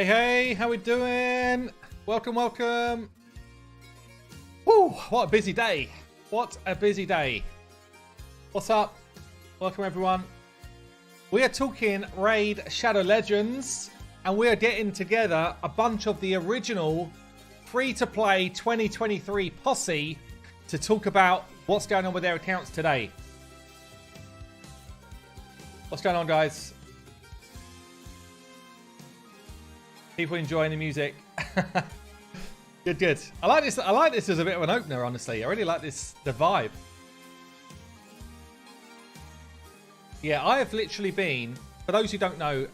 Hey, how we doing? Welcome. Woo, what a busy day. What a busy day. What's up? Welcome, everyone. We are talking Raid Shadow Legends, and we are getting together a bunch of the original free-to-play 2023 posse to talk about what's going on with their accounts today. What's going on, guys? People enjoying the music. Good. I like this. I like this as a bit of an opener, honestly. I really like this, the vibe. Yeah, I have literally been, for those who don't know,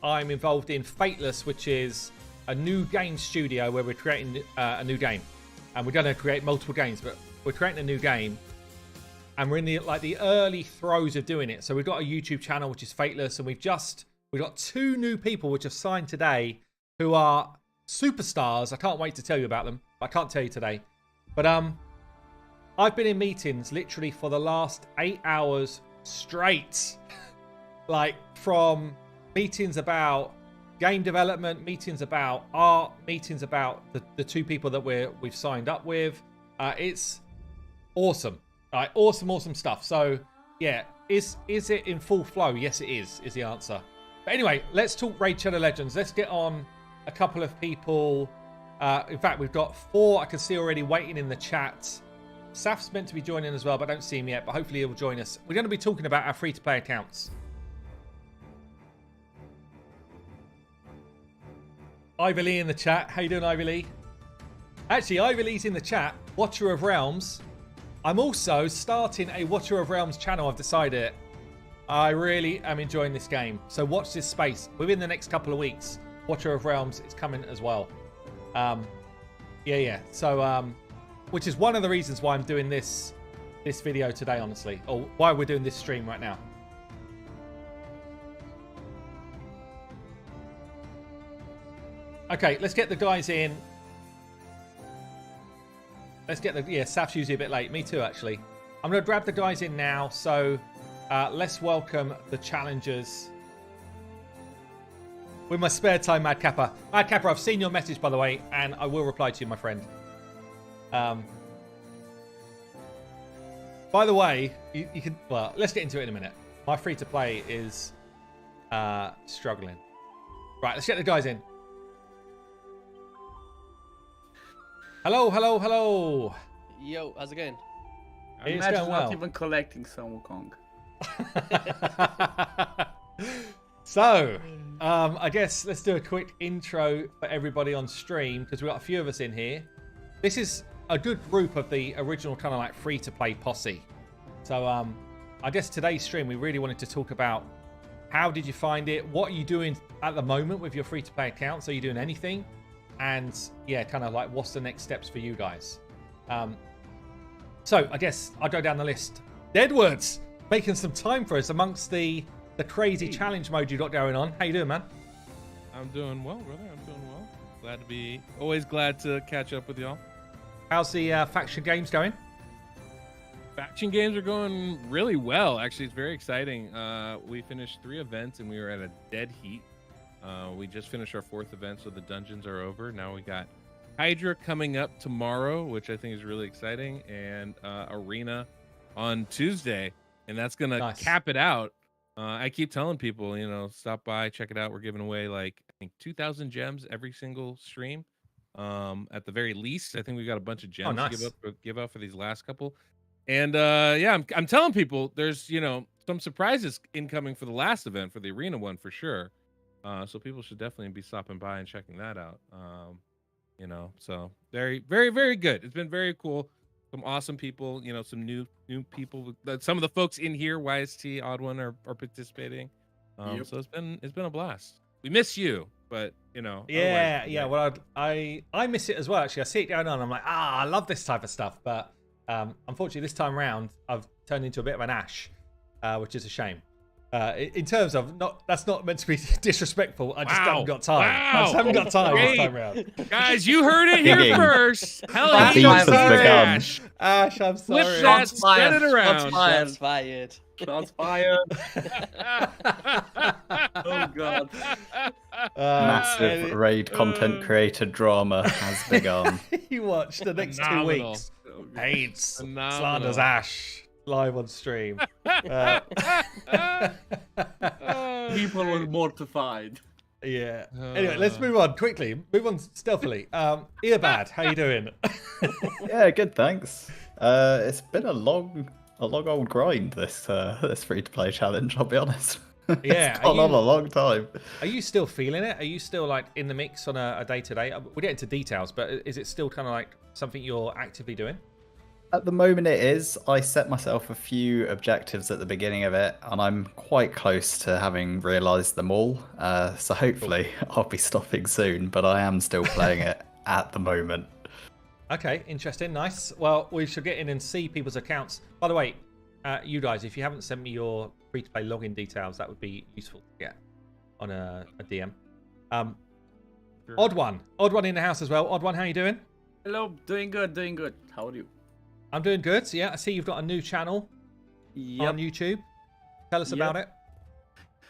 I'm involved in Fateless, which is a new game studio where we're creating a new game. And we're going to create multiple games, but we're creating a new game. And we're in the early throes of doing it. So we've got a YouTube channel, which is Fateless, and we've got 2 new people which have signed today who are superstars. I can't wait to tell you about them. I can't tell you today. But I've been in meetings literally for the last 8 hours straight. Like from meetings about game development, meetings about art, meetings about the 2 people that we've signed up with. It's awesome. Right, awesome stuff. So yeah, is it in full flow? Yes, it is the answer. But anyway, let's talk Raid Shadow Legends. Let's get on a couple of people. In fact, we've got 4 I can see already waiting in the chat. Saf's meant to be joining as well, but I don't see him yet. But hopefully he'll join us. We're going to be talking about our free-to-play accounts. Ivy Lee in the chat. How you doing, Ivy Lee? Actually, Ivy Lee's in the chat. Watcher of Realms. I'm also starting a Watcher of Realms channel. I've decided. I really am enjoying this game. So watch this space. Within the next couple of weeks, Watcher of Realms is coming as well. Yeah. So, which is one of the reasons why I'm doing this video today, honestly. Or why we're doing this stream right now. Okay, let's get the guys in. Let's get the... Yeah, Saf's usually a bit late. Me too, actually. I'm going to grab the guys in now. So... let's welcome the challengers. With my spare time, Mad Kappa. Mad Kappa, I've seen your message, by the way, and I will reply to you, my friend. By the way, you can... Well, let's get into it in a minute. My free-to-play is struggling. Right, let's get the guys in. Hello. Yo, how's it going? It's Imagine going well. not even collecting Sun Wukong. So, I guess let's do a quick intro for everybody on stream because we've got a few of us in here. This is a good group of the original kind of like free-to-play posse. So, I guess today's stream we really wanted to talk about how did you find it? What are you doing at the moment with your free-to-play accounts? Are you doing anything? And yeah, kind of like what's the next steps for you guys? So I guess I'll go down the list. Deadwoods making some time for us amongst the crazy challenge mode you got going on. How you doing, man? I'm doing well, brother. I'm doing well. Always glad to catch up with y'all. How's the faction games going? Faction games are going really well. Actually, it's very exciting. We finished 3 events and we were at a dead heat. We just finished our 4th event, so the dungeons are over. Now we got Hydra coming up tomorrow, which I think is really exciting, and Arena on Tuesday, and that's gonna cap it out. I keep telling people, stop by, check it out. We're giving away like I think 2,000 gems every single stream. At the very least, I think we got a bunch of gems to give out for these last couple. And yeah, I'm telling people there's some surprises incoming for the last event, for the Arena one for sure. So people should definitely be stopping by and checking that out. So very good. It's been very cool. Some awesome people, some new people. Some of the folks in here, YST, Odd One, are participating. Yep. So it's been a blast. We miss you, but Yeah. Well, I miss it as well. Actually, I see it going on. I'm like, I love this type of stuff, but unfortunately, this time around, I've turned into a bit of an Ash, which is a shame. In terms of that's not meant to be disrespectful. I just Wow. haven't got time. I Wow. just haven't got time this Hey. time around. Guys, you heard it here Digging. first. Hell The Ash, beef I'm has sorry. begun. Ash. Ash, I'm Flip sorry. that, Shots spread it fired. around. Shots fired. Shots fired. Shots fired. Oh god. Massive raid content creator drama has begun. You watch the next 2 Phenomenal. weeks. Oh, God. Hates Phenomenal. slanders Ash live on stream. Uh, People were mortified. yeah. Anyway, let's move on quickly. Move on stealthily. Earbad, how you doing? Yeah, good, thanks. It's been a long old grind, this free-to-play challenge, I'll be honest. Yeah, It's gone on a long time. Are you still feeling it? Are you still like in the mix on a day-to-day? We'll get into details, but is it still kind of like something you're actively doing? At the moment it is. I set myself a few objectives at the beginning of it, and I'm quite close to having realised them all. So hopefully I'll be stopping soon, but I am still playing it at the moment. Okay, interesting, nice. Well, we should get in and see people's accounts. By the way, you guys, if you haven't sent me your free-to-play login details, that would be useful to get on a DM. Sure. Odd one in the house as well. Odd one, how you doing? Hello, doing good, doing good. How are you? I'm doing good. Yeah, I see you've got a new channel on YouTube. Tell us about it.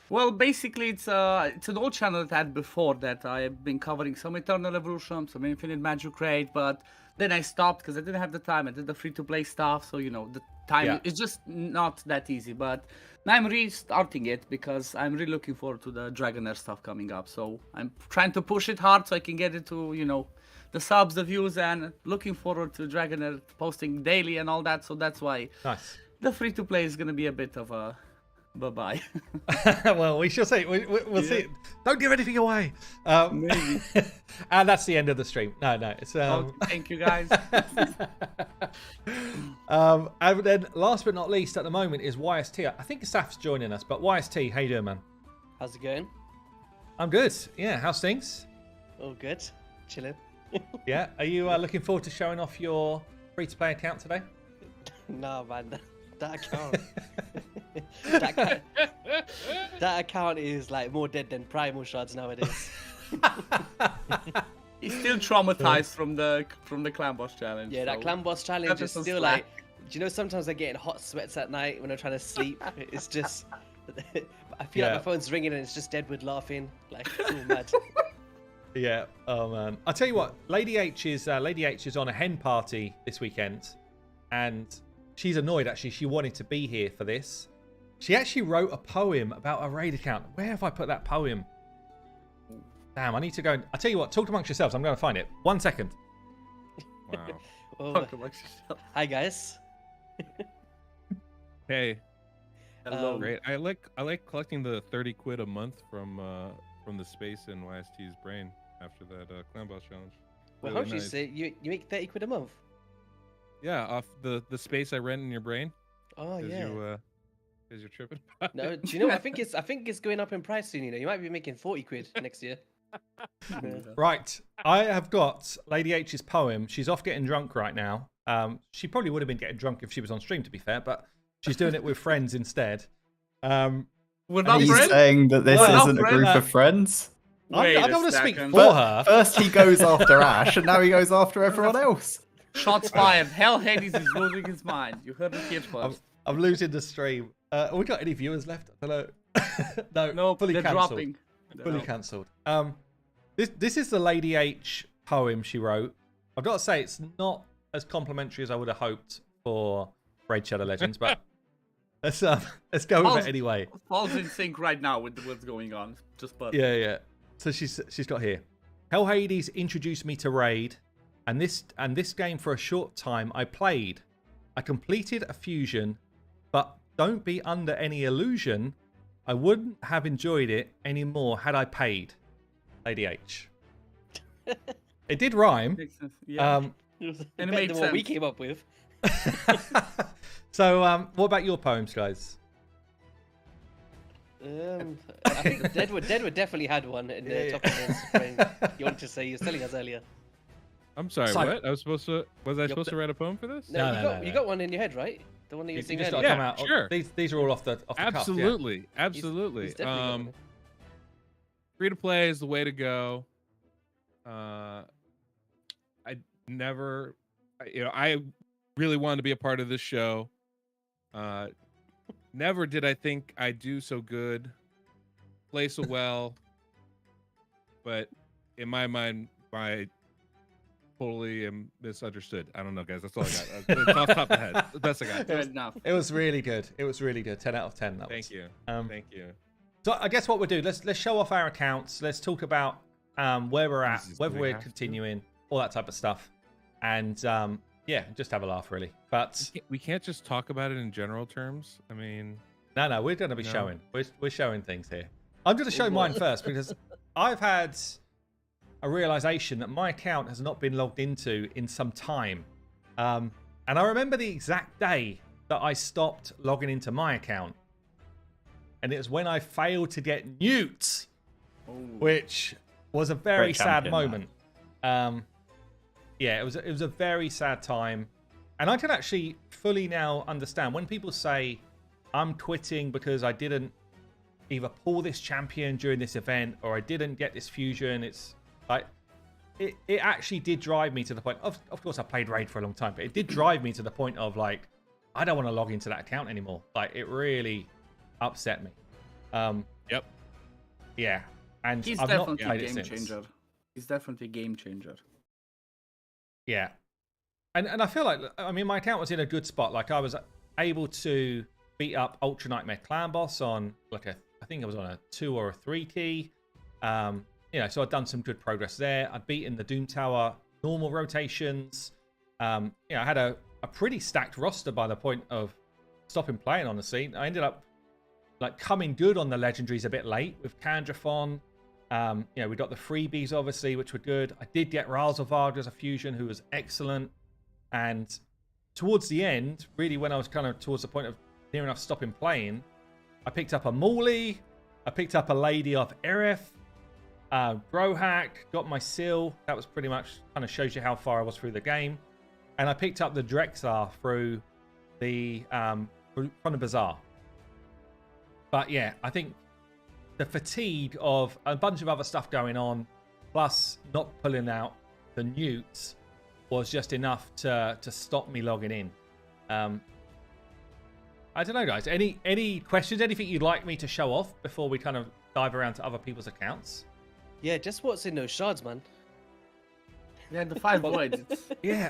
Well, basically, it's an old channel that I had before that. I've been covering some Eternal Evolution, some Infinite Magic Raid, but then I stopped because I didn't have the time. I did the free-to-play stuff, so, you know, the time is just not that easy. But now I'm restarting it because I'm really looking forward to the Dragonair stuff coming up. So I'm trying to push it hard so I can get it to, you know, the subs, the views, and looking forward to Dragonair posting daily and all that. So that's why Nice. the free-to-play is going to be a bit of a bye-bye. Well, we shall see. We'll see. Don't give anything away. Maybe. And that's the end of the stream. No. It's Oh, thank you, guys. and then last but not least at the moment is YST. I think Saf's joining us, but YST, how you doing, man? How's it going? I'm good. Yeah, how's things? All good. Chilling. Yeah. Are you looking forward to showing off your free-to-play account today? Nah, man. That account. that account is like more dead than primal shards nowadays. He's still traumatized from the clan boss challenge. Yeah, that so- clan boss challenge Cut is us some still slack. like. Do you know sometimes I get in hot sweats at night when I'm trying to sleep? It's just. I feel Yeah. like my phone's ringing and it's just Deadwood laughing. Like it's all mad. Yeah. Oh man. I'll tell you what. Lady H is on a hen party this weekend, and she's annoyed. Actually, she wanted to be here for this. She actually wrote a poem about a raid account. Where have I put that poem? Damn, I need to go. I'll tell you what. Talk amongst yourselves. I'm going to find it. 1 second. Wow. Oh, Talk amongst yourself. hi guys. Hey, Hello. great. I like collecting the 30 quid a month from the space in YST's brain after that clan boss challenge. Well, Really how do you nice. say you make 30 quid a month? Yeah, off the space I rent in your brain. Oh yeah. Because you're tripping. about No, it. do you know? I think it's going up in price soon. You know, you might be making 40 quid next year. Right. I have got Lady H's poem. She's off getting drunk right now. She probably would have been getting drunk if she was on stream, to be fair, but she's doing it with friends instead. We're Are not you friends? saying that this Well, isn't a friend- group of friends? Wait I a don't want to speak second. for her. First he goes after Ash, and now he goes after everyone else. Shots fired. Hell, Hades is losing his mind. You heard it here first. I'm losing the stream. Have we got any viewers left? I don't know. No, fully they're cancelled. dropping. Fully No. cancelled. This is the Lady H poem she wrote. I've got to say it's not as complimentary as I would have hoped for Raid Shadow Legends, but let's go with Falls- it anyway. Falls in sync right now with what's going on. Just but Yeah. So she's got here. Hell Hades introduced me to Raid, and this game for a short time I played. I completed a fusion, but don't be under any illusion. I wouldn't have enjoyed it any more had I paid. Lady H. It did rhyme. makes sense. Yeah. Better And it than made what we sense. came up with. So, what about your poems, guys? I think Deadwood definitely had one in the top of his brain. You wanted to say, you were telling us earlier. I'm sorry. So- What? Was I supposed to write a poem for this? No, No, you no. got one in your head, right? The one that you You sing just earlier. gotta Yeah, come out. sure. These are all off the cuff, yeah. Absolutely, absolutely. He's definitely got one. Free to play is the way to go. I never, I really wanted to be a part of this show. Never did I think I'd do so good, play so well, but in my mind, I totally am misunderstood. I don't know, guys. That's all I got. It's off the top of the head. The best I got. Fair enough. It was really good. It was really good. 10 out of 10. That Thank was. you. Um, Thank you. So I guess what we'll do, let's show off our accounts. Let's talk about where we're at, Jesus, whether do we we're have to? continuing, all that type of stuff, and yeah, just have a laugh really. But We can't just talk about it in general terms. I mean, no, we're going to be No. showing. We're showing things here. I'm going to show mine first because I've had a realization that my account has not been logged into in some time, and I remember the exact day that I stopped logging into my account. And it was when I failed to get Newt, which was a very Great sad champion, moment. Yeah, it was a very sad time, and I can actually fully now understand when people say I'm quitting because I didn't either pull this champion during this event or I didn't get this fusion. It's like it actually did drive me to the point. Of course, I played Raid for a long time, but it did drive me to the point of like I don't want to log into that account anymore. Like it really upset me. Yep. Yeah, and He's I've not definitely a played it game since. changer. He's definitely a game changer. Yeah, and I feel like my account was in a good spot. Like I was able to beat up Ultra Nightmare Clan Boss on I think I was on a 2 or a 3 key. So I'd done some good progress there. I'd beaten the Doom Tower normal rotations. I had a pretty stacked roster by the point of stopping playing. Honestly, I ended up like coming good on the legendaries a bit late with Kandrathon. We got the freebies obviously, which were good. I did get Ralzavard as a fusion, who was excellent. And towards the end, really when I was kind of towards the point of near enough stopping playing, I picked up a Morley, I picked up a Lady of Erith, Brohack, got my seal. That was pretty much kind of shows you how far I was through the game. And I picked up the Drexar through the from the Bazaar. But yeah, I think the fatigue of a bunch of other stuff going on, plus not pulling out the newts, was just enough to stop me logging in. I don't know, guys. Any questions? Anything you'd like me to show off before we kind of dive around to other people's accounts? Yeah, just what's in those shards, man. Yeah, the 5 voids. Yeah.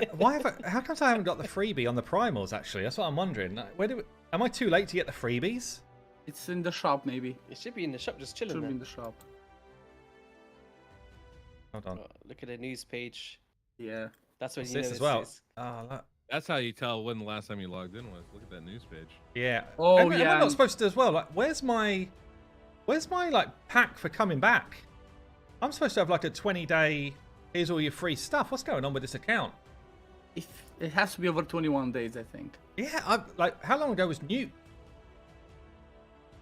How come I haven't got the freebie on the primals? Actually, that's what I'm wondering. Am I too late to get the freebies? It's in the shop, maybe. It should be in the shop, just chilling Should be there. in the shop. Hold on. Oh, look at the news page. Yeah. That's when What's you know this as this well? is- Oh, look. That's how you tell when the last time you logged in was. Look at that news page. Yeah. Oh, Am I yeah. not supposed to as well? Like, where's my like pack for coming back? I'm supposed to have like a 20-day. Here's all your free stuff. What's going on with this account? It has to be over 21 days, I think. Yeah, how long ago was Newt?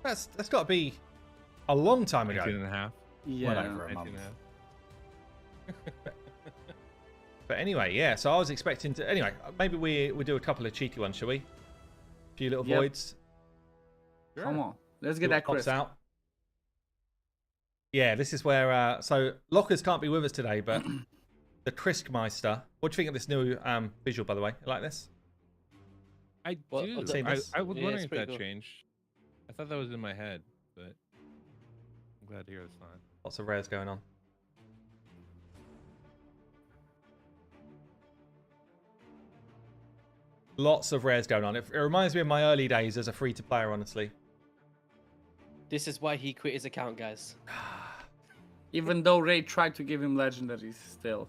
That's got to be a long time ago. 19 and a half. Yeah. Well over a 19 month. and a half. But anyway, yeah. So I was expecting to. Anyway, maybe we do a couple of cheeky ones, shall we? A few little Yep. voids. Come on. Let's See get what that pops crisp. out. Yeah, this is where. So Lockers can't be with us today, but the Kriskmeister. What do you think of this new visual, by the way? You like this? I Well, do. I've seen I, this. I was Yeah, wondering it's if pretty that cool. changed. I thought that was in my head, but I'm glad to hear it's not. Lots of rares going on. Lots of rares going on. It reminds me of my early days as a free-to-player, honestly. This is why he quit his account, guys. Even though Ray tried to give him legendaries, still.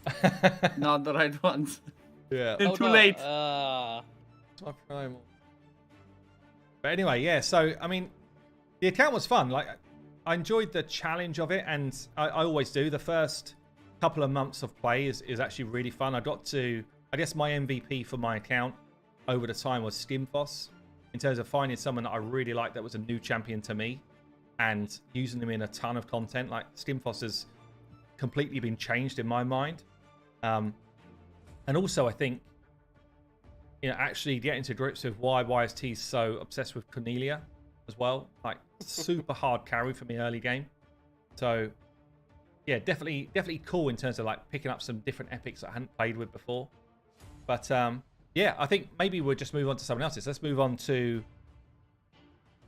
Not the right ones. Yeah. Too no, late. It's my primal. But anyway, yeah. So I mean, the account was fun. Like, I enjoyed the challenge of it, and I always do. The first couple of months of play is actually really fun. I guess my MVP for my account over the time was Skimfoss, in terms of finding someone that I really liked that was a new champion to me, and using them in a ton of content. Like, Skimfoss has completely been changed in my mind. And also, I think, actually getting to grips with why YST is so obsessed with Cornelia as well. Like, super hard carry from the early game. So, yeah, definitely cool in terms of like picking up some different epics that I hadn't played with before. But yeah, I think maybe we'll just move on to someone else's. Let's move on to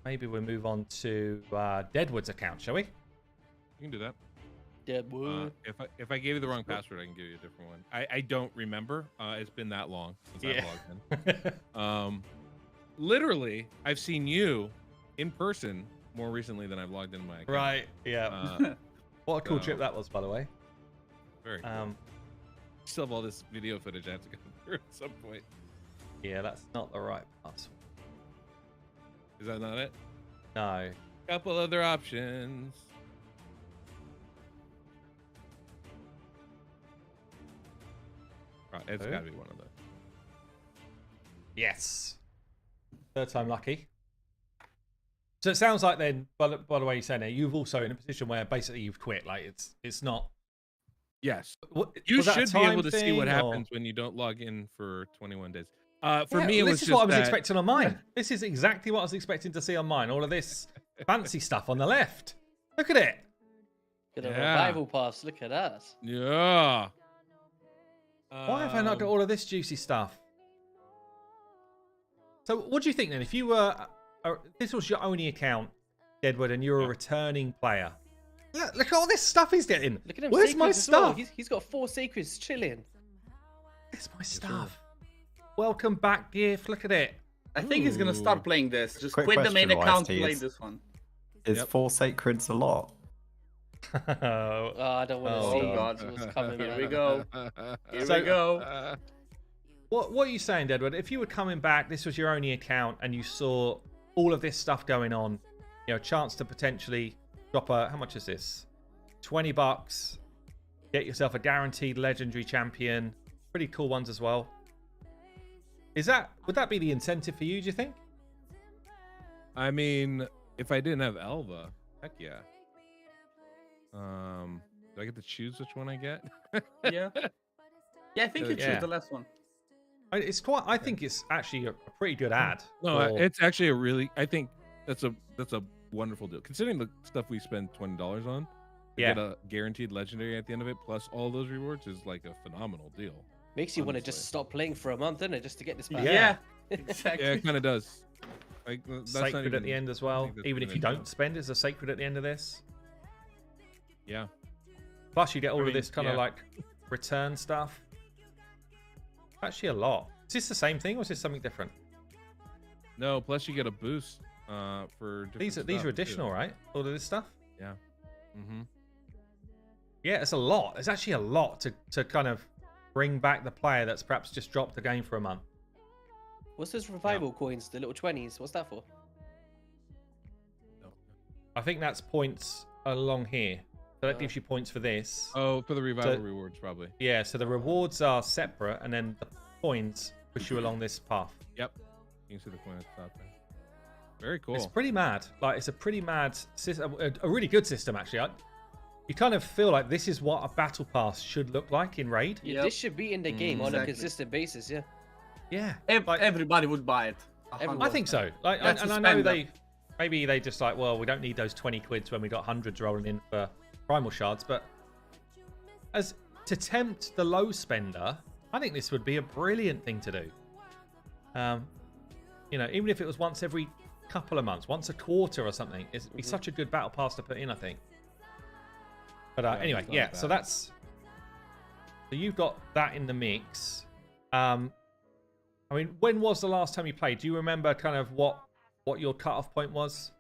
Deadwood's account, shall we? You can do that. Deadwood. If I gave you the wrong password, I can give you a different one. I don't remember. It's been that long since I've logged in. Literally, I've seen you in person more recently than I've logged into my account. Right. Yeah. What a cool trip that was, by the way. Very cool. Still have all this video footage I have to go through at some point. Yeah, that's not the right password. Is that not it? No. Couple other options. Right, it's got to be one of those. Yes. Third time lucky. So it sounds like then, by the way you're saying it, you've also in a position where basically you've quit. Like it's not. Yes. You should be able to see what happens when you don't log in for 21 days. For me, it was this is just what I was that... expecting on mine. This is exactly what I was expecting to see on mine. All of this fancy stuff on the left. Look at it. Got a revival pass. Look at that. Yeah. Why have I not got all of this juicy stuff? So what do you think then? If you were, this was your only account, Deadwood, and you're a returning player. Look at all this stuff he's getting. Look at him. Where's my stuff? Well. He's got 4 secrets chilling. Where's my stuff? Welcome back, gift. Look at it. I think he's gonna start playing this. Just Quick quit the main question, account, YST, play is- this one. Is 4 sacreds a lot? Oh, I don't want to see God. what's coming. Here man. we go. Here So- we go. What are you saying, Deadwood? If you were coming back, this was your only account, and you saw all of this stuff going on, chance to potentially drop how much is this? $20. Get yourself a guaranteed legendary champion. Pretty cool ones as well. Would that be the incentive for you, do you think? I mean, if I didn't have Elva, heck yeah. Do I get to choose which one I get? Yeah. Yeah, I think you Yeah. choose the last one. I think it's actually a pretty good ad. No, for- it's actually I think that's a wonderful deal. Considering the stuff we spend $20 on, to Yeah. get a guaranteed legendary at the end of it, plus all those rewards is like a phenomenal deal. Makes you want to Honestly. just stop playing for a month, doesn't it? Just to get this back. Yeah. Exactly. Yeah, it kind of does. Like that's not sacred at the even- end as I well. think that's Even if you even- don't spend, it's a sacred at the end of this. Yeah. Plus, you get all I of mean, this kind of yeah. like return stuff. Actually, a lot. Is this the same thing, or is this something different? No, plus you get a boost for different These are stuff, too. additional, right? All of this stuff. Yeah. Mm-hmm. Yeah, it's a lot. It's actually a lot to kind of bring back the player that's perhaps just dropped the game for a month. What's those revival coins? The little 20s. What's that for? I think that's points along here. So that gives you points for this. Oh, for the revival So- rewards, probably. Yeah, so the rewards are separate, and then the points push you along this path. Yep. You can see the point at the top there. Very cool. It's pretty mad. Like, it's a pretty mad system, a really good system, actually. You kind of feel like this is what a battle pass should look like in Raid. Yeah, Yep. this should be in the game on a Exactly. consistent basis. Yeah. Yeah, Everybody would buy it. Everyone. I think so. Like, That's and a I know spender. maybe they just like, well, we don't need those 20 quids when we got hundreds rolling in for primal shards, but as to tempt the low spender, I think this would be a brilliant thing to do. Even if it was once every couple of months, once a quarter or something, it'd be such a good battle pass to put in, I think. But anyway, it's not yeah. bad. So you've got that in the mix. I mean, when was the last time you played? Do you remember kind of what your cutoff point was?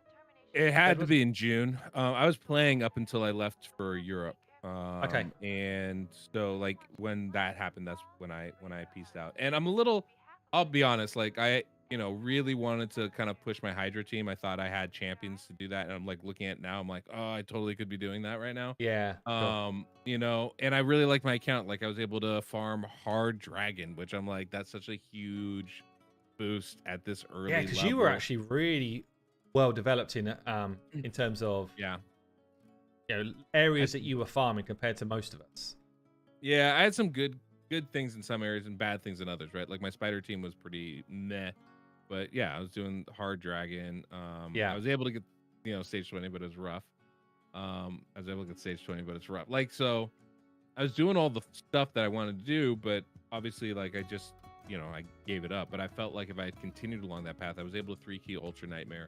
It had to be in June. I was playing up until I left for Europe. Okay. And so like when that happened, that's when I peaced out. And I'll be honest, like I really wanted to kind of push my Hydra team. I thought I had champions to do that, and I'm like looking at it now, I'm like, oh, I totally could be doing that right now. Yeah. sure. And I really like my account. Like I was able to farm Hard Dragon, which I'm like, that's such a huge boost at this early Yeah, level. because you were actually really well developed in terms of yeah. areas that you were farming compared to most of us. Yeah, I had some good good things in some areas and bad things in others, right? Like my spider team was pretty meh, but yeah, I was doing hard dragon. Yeah. I was able to get, stage 20, but it was rough. I was able to get stage 20, but it's rough. Like, so I was doing all the stuff that I wanted to do, but obviously, like, I just, I gave it up. But I felt like if I had continued along that path, I was able to 3-key Ultra Nightmare,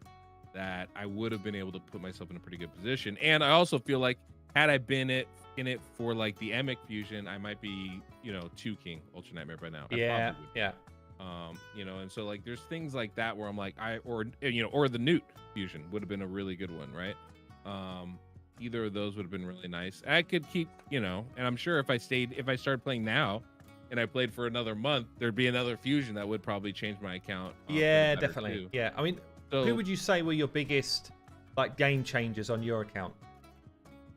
that I would have been able to put myself in a pretty good position. And I also feel like had I been in it for like the Emic fusion, I might be, 2-king Ultra Nightmare by now. Yeah, yeah. And so like there's things like that where I'm like or the Newt fusion would have been a really good one, right? Either of those would have been really nice. I could keep, and I'm sure if I started playing now and I played for another month, there'd be another fusion that would probably change my account. Yeah, definitely. Too. Yeah, I mean, So, who would you say were your biggest like game changers on your account?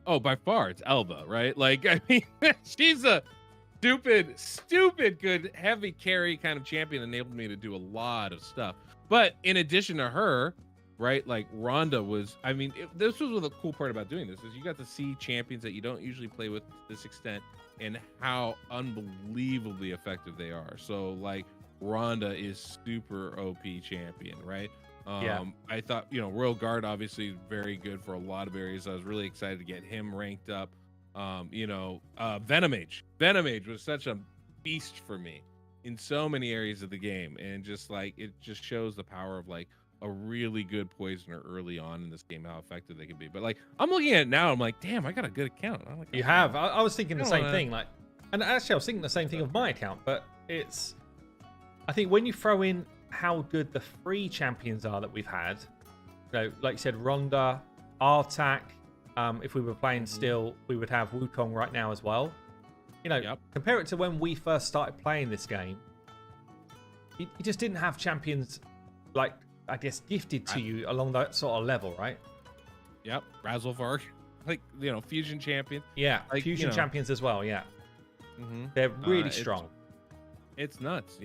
Oh, by far, it's Elba, right? Like, I mean, she's a stupid good heavy carry kind of champion, enabled me to do a lot of stuff. But in addition to her, right, like Rhonda was, I mean, this was the cool part about doing this, is you got to see champions that you don't usually play with to this extent and how unbelievably effective they are. So like Rhonda is super OP champion, right? Yeah. I thought, Royal Guard obviously very good for a lot of areas. I was really excited to get him ranked up. Venomage was such a beast for me in so many areas of the game, and just like it just shows the power of like a really good poisoner early on in this game, how effective they can be. But like I'm looking at it now, I'm like, damn, I got a good account. I'm like, You have. I was thinking the same wanna- thing. Like, and actually, I was thinking the same thing of my account. But I think when you throw in how good the free champions are that we've had, like you said, Rhonda, Artak. If we were playing still, we would have Wukong right now as well. Yep. Compare it to when we first started playing this game. You just didn't have champions like, I guess, gifted to you along that sort of level, right? Yep, Razzlevarg, like fusion champion. Yeah, Like, fusion champions as well. Yeah, they're really strong. It's nuts,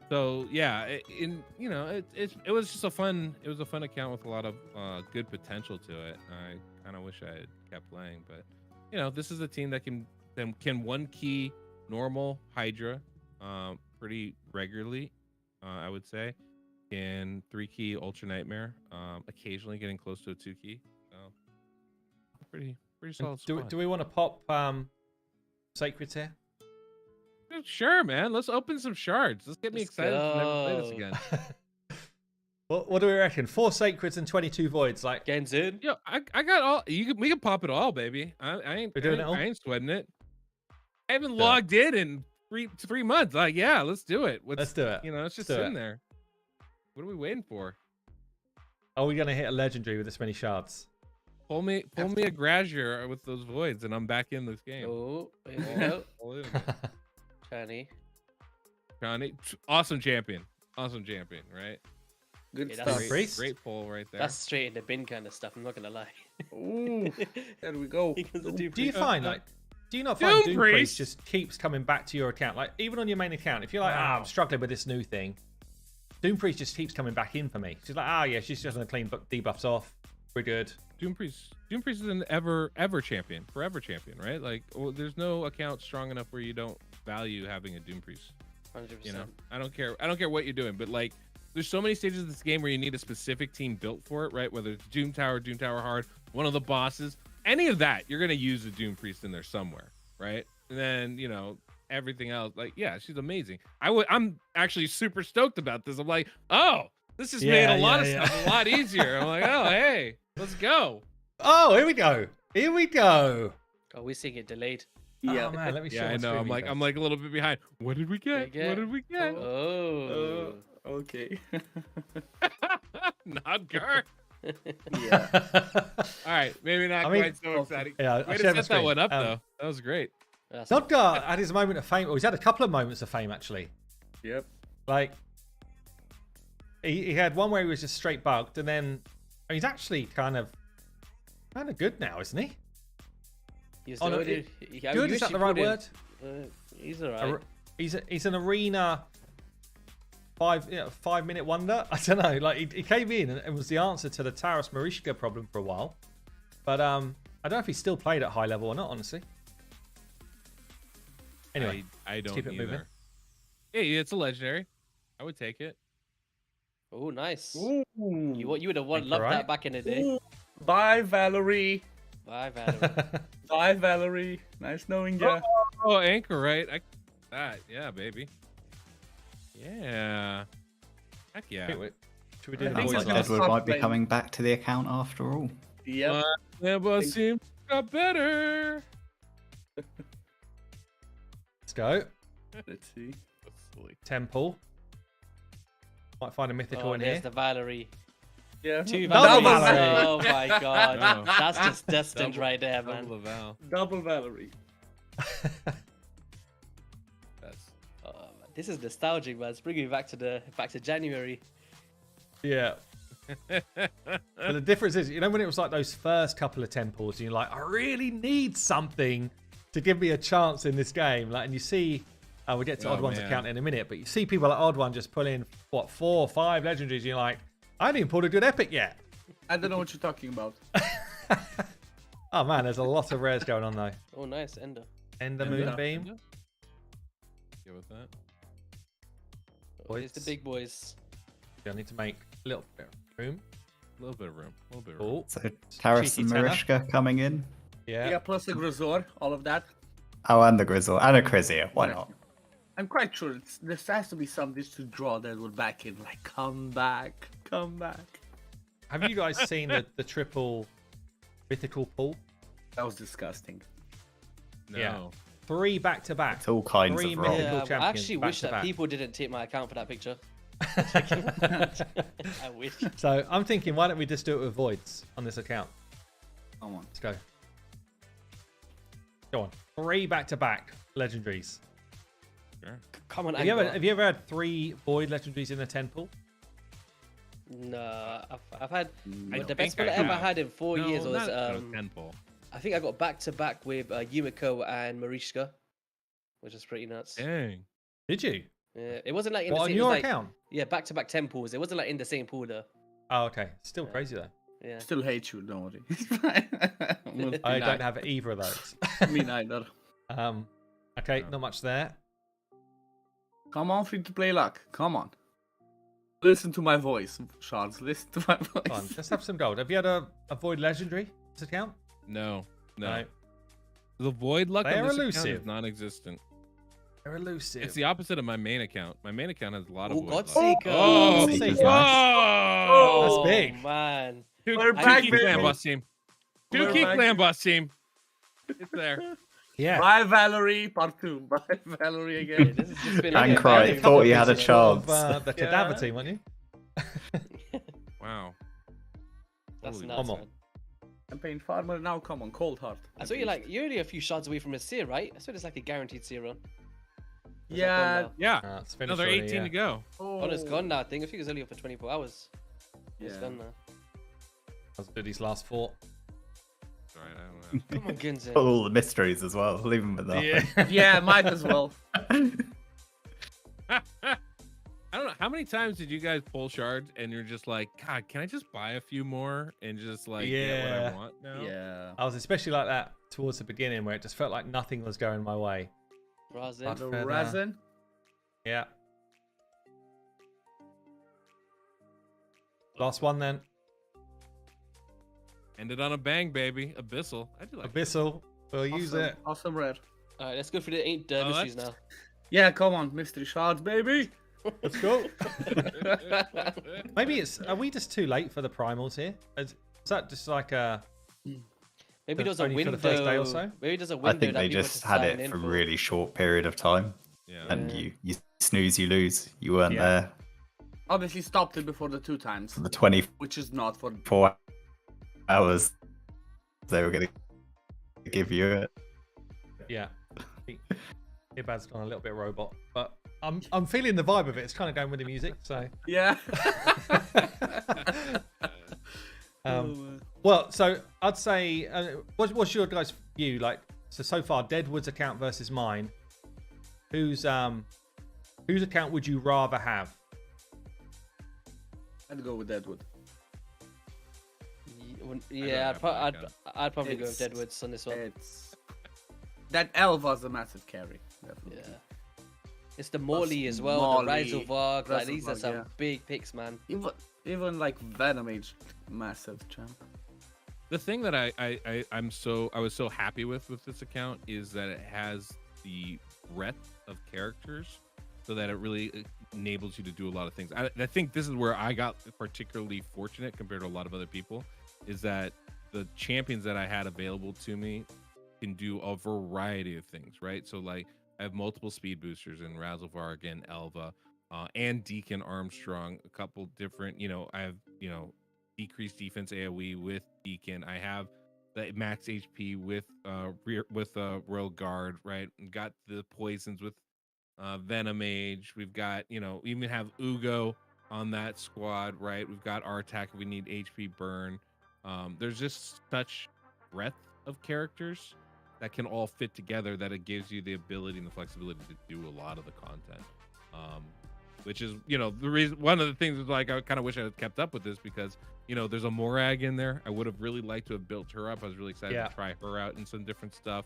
So yeah, it was just a fun account with a lot of good potential to it. I kind of wish I had kept playing, but this is a team that can 1-key normal Hydra pretty regularly. I would say can 3-key Ultra Nightmare, occasionally getting close to a 2-key. So pretty solid. Do we want to pop Sacreds here? Sure, man. Let's open some shards. Let's get me excited to never play this again. What do we reckon? 4 Sacreds and 22 Voids. Like, Genzin. Yo, I got all. We can pop it all, baby. I ain't sweating it. I haven't logged in 3 months. Like, yeah, let's do it. Let's do it. It's just sitting there. What are we waiting for? Are we gonna hit a legendary with this many shards? Pull me a Grazier with those voids, and I'm back in this game. Oh, there we go. Johnny, awesome champion, right? Good Yeah, stuff. Priest? Great pull right there. That's straight in the bin kind of stuff. I'm not gonna lie. Ooh, there we go. Do you find do you not find Doom Doom Priest Priest just keeps coming back to your account? Like, even on your main account, if you're like, I'm struggling with this new thing, Doom Priest just keeps coming back in for me. She's like, yeah, she's just gonna clean debuffs off. We're good. Doom Priest is an forever champion, right? Like, there's no account strong enough where you don't value having a Doom Priest. 100%. I don't care what you're doing, but like, there's so many stages of this game where you need a specific team built for it, right? Whether it's Doom Tower Hard, one of the bosses, any of that, you're gonna use a Doom Priest in there somewhere, right? And then everything else, like, yeah, she's amazing. I'm actually super stoked about this. I'm like, oh, this has made a lot of stuff a lot easier. I'm like, oh, hey, let's go. Oh, here we go. Oh, we're seeing it delayed. Yeah. Oh, man, let me show Yeah, I know. I'm like a little bit behind. What did we get? What did we get? Oh. Okay. Not Gar. Yeah. All right, maybe not quite so exciting. Yeah, Way I'll to share the set that screen. one up though. That was great. That's Nodgar had his moment of fame. Well, he's had a couple of moments of fame actually. Yep. Like, he had one where he was just straight bugged, and then he's actually kind of good now, isn't he? He's Oh, no, good. Good, is that the right word? He's alright. He's an arena 5-minute wonder. I don't know. Like, he came in and was the answer to the Taras Marishka problem for a while, but I don't know if he still played at high level or not, honestly. Anyway, I don't keep it moving. either. Yeah, it's a legendary. I would take it. Oh, nice. Ooh. You would have Think you're loved right. that back in the day. Ooh. Bye, Valerie. Bye, Valerie. Bye, Valerie. Nice knowing you. Oh, anchor, right? That, yeah, baby. Yeah. Heck yeah. Should we do I the think Sounds it's boys like gonna last? Deadwood start might be playing. coming back to the account after all. Yep. Never seems got better. Let's go. Let's see. Temple. Might find a mythical Oh, in there's here. the Valerie. Yeah. Two Double Valeries. Valerie. Oh my god. Oh. That's just destined Double- right there, Double man. the Val. Double Valerie. That's Oh, man. This is nostalgic, man. It's bringing me back to January. Yeah. But the difference is, you know, when it was like those first couple of temples, and you're like, I really need something to give me a chance in this game. Like, and you see, we'll get to Oh, Odd One's man. account in a minute, but you see people at Odd One just pull in, what, 4 or 5 legendaries, and you're like, I haven't even pulled a good epic yet. I don't know what you're talking about. Oh man, there's a lot of rares going on though. Oh, nice. Ender. Ender Ender. Moonbeam. Go with that. Oh, here's the big boys. I need to make a little bit of room. A little bit of room. A little bit of room. Cool. So Taras Cheeky and tenor. Marishka coming in. Yeah. Yeah, plus the Grisor, all of that. Oh, and the Grizzle and a Krizia. Why not? I'm quite sure there has to be something to draw that would back in. Like, come back, come back. Have you guys seen the triple mythical pull? That was disgusting. No. Yeah. 3 back to back. It's all kinds 3 of wrong. mythical Yeah, I champions. actually back wish to that back. people didn't take my account for that picture. I wish. So I'm thinking, why don't we just do it with voids on this account? Come on. Let's go. Go on. 3 back to back legendaries. Sure. Come on, Have you Angler. ever had 3 void legendaries in a temple? No, I've had I the best think one I I ever have. had in 4 No, years was not Tenpole. I think I got back to back with Yumiko and Marishka, which is pretty nuts. Did you? Yeah, it wasn't like in What, the on same. It your was like, account? yeah, back to back temples. It wasn't like in the same pool though. Oh, okay. Still crazy though. Yeah. Still hate you, don't worry. It's fine. We'll be I don't nice. have either of those. Me neither. Okay, No. not much there. Come on, free to play luck. Come on. Listen to my voice, Shards. Listen to my voice. Come on, let's have some gold. Have you had a void legendary this account? No. No. No. The void luck They're on this account elusive. is non-existent. They're elusive. It's the opposite of my main account. My main account has a lot of Oh, void luck. Godseeker. Oh, Seeker's Seeker. nice. oh, That's big. Man. We're Two back, key baby. clan boss team. We're Two key back. clan boss team. It's there. Yeah. Bye, Valerie. Part 2. Bye, Valerie Yeah, again. this has just been And like a cry. very- Thought you had a Of, chance. the cadaver Yeah. team, weren't you? Wow. That's Holy nuts, Come on. man. Campaign farmer now. Come on, cold heart. I saw you're only a few shots away from a seer, right? I saw there's like a guaranteed seer run. Is that Yeah. gone Yeah. It's finished Another already, 18 yeah. to go. Oh, now? Oh, it's gone now. I think it's only up for 24 hours. It's Yeah. gone now. Let's do these last 4. Sorry, I don't know. Come on, Gunzen. All the mysteries as well. Leave them with that. Yeah, might as well. I don't know. How many times did you guys pull shards and you're just like, God, can I just buy a few more and just like get what Yeah. I want now? Yeah. I was especially like that towards the beginning where it just felt like nothing was going my way. Razin. The Feather. resin. Yeah. Last one then. Ended on a bang, baby. Abyssal. I do like Abyssal. We'll use Awesome. it. Awesome red. Alright, let's go through the ain't Oh, mysteries that's- now. Yeah, come on, mystery shards, baby. Let's go. it. Maybe are we just too late for the primals here? Is that just like a Maybe there's a only for window. the first day or so? Maybe there's a I window think that they people just can had sign it in for a for. really short period of time, Yeah. and you snooze, you lose. You weren't Yeah. there Obviously stopped it before the 2 times, for the 24 which is not for. hours they were going to give you it. yeah. Ibad's gone a little bit robot, but I'm feeling the vibe of it. It's kind of going with the music, so. Yeah. Well, so I'd say, what's your guys' view? Like, so far, Deadwood's account versus mine. Whose account would you rather have? I'd go with Deadwood. Yeah, have my account. I'd probably go with It's- Deadwoods on this one. It's that elf was a massive carry. definitely. Yeah. It's the Morley as well, the Morley, Reiselvarg. Like, these are Reiselvarg, some yeah. big picks, man. Even like Venom Age, massive champ. The thing that I was so happy with this account is that it has the breadth of characters, so that it really enables you to do a lot of things. I think this is where I got particularly fortunate compared to a lot of other people, is that the champions that I had available to me can do a variety of things, right? So like I have multiple speed boosters in Razelvarg and Elva, and Deacon Armstrong, a couple different, I have, decreased defense AoE with Deacon. I have the max HP with Royal Guard, right? And got the poisons with Venom Mage. We've got, even have Ugo on that squad, right? We've got Artak if we need HP burn. There's just such breadth of characters that can all fit together that it gives you the ability and the flexibility to do a lot of the content. Which is, the reason, one of the things is like, I kind of wish I had kept up with this because, there's a Morag in there. I would have really liked to have built her up. I was really excited to try her out in some different stuff.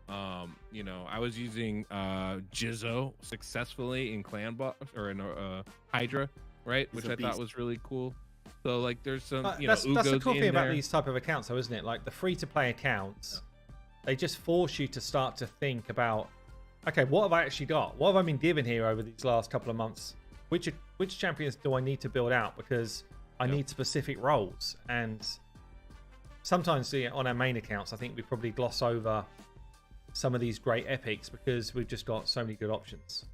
I was using Jizzo successfully in Clan Boss or in Hydra, right? Which I thought was really cool. So like there's some, that's the cool thing about these type of accounts though, isn't it? Like the free-to-play accounts, they just force you to start to think about, okay, what have I actually got? What have I been given here over these last couple of months? Which champions do I need to build out? Because I need specific roles. And sometimes on our main accounts, I think we probably gloss over some of these great epics because we've just got so many good options.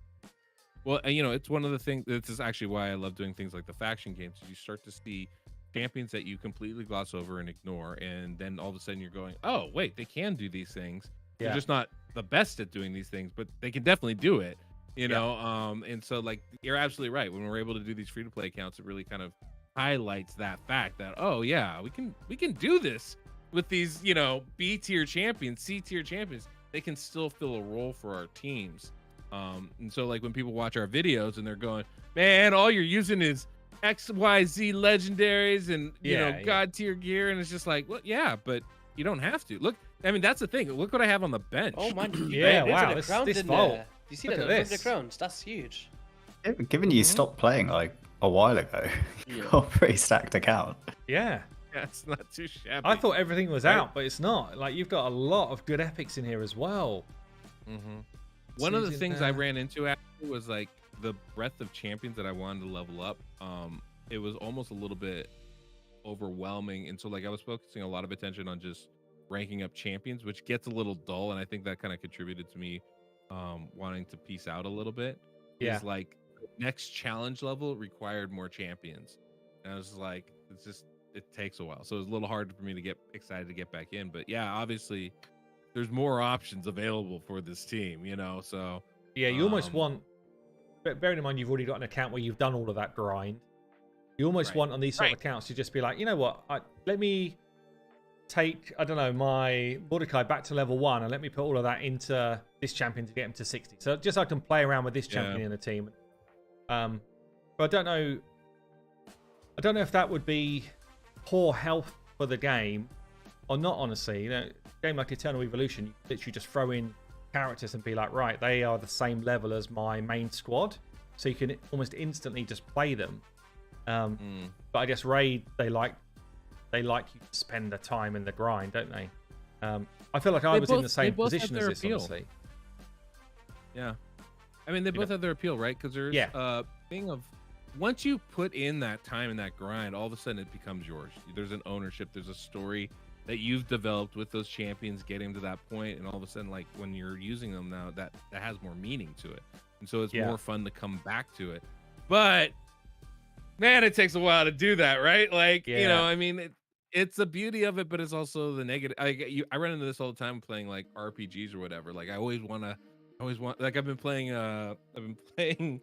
Well, it's one of the things, this is actually why I love doing things like the faction games. You start to see champions that you completely gloss over and ignore, and then all of a sudden you're going, oh, wait, they can do these things. Yeah. They're just not the best at doing these things, but they can definitely do it, and so like you're absolutely right. When we're able to do these free-to-play accounts, it really kind of highlights that fact that, oh yeah, we can do this with these, B tier champions, C tier champions. They can still fill a role for our teams. And so like when people watch our videos and they're going, man, all you're using is XYZ legendaries and god tier gear, and it's just like, well, yeah, but you don't have to. Look, I mean, that's the thing. Look what I have on the bench. Oh man, wow, this this vault. vault. Do you see Look that? at The this. crowns. That's huge. Yeah, given you stopped playing like a while ago, you've got a pretty stacked account. Yeah. Yeah, it's not too shabby. I thought everything was out, but it's not. Like, you've got a lot of good epics in here as well. One of the things I ran into after was like the breadth of champions that I wanted to level up. It was almost a little bit overwhelming, and so like I was focusing a lot of attention on just ranking up champions, which gets a little dull, and I think that kind of contributed to me wanting to piece out a little bit. Yeah. Is like next challenge level required more champions, and I was like, it takes a while, so it was a little hard for me to get excited to get back in. But yeah, obviously there's more options available for this team, so Yeah, you almost want, but bearing in mind you've already got an account where you've done all of that grind, you almost want on these sort of accounts to just be like, you know what, let me take, I don't know, my Mordecai back to level 1 and let me put all of that into this champion to get him to 60. So just so I can play around with this champion in the team. But I don't know if that would be poor health for the game or not, honestly. A game like Eternal Evolution, you literally just throw in characters and be like, right, they are the same level as my main squad, so you can almost instantly just play them. But I guess Raid, they like you to spend the time in the grind, don't they? I feel like I was in the same position as this, honestly. Yeah, I mean, they both have their appeal, right? Because there's a thing of, once you put in that time and that grind, all of a sudden it becomes yours. There's an ownership, there's a story that you've developed with those champions getting to that point, and all of a sudden, like when you're using them now, that has more meaning to it, and so it's more fun to come back to it. But man, it takes a while to do that, right? Like, I mean, it's the beauty of it, but it's also the negative. I run into this all the time playing like RPGs or whatever. Like I always want, like I've been playing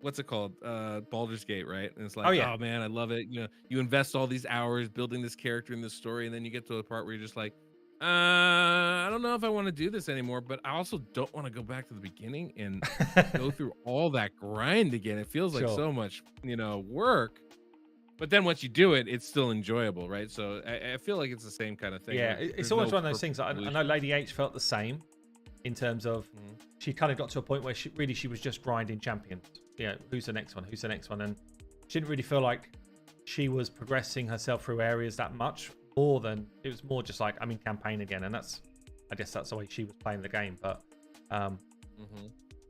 what's it called? Baldur's Gate, right? And it's like, oh man, I love it. You invest all these hours building this character in this story, and then you get to the part where you're just like, I don't know if I want to do this anymore, but I also don't want to go back to the beginning and go through all that grind again. It feels like so much, work. But then once you do it, it's still enjoyable, right? So I feel like it's the same kind of thing. Yeah, like, it's always one of those things. I know Lady H felt the same. in terms of she kind of got to a point where she was just grinding champions. Who's the next one? Who's the next one? And she didn't really feel like she was progressing herself through areas that much more than it was more just like I'm in campaign again, and I guess that's the way she was playing the game. But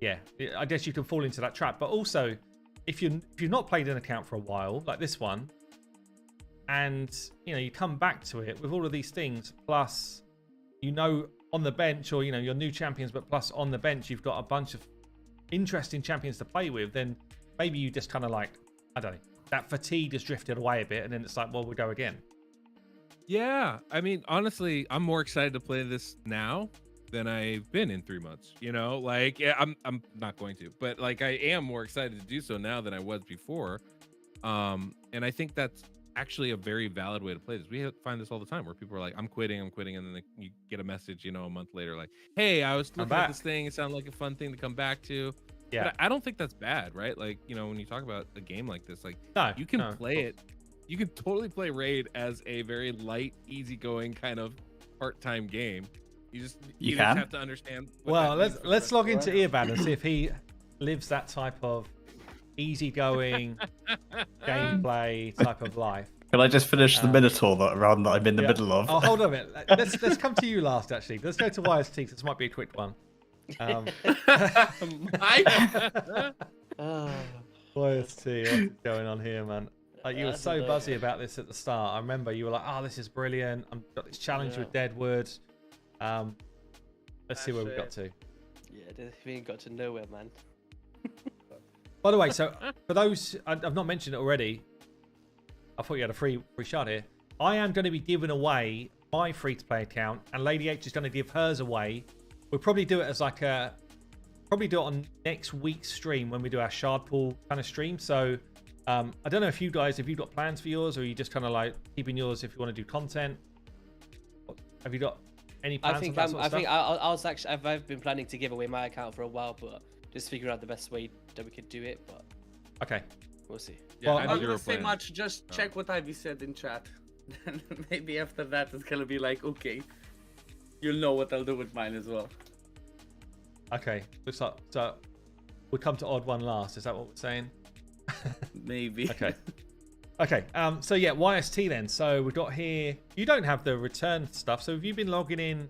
yeah, I guess you can fall into that trap. But also, if you've not played an account for a while, like this one, and you come back to it with all of these things, plus on the bench, or your new champions, but plus on the bench you've got a bunch of interesting champions to play with, then maybe you just kind of like, I don't know, that fatigue has drifted away a bit, and then it's like, well, we'll go again. Yeah, I mean, honestly, I'm more excited to play this now than I've been in 3 months. Like, yeah, I'm not going to, but like I am more excited to do so now than I was before. And I think that's actually a very valid way to play this. We find this all the time where people are like, I'm quitting, and then you get a message, a month later, like, hey, I was looking at this thing, it sounded like a fun thing to come back to. Yeah, but I don't think that's bad, right? Like, when you talk about a game like this, like, you can play it. You can totally play Raid as a very light, easygoing kind of part-time game. You just have to understand. Well, let's log into Earbad and see if he lives that type of easygoing gameplay type of life. Can I just finish the Minotaur run that I'm in the middle of? Oh, hold on a minute. Let's come to you last, actually. Let's go to YST, because this might be a quick one. YST, what's going on here, man? Like, you were so buzzy about this at the start. I remember you were like, "Oh, this is brilliant! I've got this challenge with Deadwood." Let's see where we got to. Yeah, we ain't got to nowhere, man. By the way, so for those I've not mentioned it already, I thought you had a free shot here. I am going to be giving away my free-to-play account, and Lady H is going to give hers away. We'll probably do it as like probably do it on next week's stream when we do our shard pool kind of stream. So I don't know if you guys, have you got plans for yours, or are you just kind of like keeping yours if you want to do content? Have you got any plans? I've been planning to give away my account for a while, but just figure out the best way that we could do it. But okay, we'll see. Yeah, I'm not gonna say much. Just check what Ivy said in chat. And maybe after that, it's gonna be like, okay, you'll know what I'll do with mine as well. Okay, looks like so. We'll come to odd one last. Is that what we're saying? Maybe. Okay. Okay. So yeah, YST then. So we've got here. You don't have the return stuff. So have you been logging in,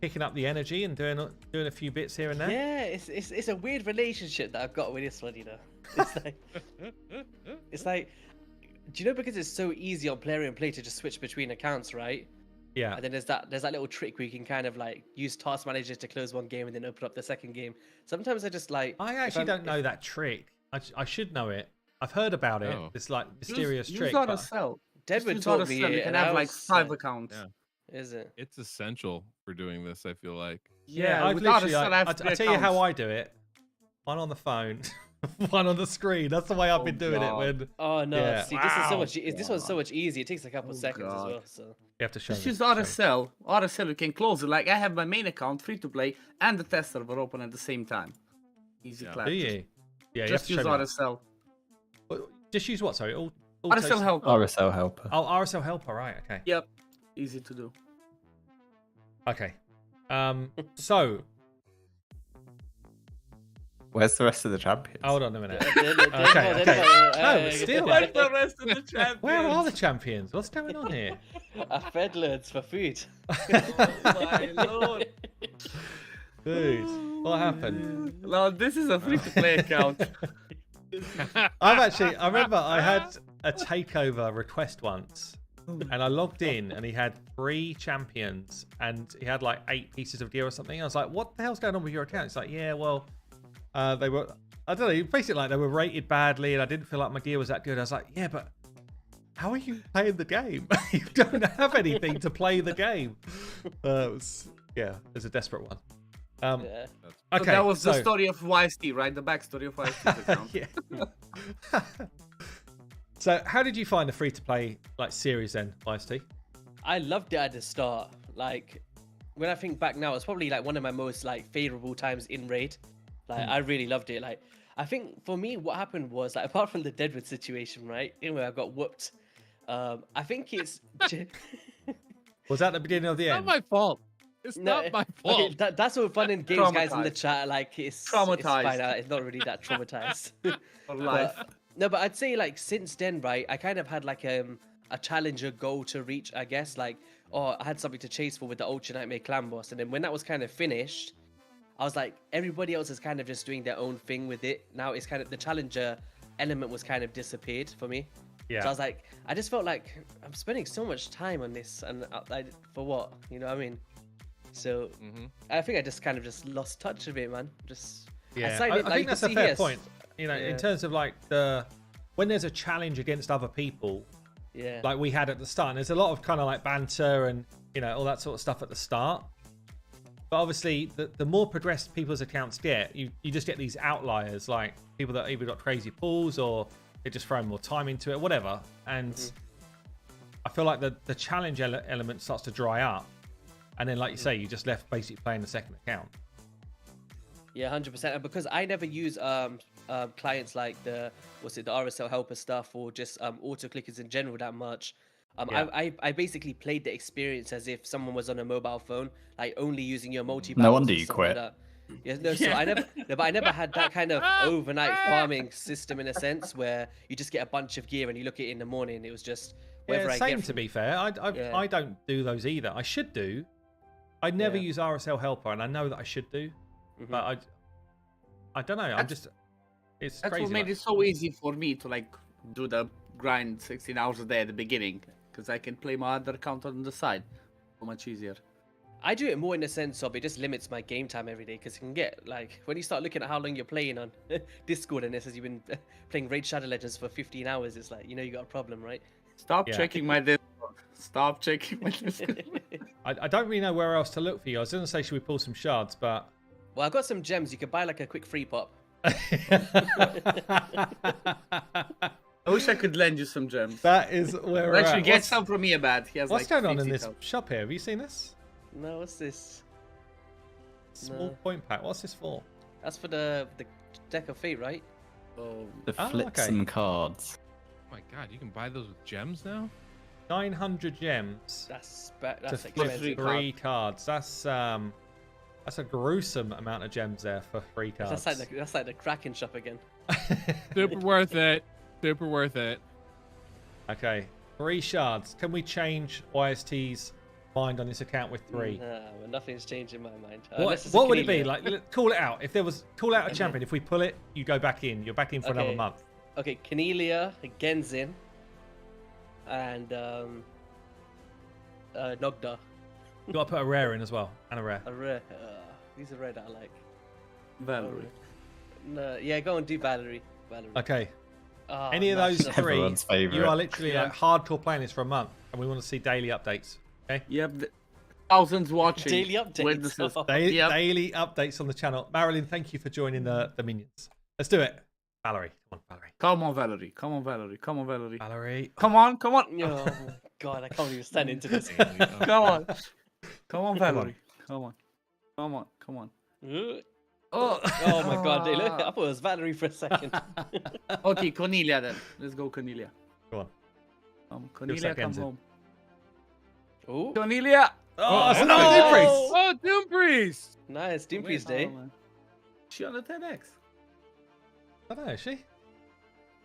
picking up the energy, and doing a few bits here and there? Yeah, it's a weird relationship that I've got with this one. It's like, do you know, because it's so easy on Player and Play to just switch between accounts, right? Yeah. And then there's that little trick where you can kind of like use Task Manager to close one game and then open up the second game. Sometimes I just like. I actually don't know that trick. I should know it. I've heard about it. This like mysterious trick. Use RSL. Deadwood taught me it. You can have like 5 accounts. Yeah. Is it? It's essential for doing this, I feel like. Yeah, I've literally. I'll tell you how I do it. One on the phone, one on the screen. That's the way I've been doing it. When. Oh no! Yeah. See, this is so much. This one's so much easier. It takes a couple seconds as well. So you have to show. Just use RSL. RSL, you can close it. Like I have my main account free to play and the test server open at the same time. Easy clap. Do you? Yeah. Just use RSL. Just use what? Sorry. RSL Helper. RSL Helper. Oh, RSL Helper. Right. Okay. Yep. Easy to do. Okay. So. Where's the rest of the champions? Hold on a minute. Okay. No, still. Where's the rest of the champions? Where are the champions? What's going on here? I fed loads for food. Oh my lord. Dude, what happened? No, this is a free-to-play account. I remember I had a takeover request once, and I logged in, and he had 3 champions, and he had like 8 pieces of gear or something. I was like, "What the hell's going on with your account?" It's like, "Yeah, well, they were, I don't know, basically like they were rated badly, and I didn't feel like my gear was that good." I was like, "Yeah, but how are you playing the game? You don't have anything to play the game." It was a desperate one. Yeah. Okay, so that was the story of YST, right? The backstory of YST's account. Yeah. So, how did you find the free-to-play like series then, YST? I loved it at the start. Like, when I think back now, it's probably like one of my most like favorable times in Raid. Like, I really loved it. Like, I think for me, what happened was like, apart from the Deadwood situation, right, where I got whooped. I think it's. Was that the beginning of the Not end? my fault. It's No, not my okay, fault. that's what fun in games, guys in the Traumatized. chat. Like it's Traumatized. fine. It's not really that traumatized. For life. No, but I'd say like since then, right? I kind of had like a challenger goal to reach, I guess. Like, oh, I had something to chase for with the Ultra Nightmare Clan boss, and then when that was kind of finished, I was like, everybody else is kind of just doing their own thing with it. Now it's kind of the challenger element was kind of disappeared for me. Yeah. So I was like, I just felt like I'm spending so much time on this, and for what? You know what I mean? So I think I just kind of just lost touch of it, man. Just Yeah, signed it, I like, think you that's can a see fair here. point. You know, Yeah. in terms of like when there's a challenge against other people, Yeah. like we had at the start, and there's a lot of kind of like banter and all that sort of stuff at the start. But obviously, the more progressed people's accounts get, you just get these outliers, like people that either got crazy pulls or they just throw more time into it, whatever. And I feel like the challenge element starts to dry up, and then, like you say, you just left basically playing the second account. Yeah, 100%. And because I never use clients like the RSL helper stuff or just auto clickers in general that much. Yeah. I basically played the experience as if someone was on a mobile phone, like only using your multi. No wonder you quit. Yeah, no, so I never, no, but I never had that kind of overnight farming system in a sense where you just get a bunch of gear and you look at it in the morning. It was just whether Yeah, I same get to from- be fair. Yeah. I don't do those either. I should do. I never Yeah. use RSL helper, and I know that I should do, but I don't know. I'm just it's That's crazy. what made like- it so easy for me to like do the grind 16 hours a day at the beginning, because I can play my other account on the side. So much easier. I do it more in the sense of it just limits my game time every day because you can get like when you start looking at how long you're playing on Discord and it says you've been playing Raid Shadow Legends for 15 hours, it's like you know you got a problem, right? Stop Yeah. checking my Discord. Stop checking my Discord. I don't really know where else to look for you. I was going to say, should we pull some shards, but Well, I've got some gems. You could buy like a quick free pop. I wish I could lend you some gems. that is where we're Actually, at. get some from me, bad. He has What's like going on in 50 this health. shop here? Have you seen this? No, what's this? Small No. point pack. What's this for? That's for the deck of fate, right? Oh, To Oh, flip okay. some cards. Oh my god, you can buy those with gems now? 900 gems That's to expensive. flip three three cards. That's a gruesome amount of gems there for free cards. That's like the Kraken shop again. Super worth it. Super worth it. Okay, 3 shards. Can we change YST's mind on this account with 3? Nah, well, nothing's changed in my mind. What, Unless it's a what would it be? Cornelia. Like, call it out. If there was, call out a champion. If we pull it, you go back in. You're back in for another Okay. month. Okay, Cornelia, Genzin, and Nogda. You got to put a rare in as well, and a rare. A rare. These are rare that I like. Valerie. No, yeah, go and do Valerie. Okay. Ah, Any of nice. those That's- 3, Everyone's favourite. you are literally Yeah. like hardcore playing this for a month, and we want to see daily updates. Okay. Yep. Thousands watching. Daily updates. Witnesses. Oh. Daily, Yep. daily updates on the channel. Marilyn, thank you for joining the minions. Let's do it. Valerie, come on, Valerie. Come on, Valerie. Come on, Valerie. Come on, Valerie. Valerie. Come on, come on. Oh my god, I can't even stand into this. Come on. Come on, Valerie. Come on. Come on. Come on. Oh my god, dude, look, I thought it was Valerie for a second. Okay, Cornelia then. Let's go, Cornelia. Go on. Cornelia, that come Genzin. home. Ooh, Cornelia! Oh, it's Oh, another no! Doom Oh, Doom Priest! nice, Doom Priest Wait, Day. oh, man. She on the 10x. I don't know, is she?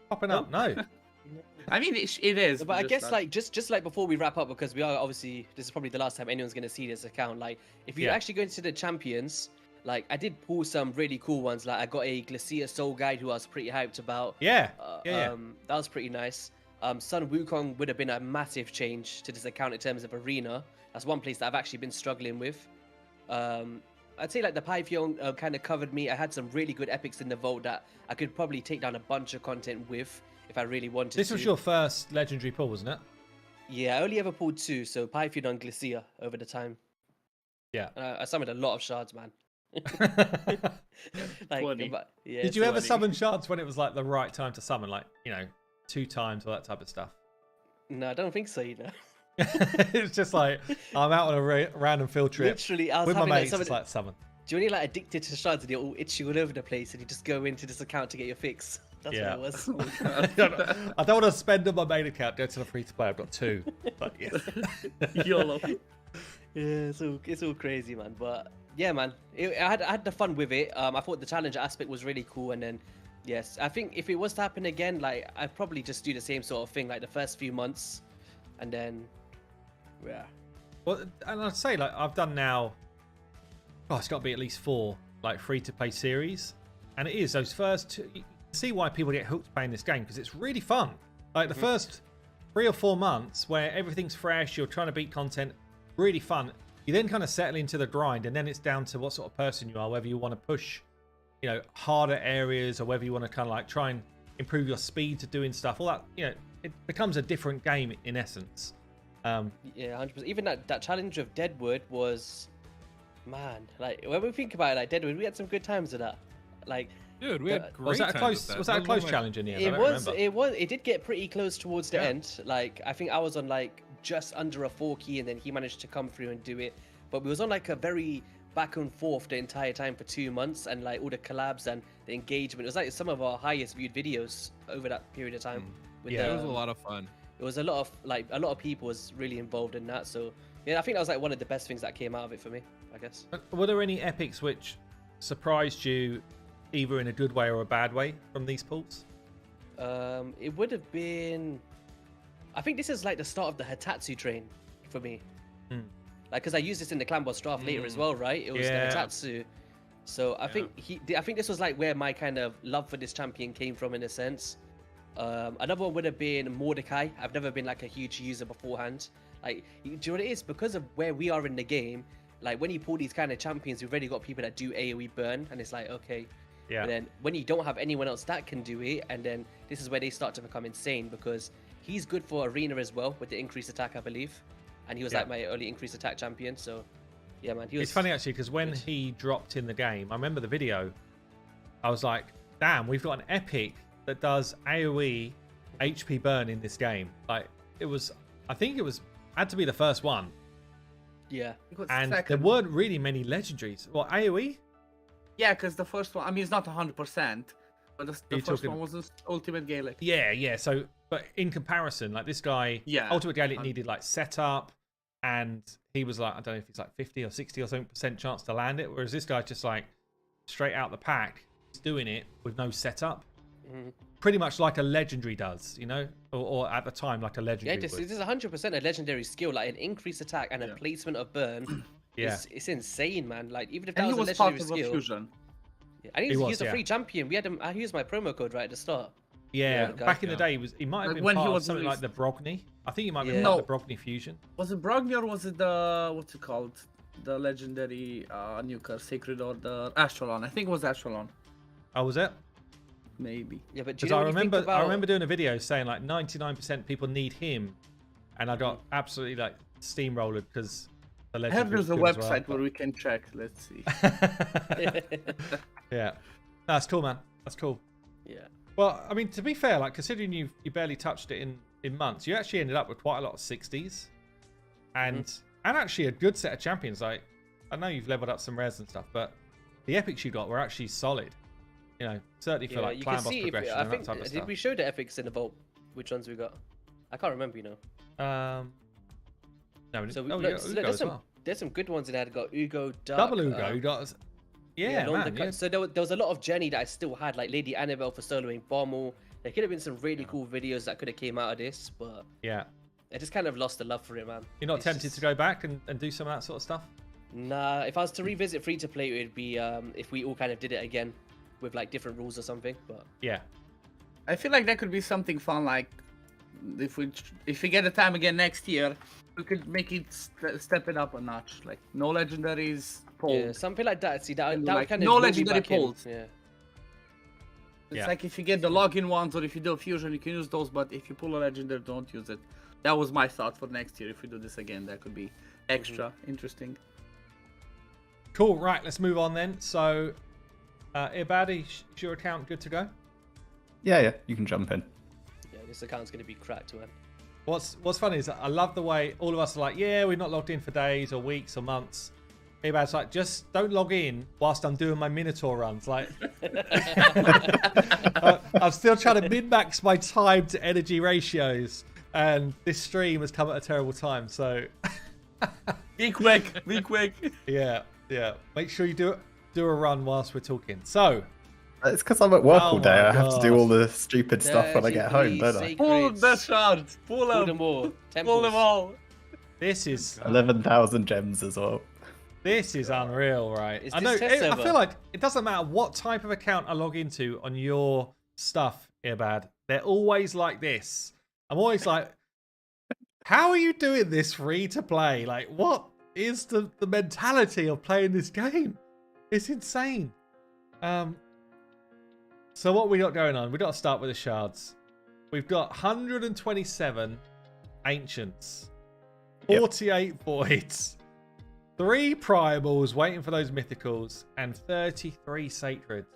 Popping up? No. I mean, it is. But I just guess that- like just like before we wrap up, because we are obviously this is probably the last time anyone's gonna see this account. Like if you Yeah. actually go into the champions, like I did pull some really cool ones. Like I got a Glacier Soul Guide who I was pretty hyped about. Yeah. Yeah. That was pretty nice. Sun Wukong would have been a massive change to this account in terms of arena. That's one place that I've actually been struggling with. I'd say like the Pythion kind of covered me. I had some really good epics in the vault that I could probably take down a bunch of content with if I really wanted This to. was your first legendary pull, wasn't it? Yeah, I only ever pulled 2, so Pythion and Glacier over the time. Yeah. I summoned a lot of shards, man. Like, 20. yeah, Did you ever 20. summon shards when it was like the right time to summon, like 2 times, all that type of stuff? No, I don't think so. You know, It's just like I'm out on a random field trip literally, I was with my having like mates. some. It's like summon. Do you when you're like addicted to shards and you're all itchy all over the place and you just go into this account to get your fix? That's Yeah. what it was. I don't want to spend on my main account. Go to the free to play. I've got 2. But yes. YOLO. Yeah, it's all crazy, man. But yeah, man, I had the fun with it. I thought the challenge aspect was really cool, and then yes, I think if it was to happen again, like I'd probably just do the same sort of thing, like the first few months, and then yeah. Well, and I'd say like I've done now. Oh, it's got to be at least 4 like free-to-play series, and it is those first 2. You can see why people get hooked playing this game because it's really fun. Like the first 3 or 4 months where everything's fresh, you're trying to beat content, really fun. You then kind of settle into the grind, and then it's down to what sort of person you are, whether you want to push, you know, harder areas or whether you want to kind of like try and improve your speed to doing stuff. All that, you know, it becomes a different game in essence. Yeah, 100%. Even that challenge of Deadwood was, man, like when we think about it, like Deadwood, we had some good times with that. Like, Dude, we had great Was that a times close? with Was that a close was challenge in the end? I it don't was, remember. it did get pretty close towards the Yeah. end. Like I think I was on like just under a 4 key, and then he managed to come through and do it. But we was on like a very back and forth the entire time for 2 months, and like all the collabs and the engagement. It was like some of our highest viewed videos over that period of time. With Yeah. It was a lot of fun. It was a lot of people was really involved in that. So yeah, I think that was like one of the best things that came out of it for me, I guess. Were there any epics which surprised you, either in a good way or a bad way, from these pools? It would have been. I think this is like the start of the Hitatsu train for me. Hmm. Like, because I used this in the Clan Boss draft later as well, right? It was Yeah. the Hitatsu. So I think I think this was like where my kind of love for this champion came from in a sense. Another one would have been Mordecai. I've never been like a huge user beforehand. Like, do you know what it is? Because of where we are in the game, like when you pull these kind of champions, we've already got people that do AoE burn, and it's like, okay. Yeah. But then when you don't have anyone else that can do it, and then this is where they start to become insane, because he's good for arena as well with the increased attack, I believe. And he was Yeah. like my early increased attack champion, so yeah, man. He was It's funny actually because when good. he dropped in the game, I remember the video. I was like, "Damn, we've got an epic that does AOE HP burn in this game." Like it was, I think it was had to be the first one, Yeah. It was and there second. weren't really many legendaries. Well, AOE, Yeah, because the first one, I mean, it's not 100%, but the You're first talking- one was the Ultimate Gaelic. yeah. So, but in comparison, like this guy, Yeah. Ultimate Gaelic needed like setup, and he was like, I don't know if he's like 50 or 60 or something % chance to land it, whereas this guy's just like straight out the pack, he's doing it with no setup. Mhm. Pretty much like a legendary does, you know, or at the time like a Yeah, legendary. this would. is 100% a legendary skill, like an increased attack and a placement of burn. Yeah. It's insane, man. Like even if that And he was a was part legendary of a skill, fusion. yeah. And He he was, was a yeah. free champion. We had him. I used my promo code right at the start. Yeah, Okay. back in the Yeah. day, he might have Like been when part he of was something like released. the Brogni. I think he might have been Yeah. part of the Brogni fusion. Was it Brogni or was it the, what's it called? The legendary nuker, Sacred Order, Astralon. I think it was Astralon. Oh, was it? Maybe. Yeah, but do you Because know I what you think remember, about... I remember doing a video saying like 99% people need him, and I got absolutely like steamrolled because the I legendary. heard there's a was good as website well, where we can check. Let's see. but- yeah, that's cool, man. That's cool. yeah. Well, I mean, to be fair, like considering you barely touched it in months, you actually ended up with quite a lot of 60s, and actually a good set of champions. Like I know you've leveled up some rares and stuff, but the epics you got were actually solid. You know, certainly for Yeah, like you clan can boss see. progression I and think that type of did stuff. we show the epics in the vault? Which ones we got? I can't remember. You know. No, we So didn't. look, Ugo there's as some well. there's some good ones in there. Got Ugo, Duck, Double Ugo, you got. Yeah, Lord man. the Cut. Yeah. So there was a lot of journey that I still had, like Lady Annabelle for soloing Bommel. There could have been some really cool videos that could have came out of this, but Yeah. I just kind of lost the love for it, man. You're not It's tempted just- to go back and do some of that sort of stuff? Nah, if I was to revisit free to play, it would be if we all kind of did it again with like different rules or something. But Yeah. I feel like that could be something fun. Like if we get the time again next year, we could make it step it up a notch. Like no legendaries, yeah, polls. something like that. See, that And, that like, kind of no legendary polls. Yeah. It's Yeah. like if you get the login ones or if you do a fusion, you can use those. But if you pull a legendary, don't use it. That was my thought for next year. If we do this again, that could be extra interesting. Cool. Right. Let's move on then. So, Ibadi, is your account good to go? Yeah, you can jump in. Yeah, this account's gonna be cracked, man. What's funny is that I love the way all of us are like, yeah, we've not logged in for days or weeks or months. Ibad's like, just don't log in whilst I'm doing my Minotaur runs. Like, I'm still trying to min-max my time to energy ratios, and this stream has come at a terrible time. So, Be quick, be quick. Yeah. Make sure you do a run whilst we're talking. So, It's because I'm at work Oh all day. my I have to do gosh. all the stupid stuff when I get home, 33 don't I? Pull the secrets. shards. Pull Pull them them. all. Pull Temples. them all. this is 11,000 gems as well. unreal, right? Is I this know. test I server? feel like it doesn't matter what type of account I log into on your stuff, Irbad. They're always like this. I'm always like, how are you doing this free to play? Like, what is the mentality of playing this game? It's insane. So what we got going on? We got to start with the shards. We've got 127 ancients, Yep. 48 voids, 3 primals waiting for those mythicals, and 33 sacreds.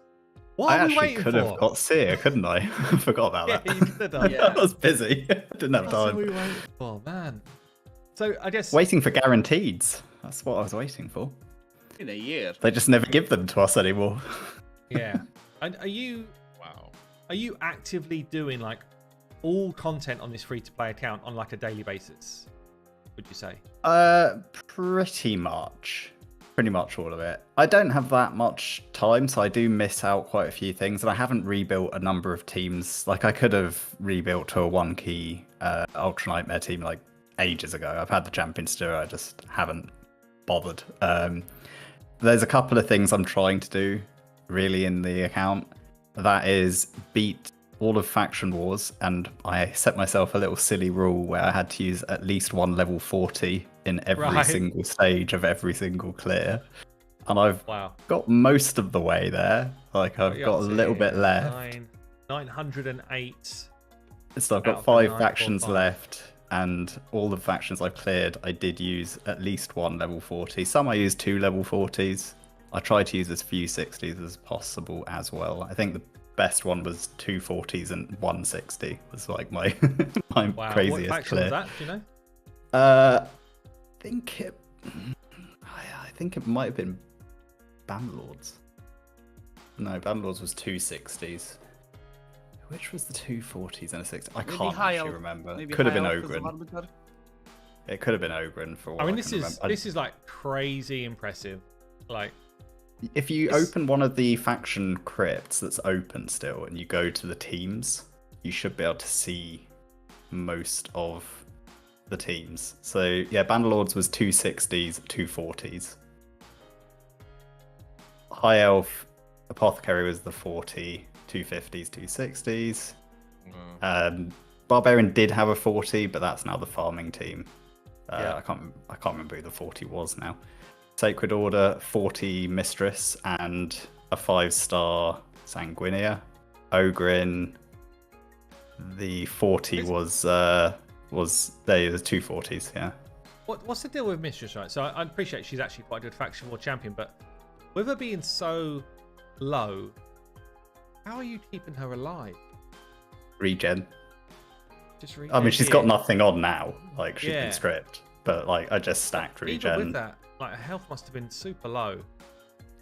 What I are we actually waiting could for? have got Seer, couldn't I? I forgot about Yeah, that. you could have done. Yeah. I was busy. I didn't have What are we time. waiting for, man? So I guess Waiting for guaranteeds. That's what I was waiting for. In a year. They just never give them to us anymore. yeah. And are you Wow. actively doing like all content on this free to play account on like a daily basis? Would you say? Pretty much. Pretty much all of it. I don't have that much time, so I do miss out quite a few things, and I haven't rebuilt a number of teams. Like, I could have rebuilt to a 1-key Ultra Nightmare team like ages ago. I've had the champions to do it, I just haven't bothered. There's a couple of things I'm trying to do really in the account. That is beat all of Faction Wars, and I set myself a little silly rule where I had to use at least one level 40 in every Right. single stage of every single clear. And I've Wow. got most of the way there. Like, I've What are got a you up to little here? bit left. 908. So I've out got of the 5 9, factions 4, 5. left, and all the factions I've cleared, I did use at least one level 40. Some I used 2 level 40s. I tried to use as few 60s as possible as well. I think the best one was 2 40s and 1 60 was like my my Wow. craziest What faction clear. was that? Do you know? I think it might have been Bannerlords. No, Bannerlords was 2 60s. Which was the 2 40s and a 60? I Maybe can't High actually Elf. remember. Maybe Could have been High Elf as a Ogren. Arbiter. It could have been Ogren for all I mean, can remember. this is like crazy impressive. Like, If you It's- open one of the faction crypts that's open still and you go to the teams, you should be able to see most of the teams. So yeah, Bannerlords was 2 60s, 2 40s. High Elf Apothecary was the 40, 2 50s, 2 60s. Wow. Barbarian did have a 40, but that's now the farming team. Yeah. I can't remember who the 40 was now. Sacred Order, 40 Mistress, and a 5-star Sanguinea. Ogrin, the 40 was the 2 40s, yeah. what's the deal with Mistress, right? So I appreciate she's actually quite a good faction war champion, but with her being so low, how are you keeping her alive? Regen. Just I mean, she's yeah. got nothing on now. Like, she's Yeah. been stripped. But, like, I just stacked Even regen. with that, like her health must have been super low.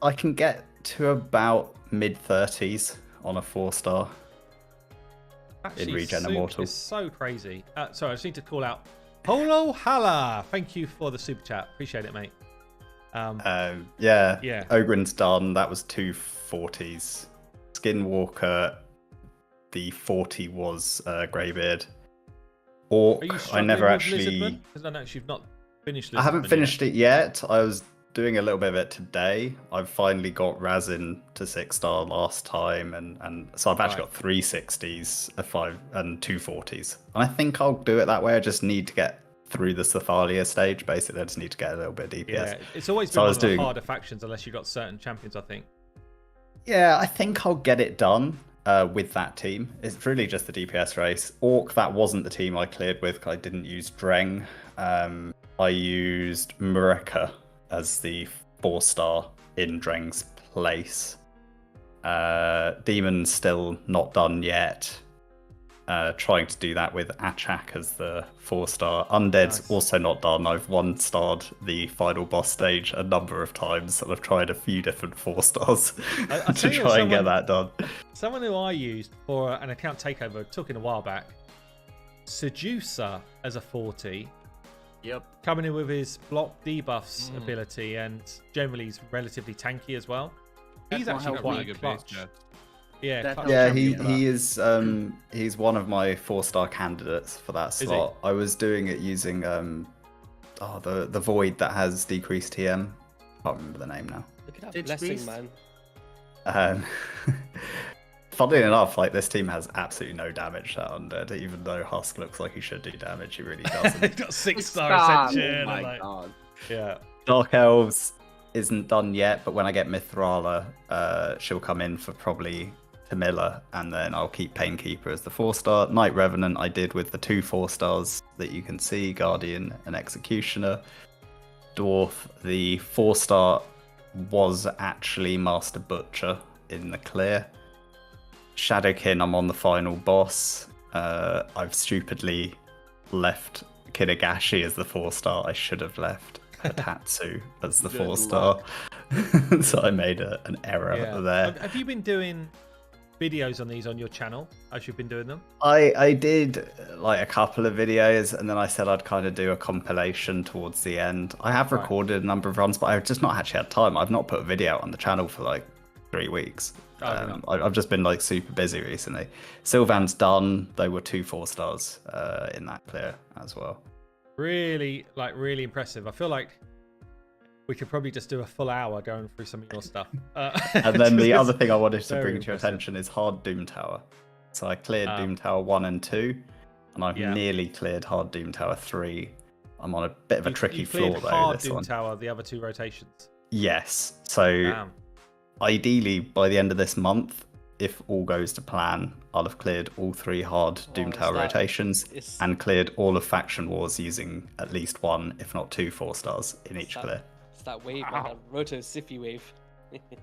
I can get to about mid-30s on a 4-star. Actually, Regen super, Immortal. It's so crazy. Sorry, I just need to call out Polo Hala. Thank you for the super chat. Appreciate it, mate. Yeah. Yeah. Ogren's done. That was 2 40s. Skinwalker, the 40 was Greybeard. Orc, Are you I struggling never with actually. Lizardman? Because I know you've not finished. I haven't Lizardman finished it yet. I was doing a little bit of it today. I've finally got Razin to 6-star last time, and so I've actually Right. got 3 60s, a 5 and 2 40s. And I think I'll do it that way. I just need to get through the Cephalia stage. Basically, I just need to get a little bit of DPS. Yeah, it's always been So I one was of the doing- harder factions unless you've got certain champions, I think. Yeah, I think I'll get it done with that team. It's really just the DPS race. Orc, that wasn't the team I cleared with because I didn't use Dreng. I used Mureka as the 4-star in Dreng's place. Demon's still not done yet. Trying to do that with Achak as the 4-star. Undead's Nice. also not done. I've 1-starred the final boss stage a number of times, and I've tried a few different 4-stars I'll to tell you, try and get someone- that done. Someone who I used for an account takeover, talking a while back, Seducer as a 40, Yep. coming in with his block debuffs ability, and generally he's relatively tanky as well. He's That actually might quite help a base clutch. stats. Yeah, That clutch helps. Yeah, champion. he is he's one of my 4-star candidates for that he? slot. I was doing it using the void that has decreased TM. Can't remember the name now. Look at that Ditch blessing, Beast. man. Funnily enough, like this team has absolutely no damage to Undead, even though Husk looks like he should do damage, he really doesn't. He's got 6-star Oh ascension. my and, like, god. yeah. Dark Elves isn't done yet, but when I get Mithrala, she'll come in for probably Tamila, and then I'll keep Painkeeper as the 4-star. Night Revenant I did with the 2 4-stars that you can see, Guardian and Executioner. Dwarf, the 4-star was actually Master Butcher in the clear. Shadowkin, I'm on the final boss. I've stupidly left Kinagashi as the 4-star. I should have left Hatatsu as the Good 4-star. So I made an error Yeah. there. Have you been doing videos on these on your channel as you've been doing them? I did like a couple of videos, and then I said I'd kind of do a compilation towards the end. I have Right. recorded a number of runs, but I've just not actually had time. I've not put a video out on the channel for like 3 weeks. Oh, I've just been like super busy recently. Sylvan's done. They were 2 4-stars in that clear as well. Really impressive. I feel like we could probably just do a full hour going through some of your stuff. And then the other thing I wanted to very bring to your impressive. attention is hard Doom Tower. So I cleared Ah. Doom Tower 1 and 2, and I've Yeah. nearly cleared hard Doom Tower 3. I'm on a bit of a tricky you floor cleared though. hard This Doom one. Tower, the other 2 rotations. Yes. So Damn. ideally, by the end of this month, if all goes to plan, I'll have cleared all 3 hard Doom is Tower that- rotations is- and cleared all of Faction Wars using at least 1, if not 2 4-stars in each that- clear. It's that wave, man. That Roto Siffy wave.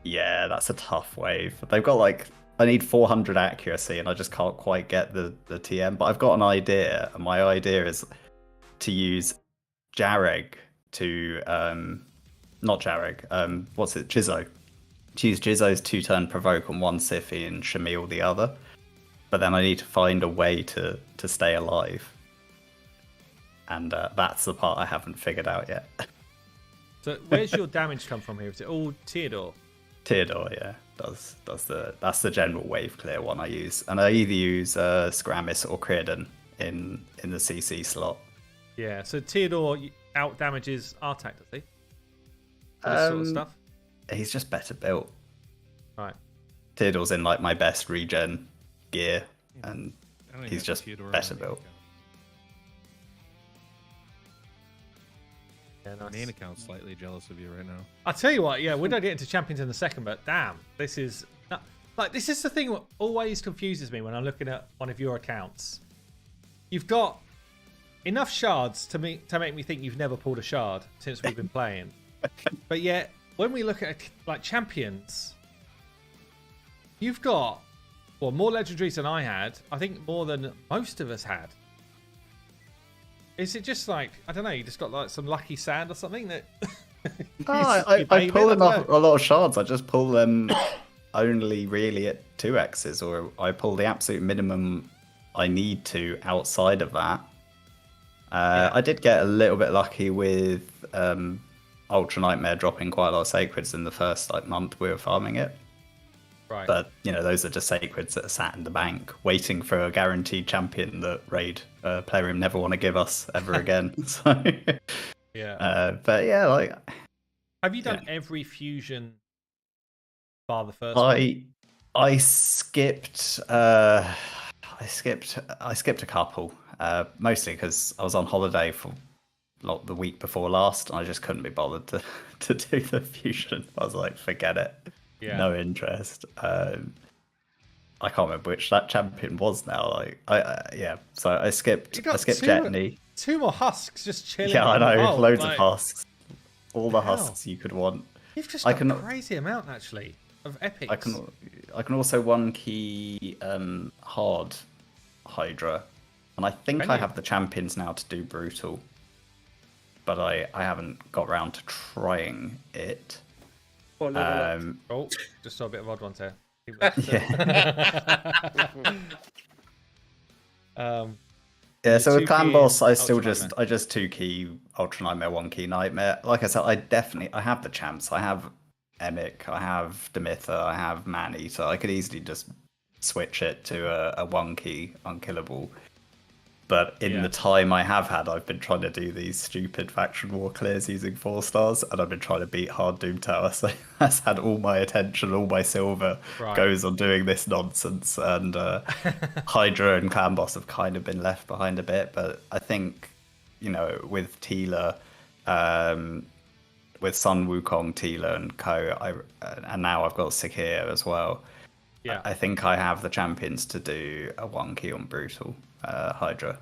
Yeah, that's a tough wave. They've got like, I need 400 accuracy and I just can't quite get the TM, but I've got an idea, and my idea is to use Jareg to, not Jareg, what's it, Jizzo. To use Jizzo's 2-turn provoke on one Siffy and Shamil the other. But then I need to find a way to stay alive. And that's the part I haven't figured out yet. So where's your damage come from here? Is it all Theodore? Theodore, yeah, that's the general wave clear one I use, and I either use Scramis or Creedon in the CC slot. Yeah, so Theodore out damages Artak, does he? For this sort of stuff? He's just better built. Right. Theodore's in like my best regen gear, and I don't even he's have just Theodore on better my built. account. Yeah, nice. Main account's slightly jealous of you right now. I'll tell you what, yeah, we're not getting to champions in a second, but damn, this is this is the thing that always confuses me when I'm looking at one of your accounts. You've got enough shards to make me think you've never pulled a shard since we've been playing. But yet, when we look at like champions, you've got more legendaries than I had. I think more than most of us had. Is it just like, I don't know, you just got like some lucky sand or something that I pull a lot of shards. I just pull them only really at 2x's, or I pull the absolute minimum I need to outside of that. I did get a little bit lucky with Ultra Nightmare dropping quite a lot of sacreds in the first month we were farming it. Right. But those are just sacreds that are sat in the bank, waiting for a guaranteed champion that Raid Playroom never want to give us ever again. So, yeah. but yeah, Have you done every fusion bar the first one? I skipped a couple, mostly because I was on holiday for the week before last, and I just couldn't be bothered to do the fusion. I was like, forget it. Yeah. No interest. I can't remember which that champion was now. So I skipped. You got I skipped two- Jetney. 2 more husks just chilling. Yeah, I in the know. vault, Loads like, of husks. All the hell? husks you could want. You've just I got can- a crazy amount actually of epics. I can also one key hard Hydra, and I think Can I you? have the champions now to do brutal, but I haven't got round to trying it. Oh, just saw a bit of odd ones there. Yeah. Yeah, Is it so with 2 Clan key Boss, and I still Ultra just Nightmare? I just 2 key Ultra Nightmare, 1 key Nightmare. Like I said, I have the champs. I have Emic, I have Demitha, I have Manny, so I could easily just switch it to a 1 key unkillable. But in Yeah. the time I have had, I've been trying to do these stupid faction war clears using 4 stars, and I've been trying to beat Hard Doom Tower. So that's had all my attention, all my silver Right. goes on doing this nonsense. And Hydra and Clan Boss have kind of been left behind a bit. But I think, with Tila, with Sun Wukong, Tila, and Co, and now I've got Sakir as well. Yeah. I think I have the champions to do a 1 key on Brutal Hydra.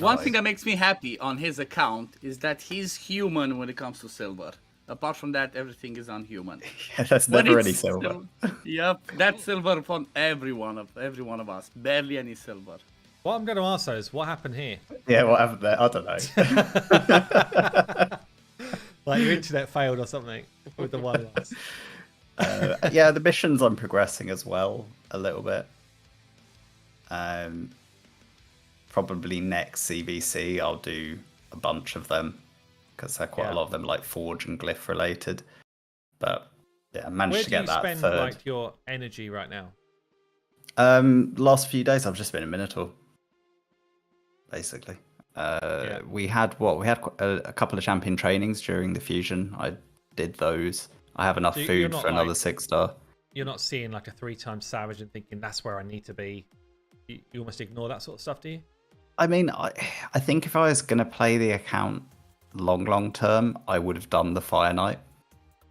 One thing that makes me happy on his account is that he's human when it comes to silver. Apart from that, everything is unhuman. Yeah, that's When never any it's silver. Yep, that's silver for every one of us. Barely any silver. What I'm going to ask though is what happened here? Yeah, what happened there? I don't know. Like your internet failed or something with the one loss. Yeah, the missions I'm progressing as well a little bit. Probably next CBC I'll do a bunch of them because they're quite Yeah. a lot of them like Forge and Glyph related. But yeah, I managed Where to do get you that spend third. like your energy right now? Last few days I've just been in Minotaur, basically. We had a couple of champion trainings during the fusion. I did those. I have enough So you're food not for another like- 6-star. You're not seeing like a 3-time Savage and thinking that's where I need to be. You almost ignore that sort of stuff, do you? I mean, I think if I was going to play the account long term, I would have done the Fire Knight.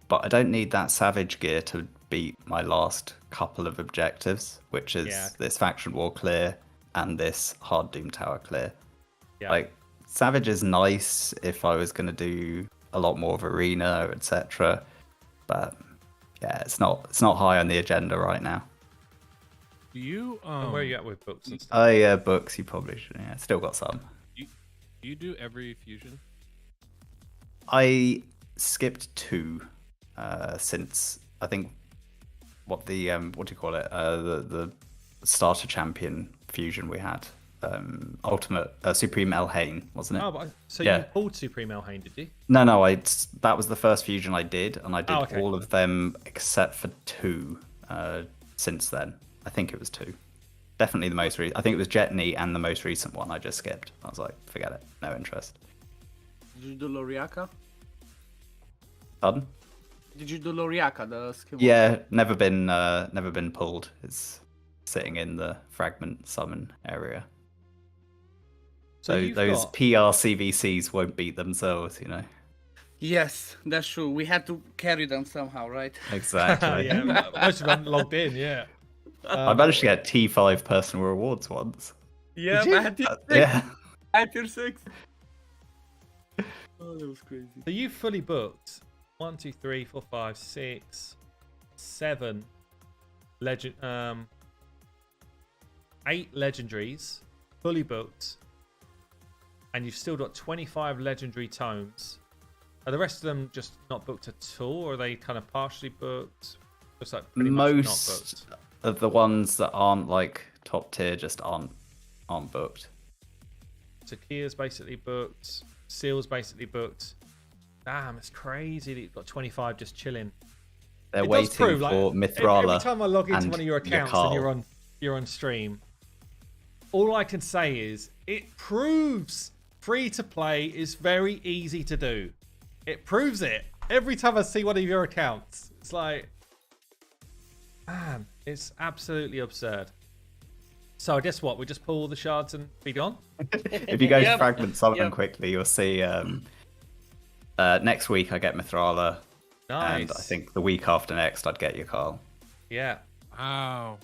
But I don't need that Savage gear to beat my last couple of objectives, which is Yeah. this Faction War clear and this Hard Doom Tower clear. Yeah. Like, Savage is nice if I was going to do a lot more of Arena, etc. But yeah, it's not high on the agenda right now. Do you And where are you at with books and stuff? Oh yeah, books, you probably should. Yeah, still got some. do you do every fusion? I skipped 2 since I think what do you call it? The starter champion fusion we had. Ultimate Supreme Elhain, wasn't it? Oh, but so Yeah. you pulled Supreme Elhain, did you? No, that was the first fusion I did, and I did Oh, okay. all of them except for 2 since then. I think it was 2. Definitely the most recent. I think it was Jetney and the most recent one I just skipped. I was like, forget it, no interest. Did you do Loriaka? Pardon? Did you do Loriaka, the skill? Yeah, never been pulled. It's sitting in the fragment summon area. So you've those got- PR CVCs won't beat themselves, Yes, that's true. We had to carry them somehow, right? Exactly. yeah, most of them logged in. Yeah. I managed to get T5 personal rewards once. Yeah, you? I had tier 6. Yeah. I had tier 6. Oh, that was crazy. So you fully booked 1, 2, 3, 4, 5, 6, 7 legend 8 legendaries fully booked, and you've still got 25 legendary tomes. Are the rest of them just not booked at all, or are they kind of partially booked? Just like pretty much not Most booked. of the ones that aren't like top tier just aren't booked. Sakir's basically booked. Seal's basically booked. Damn, it's crazy that you've got 25 just chilling. They're It does waiting prove, for like, Mithrala. Every time I log into and one of your accounts and Yakal. you're on stream, all I can say is it proves free to play is very easy to do. It proves it. Every time I see one of your accounts, it's like, man, it's absolutely absurd. So I guess what? We just pull all the shards and be gone? If you go to Yep. Fragment Summon Yep. quickly, you'll see next week I get Mithrala, Nice. and I think the week after next I'd get Yakal. Yeah. Wow,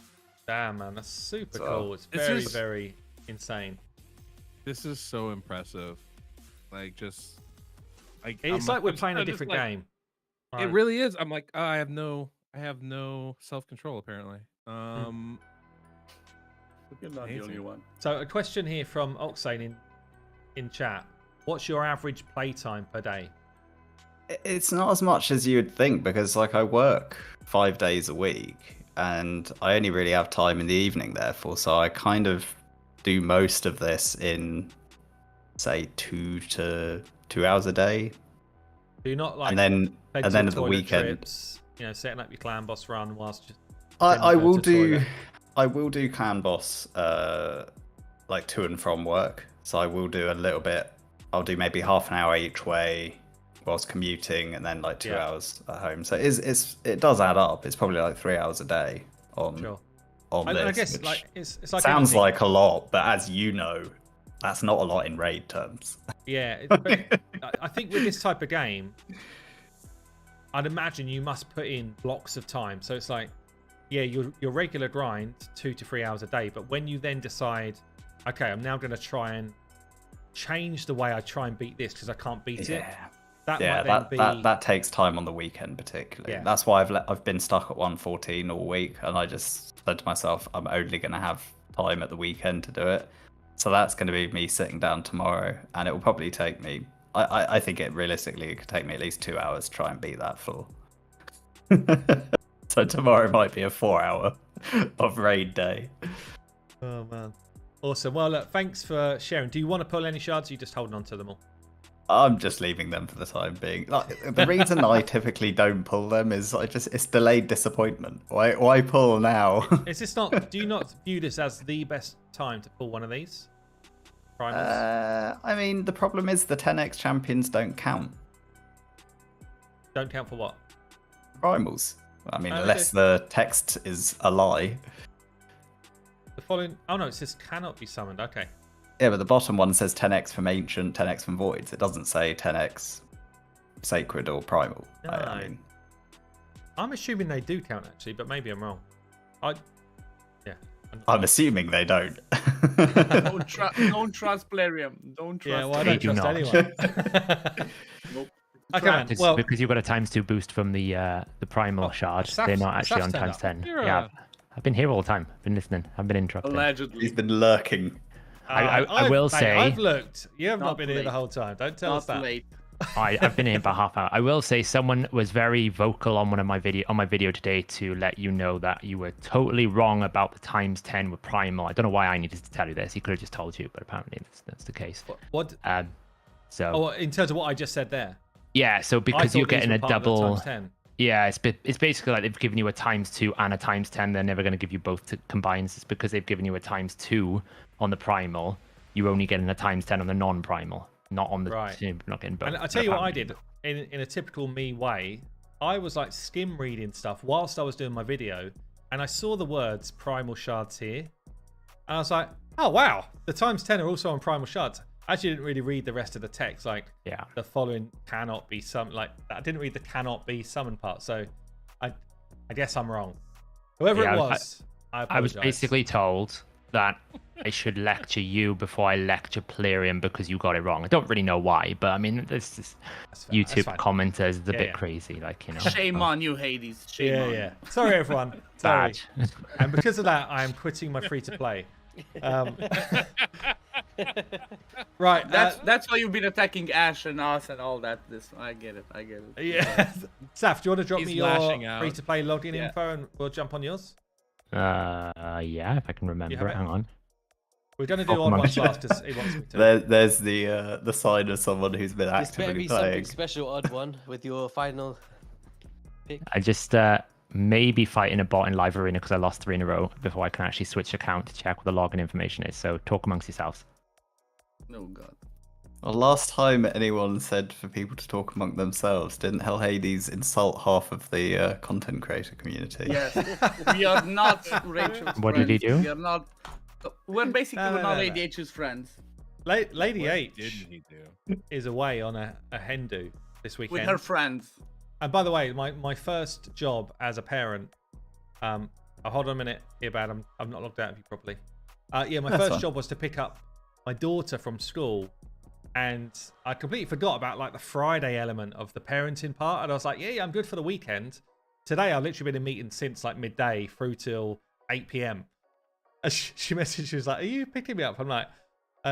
Damn, man. That's super So- cool. It's This very, is- very insane. this is so impressive. Like just, like It's I'm- like we're I'm playing a just different like- game. It Like, really is. I'm like, I have no self control apparently. You're not the Amazing. only one. So a question here from Oxane in chat. What's your average playtime per day? It's not as much as you'd think because like I work 5 days a week and I only really have time in the evening therefore, so I kind of do most of this in, say, 2 hours a day, Do you not like and then head and to then at the toilet weekend, trips, setting up your clan boss run whilst just I go will to do toilet? I will do clan boss like to and from work. So I will do a little bit. I'll do maybe half an hour each way whilst commuting, and then like 2 Yeah. hours at home. So it does add up. It's probably like 3 hours a day on Sure. on this. I guess which like it's like sounds anything. like a lot, but as you know, that's not a lot in raid terms. Yeah, but I think with this type of game, I'd imagine you must put in blocks of time. So it's like, yeah, your regular grind 2 to 3 hours a day, but when you then decide, okay, I'm now going to try and change the way I try and beat this because I can't beat it. That Yeah, might then be that takes time on the weekend particularly. Yeah. That's why I've been stuck at 114 all week, and I just said to myself, I'm only going to have time at the weekend to do it. So that's going to be me sitting down tomorrow, and it will probably take me. I think it realistically it could take me at least 2 hours to try and beat that floor. So tomorrow might be a 4 hour of raid day. Oh man, awesome. Well, look, thanks for sharing. Do you want to pull any shards? Or are you just holding on to them all? I'm just leaving them for the time being. Like, the reason I typically don't pull them is it's delayed disappointment. Why pull now? Is this not? Do you not view this as the best time to pull one of these? Primals I mean, the problem is the 10x champions don't count. don't count for what? Primals. I mean, Oh, unless the text is a lie. The following. Oh no, it says cannot be summoned. Okay. Yeah, but the bottom one says 10x from ancient, 10x from voids. It doesn't say 10x sacred or primal. I No. mean, I'm assuming they do count actually, but maybe I'm wrong. Yeah. I'm assuming they don't. Don't trust Plarium. Don't trust. Yeah, well, I They don't do trust not. anyone. Nope. Okay, man. It's Well, because you've got a times 2 boost from the primal Oh, shard. Saf's- They're not actually on Saf's turned times up. 10. Yeah, I've been here all the time. Been listening. I've been interrupting. Allegedly. He's been lurking. I will mate, say- I've looked. You have not Not been here the late. whole time. Don't tell us Not that. late. I've been here about half hour. I will say someone was very vocal on my video today to let you know that you were totally wrong about the times 10 with primal. I don't know why I needed to tell you this. He could have just told you, but apparently that's the case. What? So Oh, in terms of what I just said there. yeah, so I because thought you're these getting were a part of the double. times 10. Yeah, it's basically like they've given you a times 2 and a times 10. They're never going to give you both combined. It's because they've given you a times 2 on the primal. You're only getting a times 10 on the non-primal, not on the Right. not getting both. And I tell you what I apparently. did in a typical me way. I was like skim reading stuff whilst I was doing my video, and I saw the words primal shards here, and I was like, oh wow, the times 10 are also on primal shards. I actually didn't really read the rest of the text, like Yeah. the following cannot be summoned. Like I didn't read the cannot be summoned part, so I guess I'm wrong. Whoever Yeah, it I- was, I I was apologise. basically told that I should lecture you before I lecture Plarium because you got it wrong. I don't really know why, but I mean, this is That's fair, that's YouTube fine. commenters is a Yeah, bit yeah. crazy, like, you know. Shame on you, Hades. Shame Yeah, on yeah. you. Sorry, everyone. Sorry. Bad. And because of that, I am quitting my free to play. Right. That's why you've been attacking Ash and us and all that. I get it. yeah. Saf, do you want to drop He's me your lashing out. free to play login Yeah. info and we'll jump on yours? Yeah, if I can remember have it. it? Hang on. We're going to do Oh, odd my ones God. last because he wants me to. There's the sign of someone who's been This better actively be something playing. special, odd one, with your final pick. I just maybe fighting a bot in live arena because I lost 3 in a row before I can actually switch account to check what the login information is. So talk amongst yourselves. No god. Well, last time anyone said for people to talk among themselves, didn't Hell Hades insult half of the content creator community? Yes, we are not Rachel's What did he friends. do? We are not. We're basically No, we're no, not no, no. ADH's friends. Lady What H didn't he do? is away on a hen do this With weekend. her friends. And by the way, my first job as a parent. Oh, hold on a minute, Ibad. I'm not logged out of you properly. Yeah, my That's first fine. job was to pick up my daughter from school, and I completely forgot about like the Friday element of the parenting part. And I was like, yeah, I'm good for the weekend. Today, I've literally been in meetings since like midday through till 8 p.m. And she messaged, she was like, are you picking me up? I'm like,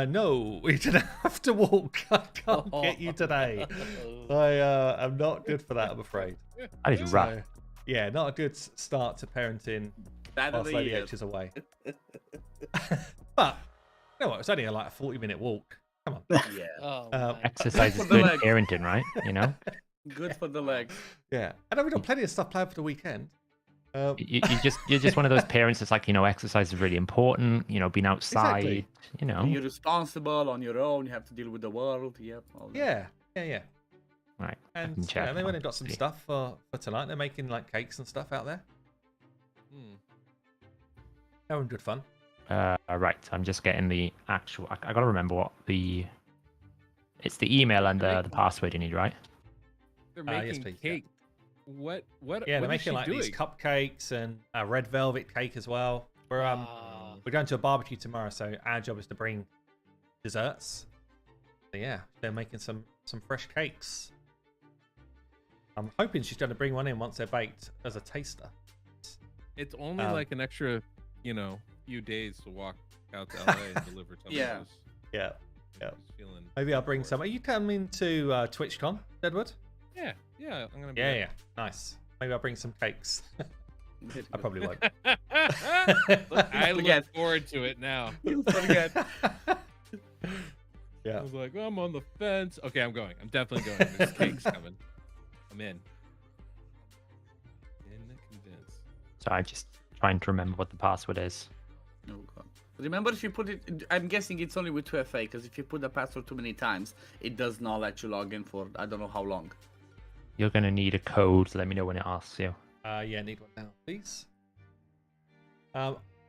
no, we didn't have to walk. I can't get you today. I am not good for that, I'm afraid. That is rough. So, yeah, not a good start to parenting That whilst of the Lady year. H is away. But You know what? It's only like a 40-minute walk. Come on. Yeah. Oh, Uh, man. Exercise is For the good legs. parenting, right? You know, Good for the legs. Yeah. I know we've got plenty of stuff planned for the weekend. you're just one of those parents that's like, exercise is really important. Being outside. Exactly. You're responsible on your own. You have to deal with the world. Yep. All that. Yeah. Right. I And can check they went on and got some see. stuff for tonight. They're making like cakes and stuff out there. Hmm. They're in good fun. Right. I'm just getting the actual. I gotta remember what the. It's the email and the password you need, right? They're Yes, making please, yeah. cake. What? Yeah, they're what is making she like doing? these cupcakes and a red velvet cake as well. We're going to a barbecue tomorrow, so our job is to bring desserts. So yeah, they're making some fresh cakes. I'm hoping she's going to bring one in once they're baked as a taster. It's only Um, like an extra, few days to walk out to LA and deliver something. Yeah. Yeah. Just feeling Maybe I'll bring bored. some. Are you coming to TwitchCon, Deadwood? Yeah, I'm gonna. Be Yeah. Nice. Maybe I'll bring some cakes. I probably won't. I look Forget. forward to it now. You'll forget. I Yeah. was like, I'm on the fence. Okay, I'm going. I'm definitely going. There's cake's coming. I'm in. Convinced. So I'm just trying to remember what the password is. Oh, God. Remember, if you put it, I'm guessing it's only with 2FA, because if you put the password too many times, it does not let you log in for I don't know how long. You're gonna need a code. Let me know when it asks you. Yeah, need one now, please.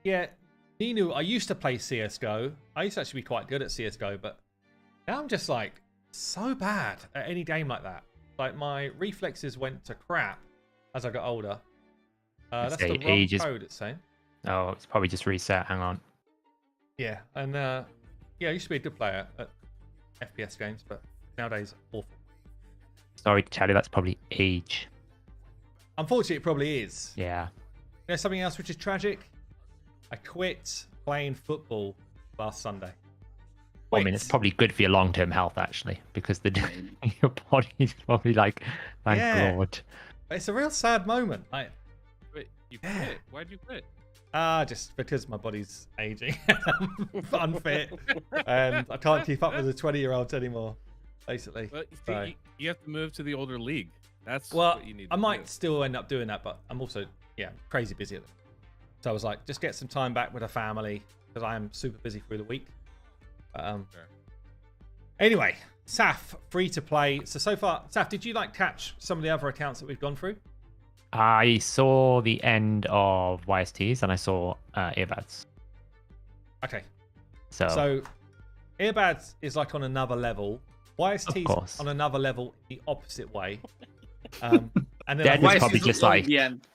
Yeah, Ninu, I used to play CSGO. I used to actually be quite good at CSGO, but now I'm just like so bad at any game like that. Like my reflexes went to crap as I got older. That's say the wrong ages- code it's saying. Oh, it's probably just reset. Hang on. Yeah, and yeah, I used to be a good player at FPS games, but nowadays awful. Sorry to tell you, that's probably age. Unfortunately, it probably is. Yeah. You know something else which is tragic? I quit playing football last Sunday. Well, I mean, it's probably good for your long-term health actually, because your body's probably like, thank Yeah. God. It's a real sad moment. Wait, you Yeah. quit? Why'd you quit? Just because my body's aging, I'm unfit, and I can't keep up with the 20-year-olds anymore. Basically, Well, you, So- see, you have to move to the older league. That's well, what you need. I to might do. still end up doing that, but I'm also crazy busy at the moment. So I was like, just get some time back with a family because I am super busy through the week. Fair. Anyway, Saf, free to play. So far, Saf, did you catch some of the other accounts that we've gone through? I saw the end of YSTs and I saw earbuds. Okay, So, so Earbads is like on another level. YST's course. on another level the opposite way. And then Dead I've- was probably just on like- the end.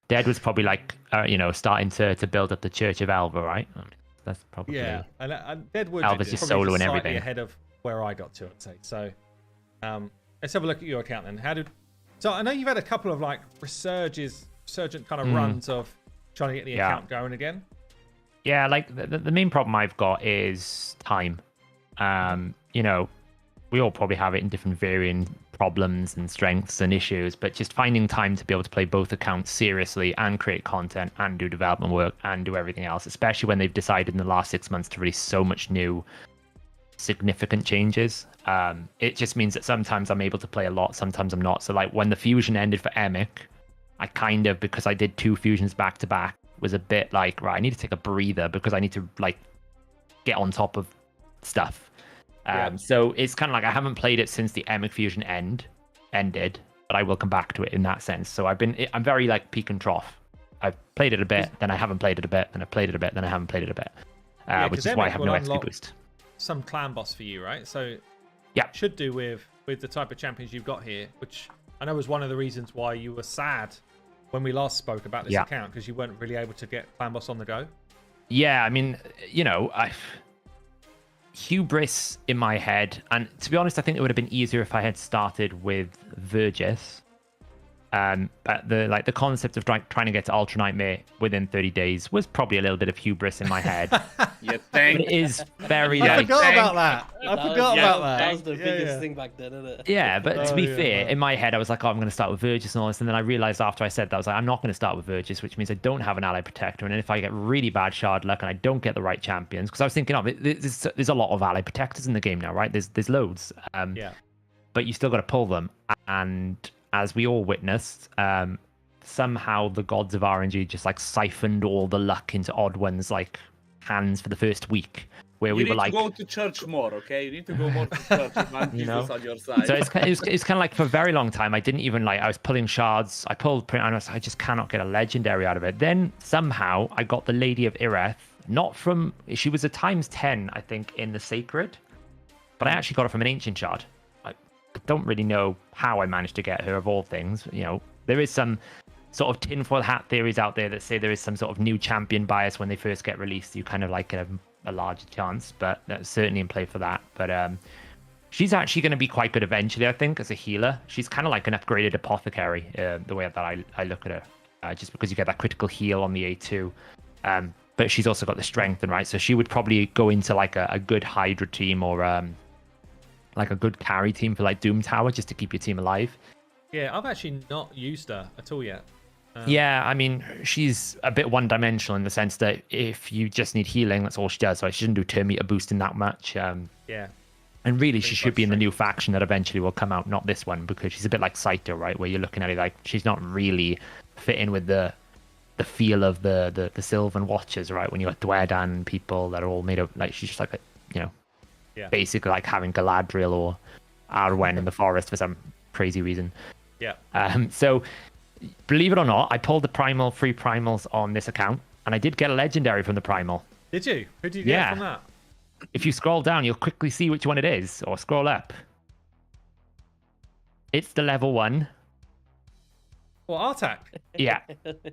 Dead was probably like, starting to build up the Church of Elva, right? That's probably. yeah, and Deadwood Alva's is just probably solo and slightly everything. ahead of where I got to, I'd say. So let's have a look at your account then. So I know you've had a couple of resurgent kind of runs of trying to get the Yeah. account going again. Yeah, like the main problem I've got is time. We all probably have it in different varying problems and strengths and issues, but just finding time to be able to play both accounts seriously and create content and do development work and do everything else, especially when they've decided in the last 6 months to release so much new significant changes. It just means that sometimes I'm able to play a lot, sometimes I'm not. So like when the fusion ended for Emic, I kind of, because I did 2 fusions back to back, was a bit like, right, I need to take a breather because I need to get on top of stuff. Yeah. So it's kind of like I haven't played it since the Emic fusion ended, but I will come back to it in that sense. So I'm very peak and trough. I've played it a bit, then I haven't played it a bit, then I played it a bit, then I haven't played it a bit, Yeah, which 'cause is why I Emic have will no XP unlock boost. Some clan boss for you, right? So Yeah. it should do with the type of champions you've got here, which I know was one of the reasons why you were sad when we last spoke about this Yeah. account, because you weren't really able to get clan boss on the go. Yeah, I mean, hubris in my head, and to be honest, I think it would have been easier if I had started with Vergis, But the concept of trying to get to Ultra Nightmare within 30 days was probably a little bit of hubris in my head. You But think? it is very I like forgot about that. I forgot about That that. was the biggest thing back then, isn't it? yeah, but to be yeah, fair, wow. in my head I was like, oh, I'm going to start with Vergis and all this, and then I realized after I said that I was like, I'm not going to start with Vergis, which means I don't have an ally protector, and then if I get really bad shard luck and I don't get the right champions, because I was thinking, there's a lot of ally protectors in the game now, right? There's loads. Yeah. But you still got to pull them, and as we all witnessed, somehow the gods of RNG just like siphoned all the luck into odd ones like hands for the first week, where You we need were like, to go to church more, okay? You need to go more to church and have You Jesus know? on your side. so it's kind of like for a very long time I didn't even like, I was pulling shards, I pulled print, and I just cannot get a legendary out of it. Then somehow I got the Lady of Ireth, not from, she was a ×10 I think in the Sacred, but I actually got it from an Ancient Shard. I don't really know how I managed to get her, of all things. You know, there is some sort of tinfoil hat theories out there that say there is some sort of new champion bias when they first get released. You kind of like get a larger chance, but that's certainly in play for that. But she's actually going to be quite good eventually, I think, as a healer. She's kind of like an upgraded apothecary, the way that I look at her, just because you get that critical heal on the A2. But she's also got the strength, and right, so she would probably go into like a good Hydra team or like a good carry team for like Doom Tower, just to keep your team alive. Yeah, I've actually not used her at all yet. Yeah, I mean, she's a bit one-dimensional in the sense that if you just need healing, that's all she does. So she doesn't do turn meter boosting that much. Yeah. And really, she Things should like be in the new faction that eventually will come out, not this one, because she's a bit like Saito, right? Where you're looking at it like she's not really fitting with the feel of the Sylvan Watchers, right? When you got Dwedan people that are all made of, like, she's just like a, you know, Yeah. basically like having Galadriel or Arwen in the forest for some crazy reason. Yeah. So, believe it or not, I pulled the free primals on this account, and I did get a legendary from the primal. Did you? Who did you get Yeah. from that? If you scroll down, you'll quickly see which one it is, or scroll up. It's the level 1. Well, Artak. Yeah,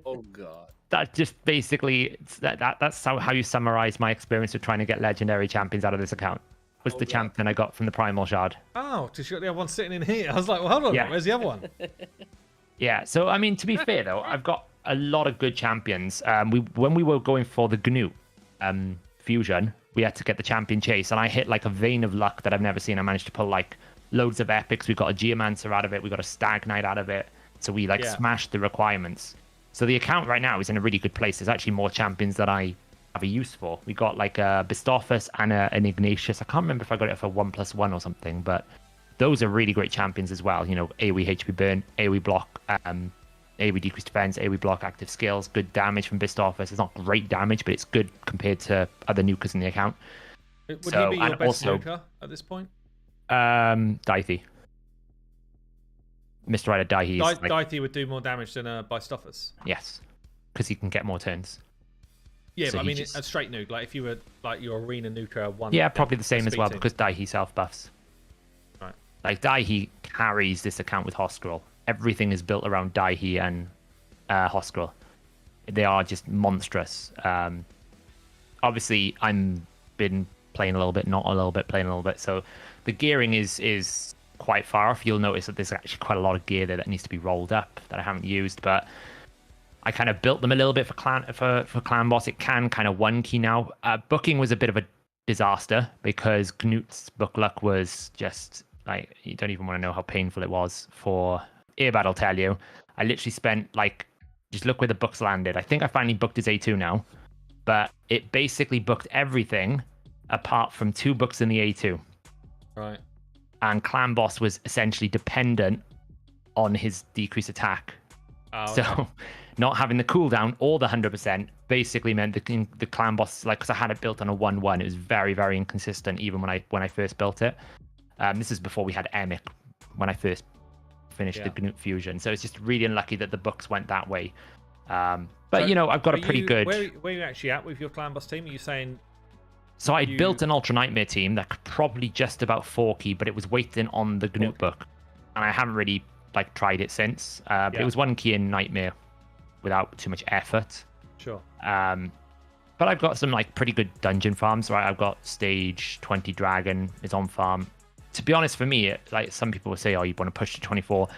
Oh god. that just basically that's how you summarize my experience of trying to get legendary champions out of this account. Was the champion I got from the primal shard. Oh, just got the other one sitting in here. I was like, well, hold on. Yeah. Where's the other one? Yeah, so I mean, to be fair though, I've got a lot of good champions. When we were going for the GNU fusion, we had to get the champion chase, and I hit like a vein of luck that I've never seen. I managed to pull like loads of epics. We got a Geomancer out of it. We got a Stag Knight out of it. So we like Yeah. smashed the requirements. So the account right now is in a really good place. There's actually more champions that I have a use for. We got like a Bistophus and an Ignatius. I can't remember if I got it for 1+1 or something, but those are really great champions as well. You know, AoE HP burn, AoE block, AoE decreased defense, AoE block, active skills, good damage from Bistophus. It's not great damage, but it's good compared to other nukers in the account. Would So, he be your and best also- nuker at this point? Daithi. Mr. Rider Daithi is like, Daithi would do more damage than Bistophus. yes, because he can get more turns. Yeah, So but I he mean, just- a straight nuke. Like if you were like your arena nuker one. Yeah, probably the same as well speed team. because Daithi self buffs. Right. Like Daithi carries this account with Hoskrul. Everything is built around Daithi and Hoskrul. They are just monstrous. Obviously, I'm been playing a little bit, not a little bit, playing a little bit. So the gearing is quite far off. You'll notice that there's actually quite a lot of gear there that needs to be rolled up that I haven't used, but I kind of built them a little bit for clan boss. It can kind of one key now. Booking was a bit of a disaster because Knut's book luck was just like, you don't even want to know how painful it was for Earbad. I'll tell you, I literally spent like, just look where the books landed. I think I finally booked his A2 now, but it basically booked everything apart from 2 books in the A2. Right. And clan boss was essentially dependent on his decreased attack. Oh, So not having the cooldown or the 100% basically meant the clan boss, like, because I had it built on a 1-1, it was very, very inconsistent even when I first built it. This is before we had Emic when I first finished the Gnut fusion. So it's just really unlucky that the books went that way. But So you know, I've got a are pretty you- good. Where are you actually at with your clan boss team? Are you saying? So I you- built an Ultra Nightmare team that could probably just about 4 key, but it was waiting on the Gnut book, and I haven't really like tried it since. But Yeah. it was 1 key in Nightmare without too much effort. Sure. But I've got some like pretty good dungeon farms, right? I've got stage 20 dragon is on farm. To be honest, for me, like some people will say, oh, you want to push to 24.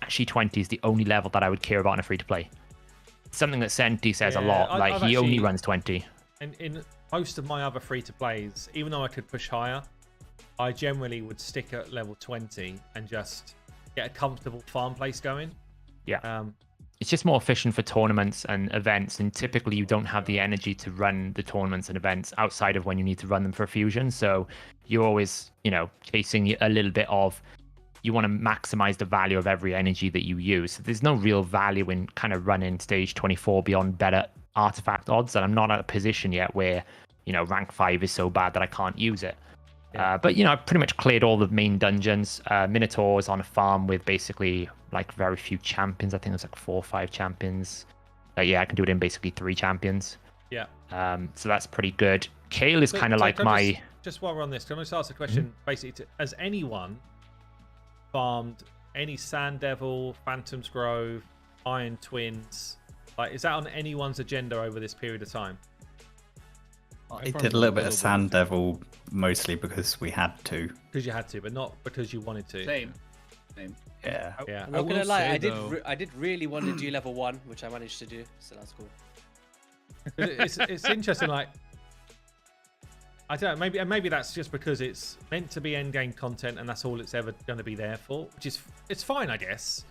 actually 20 is the only level that I would care about in a free-to-play. Something that Senti says a Yeah, lot. Like, I've he only actually- runs 20. And in most of my other free-to-plays, even though I could push higher, I generally would stick at level 20 and just get a comfortable farm place going. Yeah. It's just more efficient for tournaments and events, and typically you don't have the energy to run the tournaments and events outside of when you need to run them for fusion. So you're always, chasing a little bit of, you want to maximize the value of every energy that you use. So there's no real value in kind of running stage 24 beyond better artifact odds, and I'm not at a position yet where, rank 5 is so bad that I can't use it. But I've pretty much cleared all the main dungeons. Minotaur's on a farm with basically like very few champions. I think there's like 4 or 5 champions. I can do it in basically 3 champions. Yeah. So that's pretty good. Kale is kind of like can I my... Just while we're on this, can I just ask a question? Basically, has anyone farmed any Sand Devil, Phantom's Grove, Iron Twins? Like, is that on anyone's agenda over this period of time? I did a little bit of Sand Devil, mostly because we had to. Because you had to, but not because you wanted to. Same. Yeah. Yeah. I'm not gonna lie, say, I did really want to do level 1, which I managed to do, so that's cool. It's interesting. Like, I don't know. Maybe that's just because it's meant to be endgame content, and that's all it's ever going to be there for. Which is it's fine, I guess.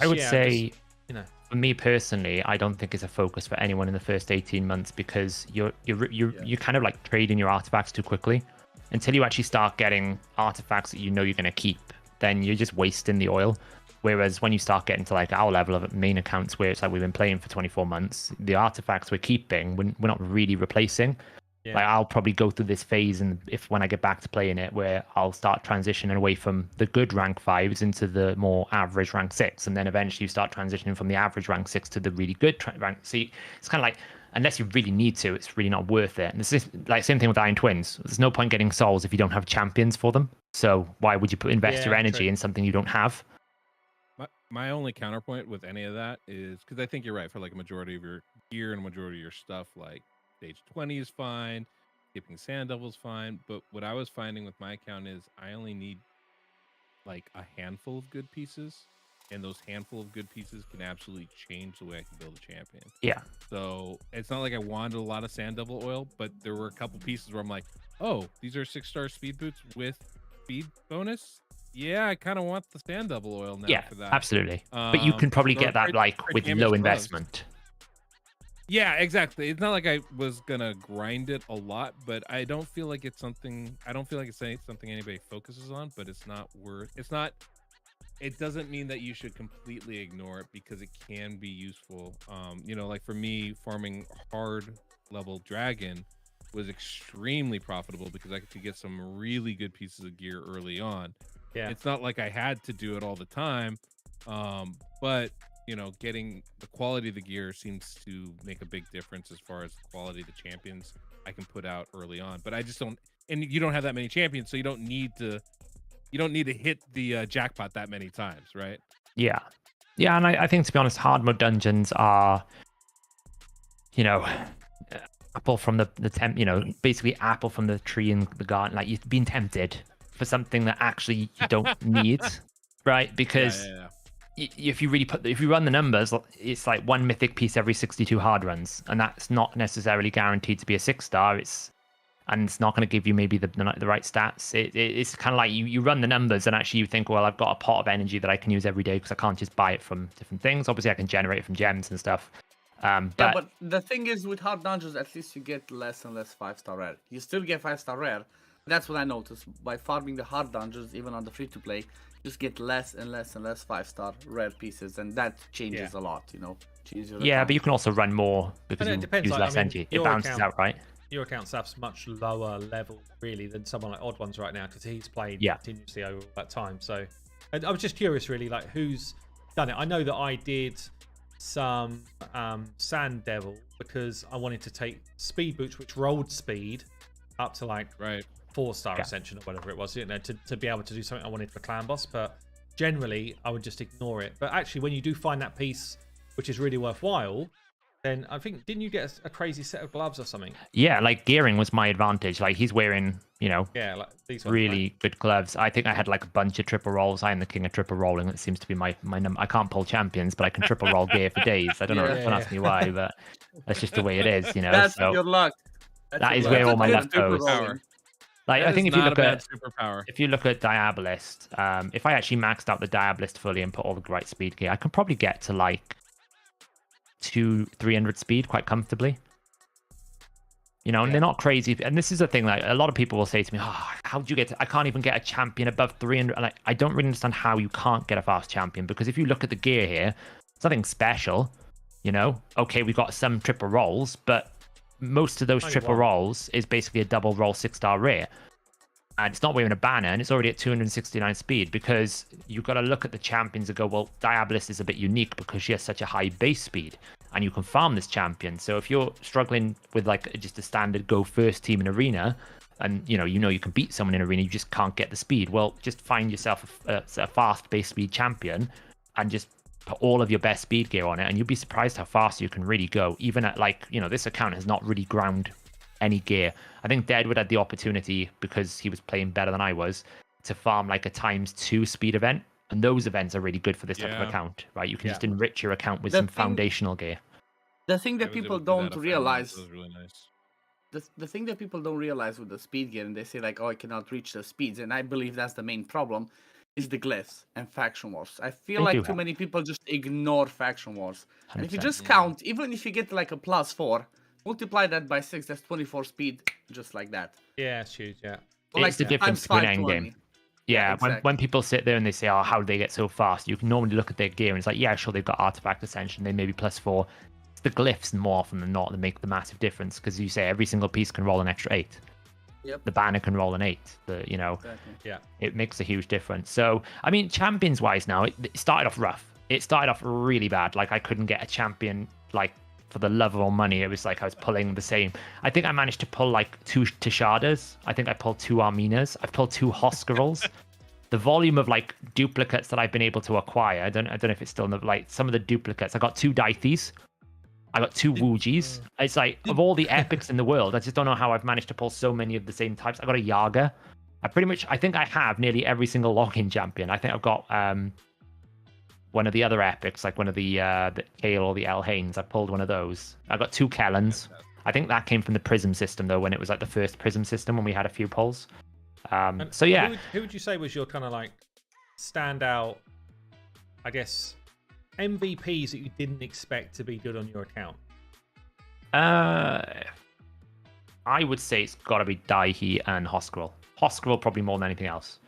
I would say, just, for me personally, I don't think it's a focus for anyone in the first 18 months because you're kind of like trading your artifacts too quickly. Until you actually start getting artifacts that you're going to keep, then you're just wasting the oil. Whereas when you start getting to like our level of main accounts, where it's like we've been playing for 24 months, the artifacts we're keeping, we're not really replacing. Yeah. Like I'll probably go through this phase, and when I get back to playing it, where I'll start transitioning away from the good rank 5s into the more average rank 6, and then eventually you start transitioning from the average rank 6 to the really good rank. See, it's kind of like, unless you really need to, it's really not worth it. And it's just, like same thing with Iron Twins. There's no point getting souls if you don't have champions for them. So why would you invest your energy in something you don't have? My only counterpoint with any of that is, because I think you're right, for like a majority of your gear and a majority of your stuff, like stage 20 is fine, skipping Sand Devil's fine, but what I was finding with my account is I only need like a handful of good pieces, and those handful of good pieces can absolutely change the way I can build a champion. Yeah. So it's not like I wanted a lot of Sand Devil oil, but there were a couple pieces where I'm like, oh, these are 6-star speed boots with speed bonus. Yeah, I kind of want the Sand Devil oil now for that. Absolutely. But you can probably get that like with low gloves. investment. Yeah, exactly. It's not like I was gonna grind it a lot, but I don't feel like it's something. I don't feel like it's something anybody focuses on. But it's not worth. It's not. It doesn't mean that you should completely ignore it because it can be useful. Like for me, farming hard level dragon was extremely profitable because I could get some really good pieces of gear early on. Yeah. It's not like I had to do it all the time, but getting the quality of the gear seems to make a big difference as far as the quality of the champions I can put out early on. But I just don't, and you don't have that many champions, so you don't need to hit the jackpot that many times, right? Yeah, and I think, to be honest, hard mode dungeons are, apple from the basically apple from the tree in the garden. Like, you've been tempted for something that actually you don't need, right? Because if you run the numbers, it's like 1 mythic piece every 62 hard runs, and that's not necessarily guaranteed to be a 6-star. And it's not going to give you maybe the right stats. It's kind of like you run the numbers, and actually you think, well, I've got a pot of energy that I can use every day because I can't just buy it from different things. Obviously, I can generate it from gems and stuff. But the thing is, with hard dungeons, at least you get less and less 5-star rare. You still get 5-star rare. That's what I noticed. By farming the hard dungeons, even on the free-to-play, you just get less and less and less 5-star rare pieces, and that changes a lot, Yeah, but you can also run more because you depends, use less energy. It balances out, right? Your account Saf's much lower level, really, than someone like Odd Ones right now, because he's played continuously over that time. So I was just curious, really, like, who's done it. I know that I did some Sand Devil because I wanted to take speed boots, which rolled speed up to like 4-star ascension or whatever it was, to be able to do something I wanted for Clan Boss. But generally, I would just ignore it. But actually, when you do find that piece which is really worthwhile, then I think didn't you get a crazy set of gloves or something? Yeah, like gearing was my advantage. Like he's wearing, Yeah, like these ones, really right? good gloves. I think I had like a bunch of triple rolls. I am the king of triple rolling. It seems to be my number. I can't pull champions, but I can triple roll gear for days. I don't know. Yeah. Don't ask me why, but that's just the way it is, That's So your luck. That's that your is luck. where all That's my good luck triple goes. rolling. like That I think is if you not look a bad at superpower. if you look at Diabolist, if I actually maxed out the Diabolist fully and put all the right speed gear, I can probably get to like 200-300 speed quite comfortably. And they're not crazy. And this is the thing, like a lot of people will say to me, "Oh, how do you get I can't even get a champion above 300." And I don't really understand how you can't get a fast champion, because if you look at the gear here, it's nothing special. Okay, we've got some triple rolls, but most of those Only triple one. rolls is basically a double roll 6-star rare. And it's not wearing a banner, and it's already at 269 speed, because you've got to look at the champions and go, well, Diabolist is a bit unique because she has such a high base speed, and you can farm this champion. So if you're struggling with like just a standard go first team in arena, and you can beat someone in arena, you just can't get the speed. Well, just find yourself a fast base speed champion and just put all of your best speed gear on it, and you'll be surprised how fast you can really go. Even at this account has not really ground any gear. I think Deadwood had the opportunity, because he was playing better than I was, to farm like a ×2 speed event, and those events are really good for this type of Yeah. account, right? You can Yeah. just enrich your account with The some thing- foundational gear. The thing I that was people able to do that don't at Finals. realize, That was really nice. the thing that people don't realize with the speed gear, and they say like, oh, I cannot reach the speeds, and I believe that's the main problem, is the glyphs and faction wars. I feel They like do too help. many people just ignore faction wars. And if you 100%. just count, even if you get like a +4, multiply that by 6, that's 24 speed, just like that. Yeah, it's huge. Yeah. Or It's the times difference between 520. endgame. Yeah, exactly. when people sit there and they say, oh, how do they get so fast? You can normally look at their gear and it's like, yeah, sure, they've got artifact ascension, they may be +4. It's the glyphs more often than not that make the massive difference, because you say every single piece can roll an extra 8. Yep. The banner can roll an 8. Exactly. Yeah. It makes a huge difference. So, I mean, champions wise now, it started off rough. It started off really bad. Like, I couldn't get a champion, like, for the love of all money. It was like I was pulling the same. I think I managed to pull like 2 Tishadas. I think I pulled 2 Arminas. I've pulled 2 Hoskerals. The volume of like duplicates that I've been able to acquire, I don't know if it's still in the, like some of the duplicates. I got 2 Dythes. I got 2 Woojis. It's like, of all the epics in the world, I just don't know how I've managed to pull so many of the same types. I got a Yaga. I think I have nearly every single login champion. I think I've got one of the other epics, like one of the Kale or the El Haines. I pulled one of those. I got 2 Kellens. I think that came from the Prism system, though, when it was like the first Prism system, when we had a few pulls. And So yeah, who would you say was your kind of like standout, I guess, MVPs that you didn't expect to be good on your account? I would say it's got to be Daihi and Hoskerl. Hoskerl probably more than anything else.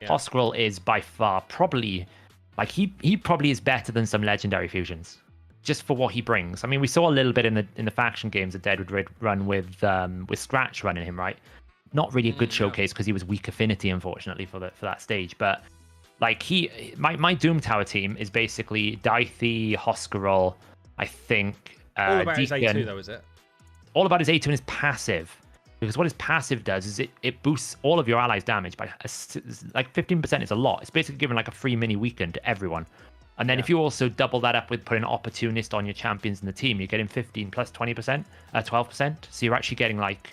Yeah. Hoskerl is by far probably, like he probably is better than some legendary fusions, just for what he brings. I mean, we saw a little bit in the faction games that Deadwood run with Scratch running him, right? Not really a good showcase because he was weak affinity, unfortunately, for that stage. But like my Doom Tower team is basically Daithi, Hoskerl, I think. All about his Deacon. A2 though, is it? All about his A2 and his passive. Because what his passive does is it boosts all of your allies' damage by like 15% is a lot. It's basically giving like a free mini weekend to everyone. And then if you also double that up with putting Opportunist on your champions in the team, you're getting 15 plus 20%, 12%. So you're actually getting like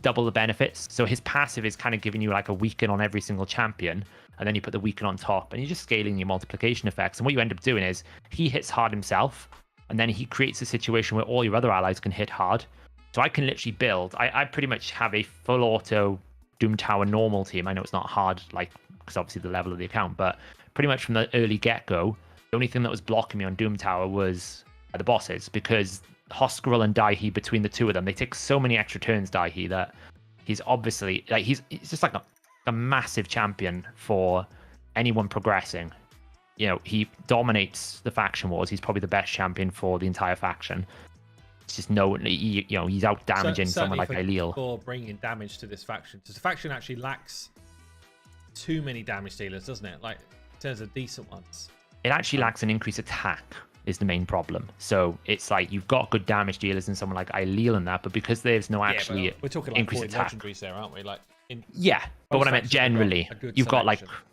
double the benefits. So his passive is kind of giving you like a weaken on every single champion. And then you put the weaken on top and you're just scaling your multiplication effects. And what you end up doing is he hits hard himself. And then he creates a situation where all your other allies can hit hard. So I can literally build. I pretty much have a full auto Doom Tower normal team. I know it's not hard, like, because obviously the level of the account, but pretty much from the early get-go, the only thing that was blocking me on Doom Tower was the bosses, because Hoskerl and Daihi, between the two of them, they take so many extra turns, Daihi, that he's obviously, like, he's just like a massive champion for anyone progressing. You know, he dominates the faction wars. He's probably the best champion for the entire faction. It's just he's out damaging someone like Aileel. For bringing damage to this faction, because the faction actually lacks too many damage dealers, doesn't it? Like in terms of decent ones. It actually lacks an increased attack is the main problem. So it's like you've got good damage dealers in someone like Aileel and that, but because there's no actually we're talking like increased 40 attack. legendaries there, aren't we? Like But what I meant factions have got generally, a good you've got like selection.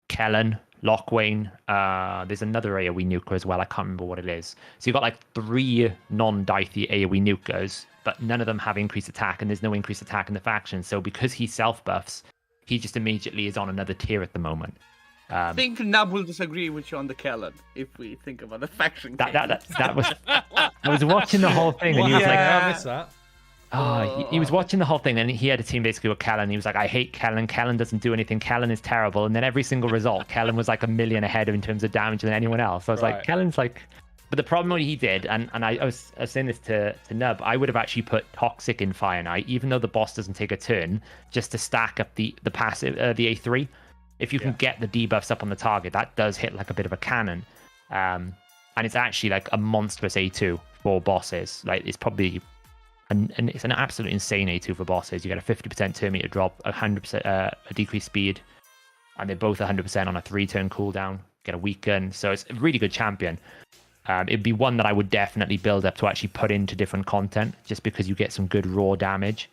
Kellen, Lochwain. There's another AoE nuker as well. I can't remember what it is. So you've got like 3 non-Dythy AoE nukers, but none of them have increased attack, and there's no increased attack in the faction. So because he self-buffs, he just immediately is on another tier at the moment. I think Nub will disagree with you on the Kellan if we think about the faction. That was... I was watching the whole thing, and he was like... I missed that. He was watching the whole thing, and he had a team basically with Kellan. He was like, I hate Kellan. Kellan doesn't do anything. Kellan is terrible. And then every single result, Kellan was like 1 million ahead in terms of damage than anyone else. So I was like, Kellan's like... But the problem what he did, and I was saying this to Nub, I would have actually put Toxic in Fire Knight, even though the boss doesn't take a turn, just to stack up the passive, the A3. If you can get the debuffs up on the target, that does hit like a bit of a cannon. And it's actually like a monstrous A2 for bosses. Like it's probably... And it's an absolutely insane A2 for bosses. You get a 50% turn meter drop, 100% a decreased speed, and they're both 100% on a 3-turn cooldown. Get a weaken, so it's a really good champion. It'd be one that I would definitely build up to actually put into different content, just because you get some good raw damage,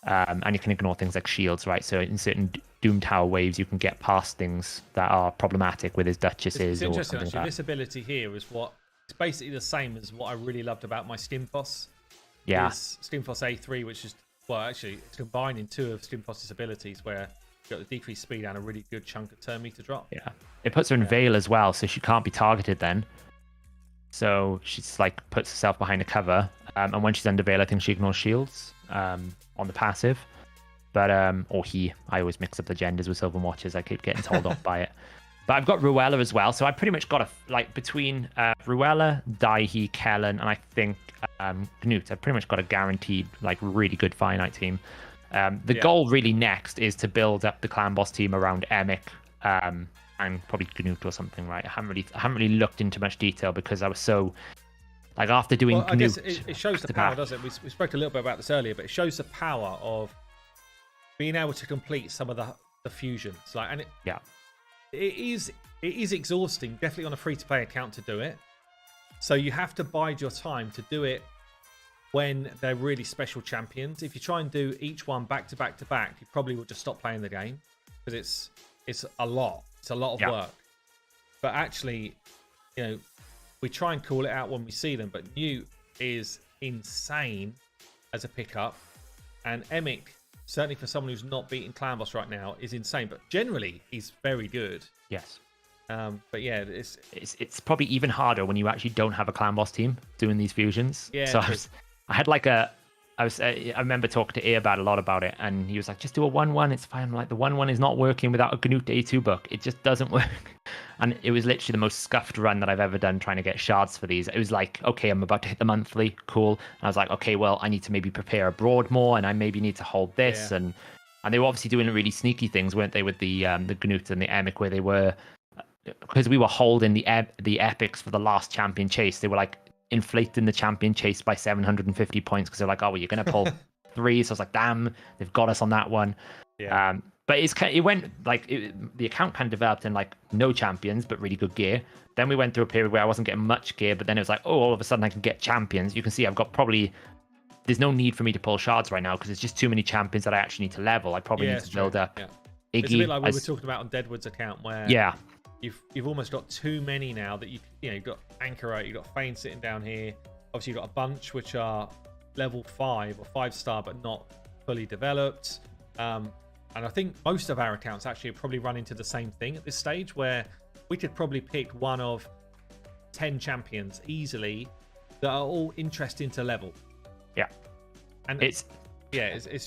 and you can ignore things like shields, right? So in certain Doom Tower waves, you can get past things that are problematic with his duchesses. It's interesting, or something actually. like This ability here is it's basically the same as what I really loved about my Stimphos. Yeah. Is Stimphos A3, which is, well, actually, it's combining 2 of Stimphos' abilities where you've got the decreased speed and a really good chunk of turn meter drop. Yeah. It puts her in Veil as well, so she can't be targeted then. So she's like puts herself behind a cover. And when she's under Veil, I think she ignores shields on the passive. But, or he. I always mix up the genders with Sylvan Watchers. I keep getting told off by it. But I've got Ruella as well, so I pretty much got between Ruella, Daihi, Kellan, and I think Gnut, I've pretty much got a guaranteed really good Fire Knight team. The goal really next is to build up the clan boss team around Emic and probably Gnut or something, right? I haven't really looked into much detail because I was so after doing Gnut. I guess it shows the power, doesn't it? We spoke a little bit about this earlier, but it shows the power of being able to complete some of the fusions, It is exhausting, definitely on a free-to-play account to do it. So you have to bide your time to do it when they're really special champions. If you try and do each one back to back to back, you probably will just stop playing the game because it's a lot. It's a lot of work. But actually, we try and call it out when we see them. But Gnut is insane as a pickup, and Emic, certainly for someone who's not beating Clan Boss right now, is insane. But generally, he's very good. Yes. But yeah, it's probably even harder when you actually don't have a Clan Boss team doing these fusions. Yeah. So I remember talking to A about a lot about it, and he was like, "Just do a 1/1. It's fine." I'm like, the 1/1 is not working without a Gnut A2 book. It just doesn't work. And it was literally the most scuffed run that I've ever done trying to get shards for these. It was like, okay, I'm about to hit the monthly, cool. And I was like, okay, well, I need to maybe prepare abroad more, and I maybe need to hold this. Yeah. And they were obviously doing really sneaky things, weren't they, with the Gnut and the Emic, where they were, because we were holding the epics for the last champion chase. They were inflating the champion chase by 750 points because they're like, oh, well, you're gonna pull 3. So I was like, damn, they've got us on that one. Yeah. But it went the account kind of developed in no champions but really good gear. Then we went through a period where I wasn't getting much gear, but then it was all of a sudden I can get champions. You can see I've got there's no need for me to pull shards right now because there's just too many champions that I actually need to level. I probably need to build up. Yeah. Iggy, it's a bit like we were talking about on Deadwood's account where you've almost got too many now that you've got Anchorite, you've got Fane sitting down here. Obviously you've got a bunch which are level 5 or 5-star but not fully developed. And I think most of our accounts actually probably run into the same thing at this stage where we could probably pick one of 10 champions easily that are all interesting to level. Yeah. And it's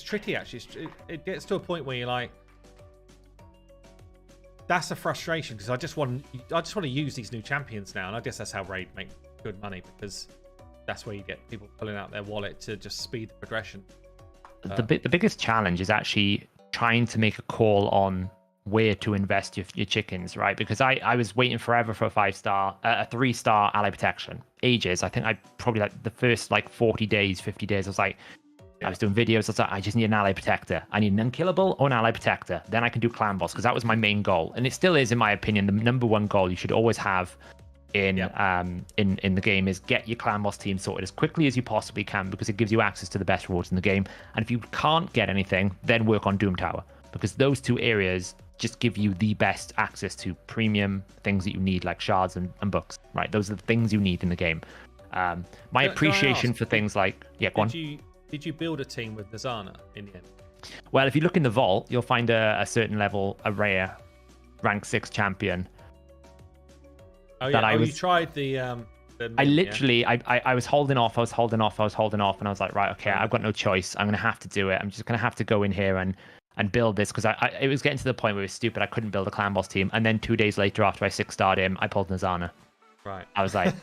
tricky actually. It gets to a point where you're like, that's a frustration because I just want to use these new champions now, and I guess that's how Raid make good money because that's where you get people pulling out their wallet to just speed the progression. The biggest challenge is actually trying to make a call on where to invest your chickens, right? Because I was waiting forever for a 5-star, a 3-star ally protection, ages. I think I probably the first 40 days, 50 days, I was like, I was doing videos. I was like, I just need an ally protector. I need an unkillable or an ally protector. Then I can do clan boss because that was my main goal, and it still is, in my opinion, the number one goal you should always have in the game is get your clan boss team sorted as quickly as you possibly can because it gives you access to the best rewards in the game. And if you can't get anything, then work on Doom Tower because those two areas just give you the best access to premium things that you need, like shards and books, right? Those are the things you need in the game. My Can I appreciation ask, for things like, yeah, go on. Did you build a team with Nazana in the end? Well, if you look in the vault, you'll find a certain level, a rare rank 6 champion. Oh yeah, you tried the I literally, I was holding off, and I was like, right, okay, I've got no choice. I'm going to have to do it. I'm just going to have to go in here and build this, because it was getting to the point where it was stupid. I couldn't build a clan boss team. And then 2 days later, after I 6-starred him, I pulled Nazana. Right. I was like...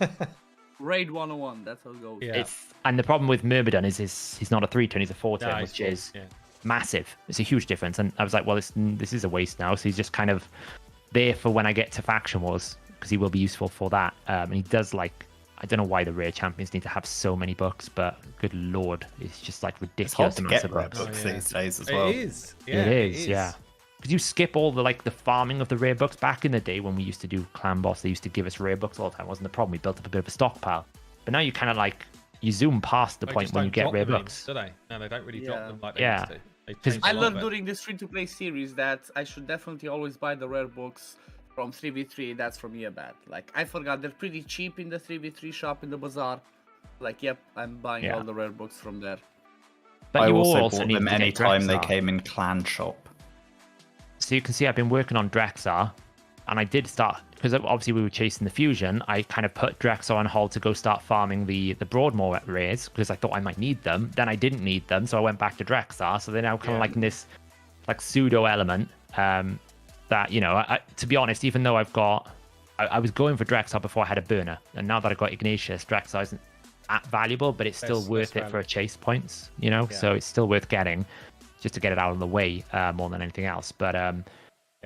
Raid 101, that's how it goes. Yeah. And the problem with Myrmidon is he's not a 3-turn, he's a 4-turn, which is massive. It's a huge difference. And I was like, well, this is a waste now. So he's just kind of there for when I get to Faction Wars, because he will be useful for that. And he does, like, I don't know why the rare champions need to have so many books, but good lord, it's just like It's hard ridiculous to amounts get of rare books. books these days as well. It is. Yeah, It is, yeah. Because you skip all the farming of the rare books. Back in the day when we used to do clan boss, they used to give us rare books all the time. Wasn't the problem? We built up a bit of a stockpile. But now you kind of you zoom past the They point just when you don't get drop rare them books. do they? No, they don't really drop them like they Yeah. used to. They 'Cause changed a I lot learned of it. during this free-to-play series that I should definitely always buy the rare books from 3v3. That's for me a bad. Like, I forgot they're pretty cheap in the 3v3 shop in the bazaar. Like, yep, I'm buying all the rare books from there. But I you also also bought need them to get anytime they Drexar. came in clan shop. So you can see I've been working on Drexar, and I did start, because obviously we were chasing the fusion, I kind of put Drexar on hold to go start farming the Broadmoor rares, because I thought I might need them. Then I didn't need them, so I went back to Drexar. So they're now kind of like in this pseudo element that, to be honest, even though I was going for Drexar before I had a burner, and now that I've got Ignatius, Drexar isn't that valuable, but it's still worth it for a chase points, so it's still worth getting just to get it out of the way more than anything else. But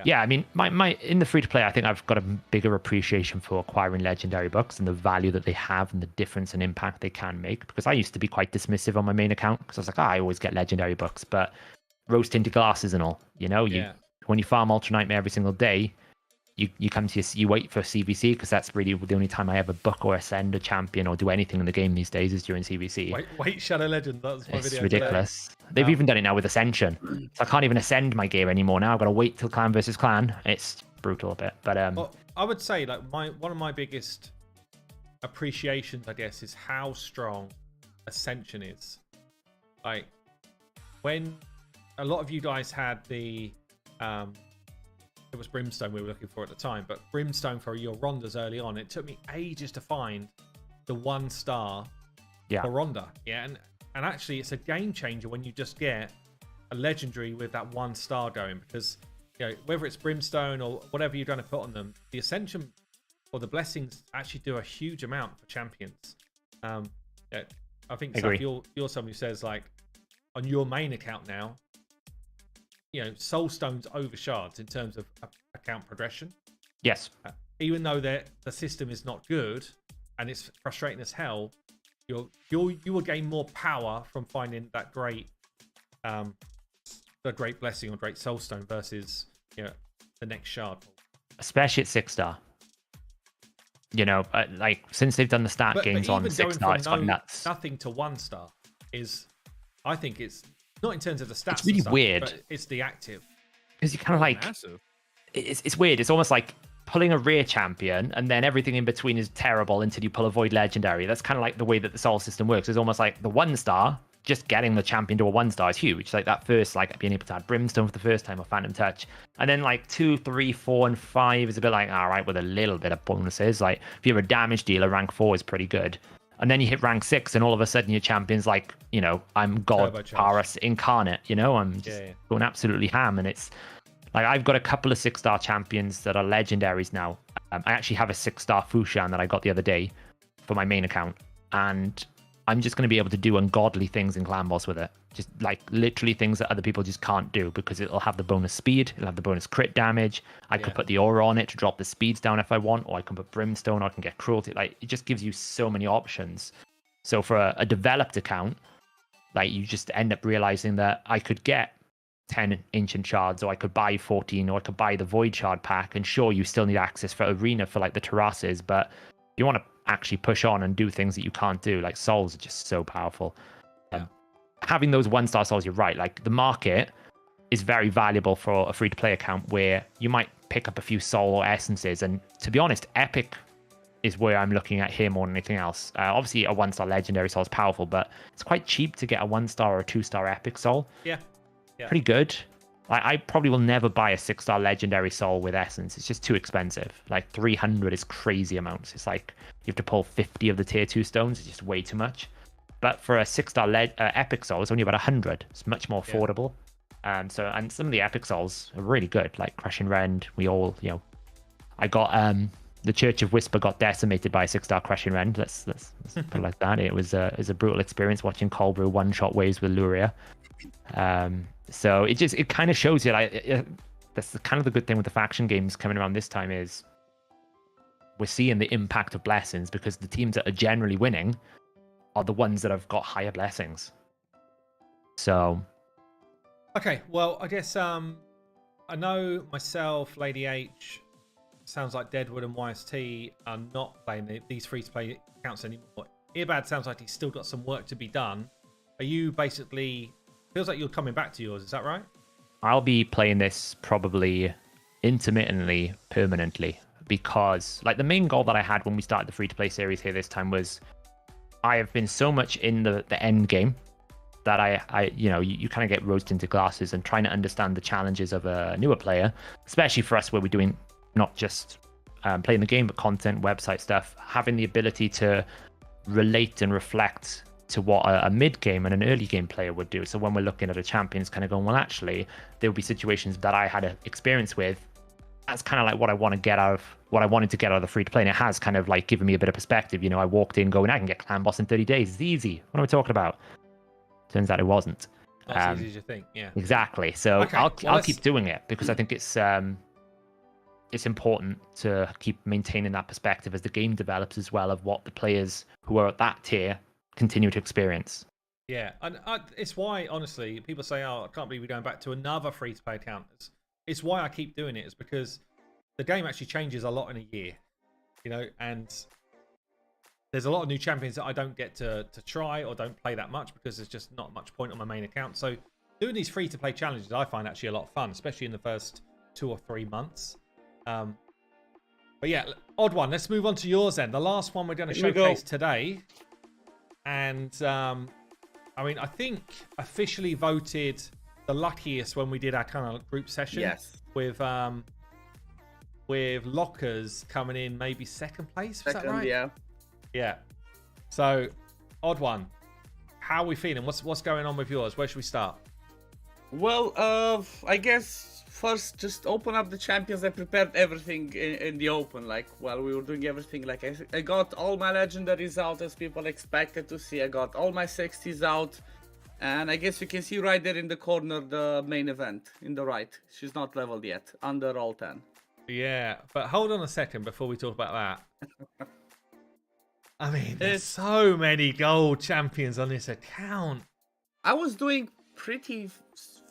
yeah, I mean, my in the free to play, I think I've got a bigger appreciation for acquiring legendary books and the value that they have and the difference and impact they can make, because I used to be quite dismissive on my main account, because I was like, I always get legendary books, but rose tinted glasses and all, when you farm Ultra Nightmare every single day, you come to you wait for CVC, because that's really the only time I ever book or ascend a champion or do anything in the game these days is during CVC. Wait, Shadow Legend. That was my It's video. ridiculous. Today. They've even done it now with Ascension. So I can't even ascend my gear anymore now. I've got to wait till clan versus clan. It's brutal a bit. But Well, I would say one of my biggest appreciations, I guess, is how strong Ascension is. Like, when a lot of you guys had the it was Brimstone we were looking for at the time, but Brimstone for your Rondas early on, it took me ages to find the 1-star for Ronda. Yeah, and actually it's a game changer when you just get a legendary with that 1-star going, because whether it's Brimstone or whatever you're going to put on them, the Ascension or the Blessings actually do a huge amount for champions. I think Saf, you're someone who says, like, on your main account now, Soul Stones over shards in terms of account progression. yes, Even though the system is not good and it's frustrating as hell, you will gain more power from finding that great blessing or great Soul Stone versus the next shard. especially at 6-star. Like, since they've done the stat games on 6-star, it's got nuts. Nothing to 1-star is, I think it's not in terms of the stats. It's really and stuff, weird. but it's the active. Because you kind of like, Massive. it's weird. It's almost like pulling a rare champion and then everything in between is terrible until you pull a void legendary. That's kind of like the way that the soul system works. It's almost like the 1-star, just getting the champion to a 1-star is huge. Like that first, like being able to add Brimstone for the first time or Phantom Touch. And then like 2, 3, 4, and 5 is a bit like, all right, with a little bit of bonuses. Like if you're a damage dealer, rank 4 is pretty good. And then you hit rank 6 and all of a sudden your champion's like, I'm God Turbocharged. Paris incarnate, I'm just going absolutely ham. And it's like, I've got a couple of 6-star champions that are legendaries now. I actually have a 6-star Fushan that I got the other day for my main account. And I'm just going to be able to do ungodly things in Clan Boss with it. Just like literally things that other people just can't do, because it'll have the bonus speed, it'll have the bonus crit damage. I could put the aura on it to drop the speeds down if I want, or I can put Brimstone, or I can get Cruelty. Like, it just gives you so many options. So for a developed account, like, you just end up realizing that I could get 10 ancient shards, or I could buy 14, or I could buy the void shard pack. And sure, you still need access for arena for like the terraces, but you want to actually push on and do things that you can't do. Like, souls are just so powerful. Having those 1-star souls, you're right. Like, the market is very valuable for a free-to-play account where you might pick up a few soul or essences. And to be honest, Epic is where I'm looking at here more than anything else. Obviously, a 1-star legendary soul is powerful, but it's quite cheap to get a 1-star or a 2-star epic soul. Yeah. Pretty good. I probably will never buy a 6-star legendary soul with essence. It's just too expensive. Like 300 is crazy amounts. It's like you have to pull 50 of the tier 2 stones. It's just way too much. But for a 6-star epic soul, it's only about 100. It's much more affordable. And some of the epic souls are really good, like Crushing Rend. I got the Church of Whisper got decimated by a 6-star Crushing Rend. Let's put it like that. It was a brutal experience watching Colbrew one-shot waves with Luria. So it kind of shows you, like, that's kind of the good thing with the faction games coming around this time is we're seeing the impact of blessings, because the teams that are generally winning are the ones that have got higher blessings. So Okay, well, I guess I know myself, Lady H, sounds like Deadwood and YST are not playing these free-to-play accounts anymore. Earbad sounds like he's still got some work to be done. Are you basically... Feels like you're coming back to yours, is that right? I'll be playing this probably intermittently, permanently, because like the main goal that I had when we started the free-to-play series here this time was I have been so much in the end game that I you kind of get rose into glasses and trying to understand the challenges of a newer player, especially for us where we're doing not just playing the game, but content, website stuff, having the ability to relate and reflect to what a mid-game and an early-game player would do. So when we're looking at a champions, kind of going, well, actually, there will be situations that I had experience with. That's kind of like what I want to get out of, what I wanted to get out of the free-to-play, and it has kind of like given me a bit of perspective. I walked in going, I can get Clan Boss in 30 days. It's easy. What am I talking about? Turns out it wasn't. Not as easy as you think, yeah. Exactly. So Okay, I'll keep doing it, because I think it's important to keep maintaining that perspective as the game develops as well, of what the players who are at that tier continue to experience. Yeah, and it's why, honestly, people say, oh, I can't believe we're going back to another free-to-play account. It's why I keep doing it, is because the game actually changes a lot in a year, and there's a lot of new champions that I don't get to try or don't play that much, because there's just not much point on my main account. So doing these free-to-play challenges, I find actually a lot of fun, especially in the first 2 or 3 months. But yeah, odd one. Let's move on to yours then. The last one we're going to showcase today. And I think officially voted the luckiest when we did our kind of group session. Yes. With Lockers coming in maybe second place. Was that right? Yeah. Yeah. So, odd one. How are we feeling? What's going on with yours? Where should we start? Well, I guess first just open up the champions. I prepared everything in the open, like while we were doing everything. Like I got all my legendaries out as people expected to see. I got all my 60s out, and I guess you can see right there in the corner the main event in the right. She's not leveled yet, under all 10. Yeah, but hold on a second before we talk about that. I mean, there's so many gold champions on this account. I was doing pretty